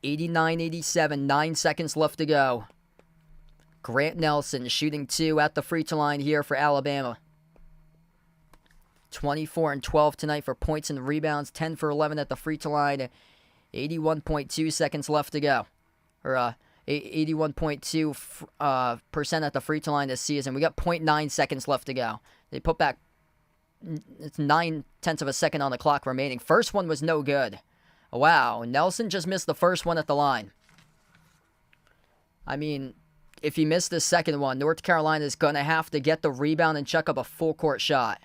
S1: 89-87, 9 seconds left to go. Grant Nelson shooting 2 at the free throw line here for Alabama. 24 and 12 tonight for points and rebounds, 10 for 11 at the free throw line. 81.2 seconds left to go, or 81.2% at the free throw line this season. We got 0.9 seconds left to go. They put back, it's 0.9 of a second on the clock remaining. First one was no good. Wow, Nelson just missed the first one at the line. I mean, if he missed the second one, North Carolina is going to have to get the rebound and chuck up a full court shot.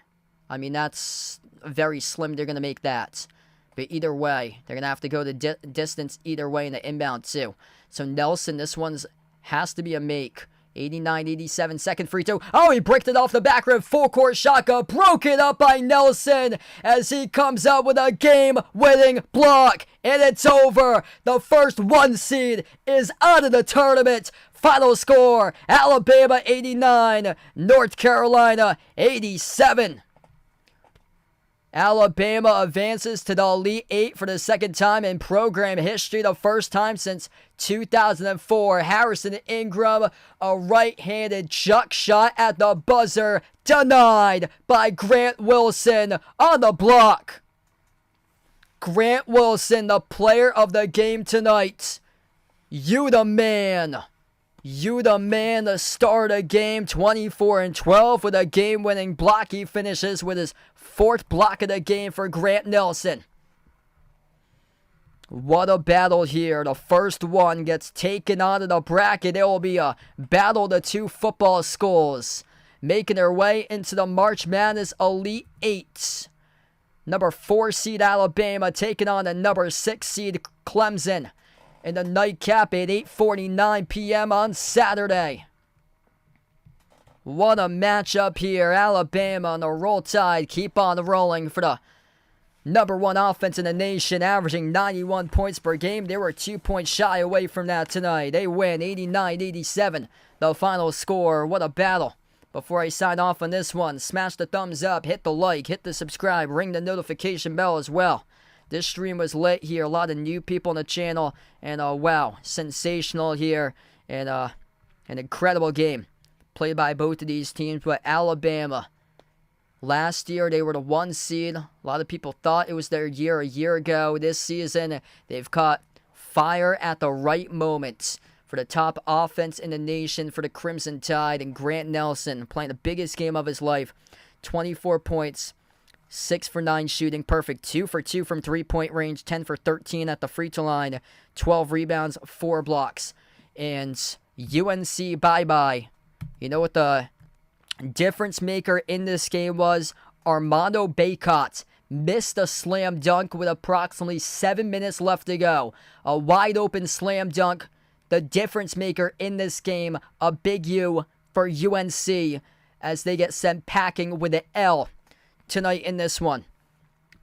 S1: I mean, that's very slim. They're going to make that. But either way, they're going to have to go the distance either way in the inbound too. So Nelson, this one's has to be a make. 89-87, second free throw. Oh, he bricked it off the back rim. Full court shotgun. Broke it up by Nelson as he comes out with a game-winning block. And it's over. The first 1 seed is out of the tournament. Final score, Alabama 89, North Carolina 87. Alabama advances to the Elite Eight for the second time in program history, the first time since 2004. Harrison Ingram, a right-handed chuck shot at the buzzer, denied by Grant Wilson on the block. Grant Wilson, the player of the game tonight. You the man. You the man to start a game, 24-12 with a game-winning block. He finishes with his fourth block of the game for Grant Nelson. What a battle here. The first one gets taken out of the bracket. It will be a battle of the two football schools making their way into the March Madness Elite Eight. Number 4 seed Alabama taking on the number 6 seed Clemson in the nightcap at 8:49 p.m. on Saturday. What a matchup here. Alabama on the Roll Tide keep on rolling for the number 1 offense in the nation, averaging 91 points per game. They were 2 points shy away from that tonight. They win 89-87, the final score. What a battle. Before I sign off on this one, smash the thumbs up, hit the like, hit the subscribe, ring the notification bell as well. This stream was lit here. A lot of new people on the channel. And wow, sensational here. And an incredible game played by both of these teams. But Alabama, last year they were the 1 seed. A lot of people thought it was their year a year ago. This season, they've caught fire at the right moment for the top offense in the nation for the Crimson Tide. And Grant Nelson playing the biggest game of his life. 24 points. 6 for 9 shooting, perfect. 2 for 2 from 3-point range, 10 for 13 at the free throw line, 12 rebounds, 4 blocks. And UNC bye-bye. You know what the difference maker in this game was? Armando Bacot missed a slam dunk with approximately 7 minutes left to go. A wide open slam dunk. The difference maker in this game, a big U for UNC as they get sent packing with an L tonight in this one.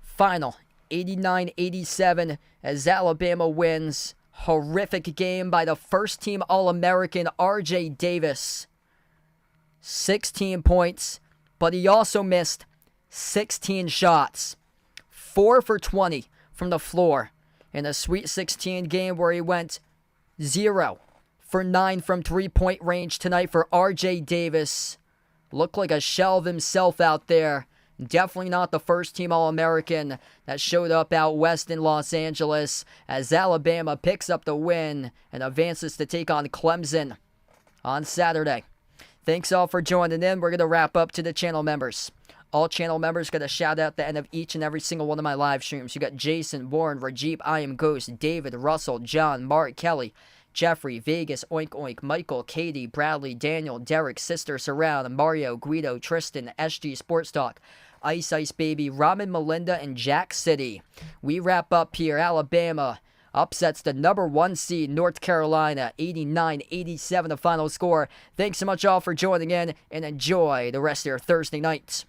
S1: Final 89-87 as Alabama wins. Horrific game by the first team All-American RJ Davis. 16 points, but he also missed 16 shots. 4 for 20 from the floor in a Sweet 16 game where he went 0 for 9 from 3-point range tonight for RJ Davis. Looked like a shell of himself out there. Definitely not the first team All-American that showed up out west in Los Angeles as Alabama picks up the win and advances to take on Clemson on Saturday. Thanks all for joining in. We're going to wrap up to the channel members. All channel members get a shout out at the end of each and every single one of my live streams. You got Jason, Warren, Rajeep, I Am Ghost, David, Russell, John, Mark, Kelly, Jeffrey, Vegas, Oink Oink, Michael, Katie, Bradley, Daniel, Derek, Sister, Surround, Mario, Guido, Tristan, SG Sports Talk, Ice Ice Baby, Robin, Melinda, and Jack City. We wrap up here. Alabama upsets the number 1 seed North Carolina, 89-87 the final score. Thanks so much all for joining in and enjoy the rest of your Thursday night.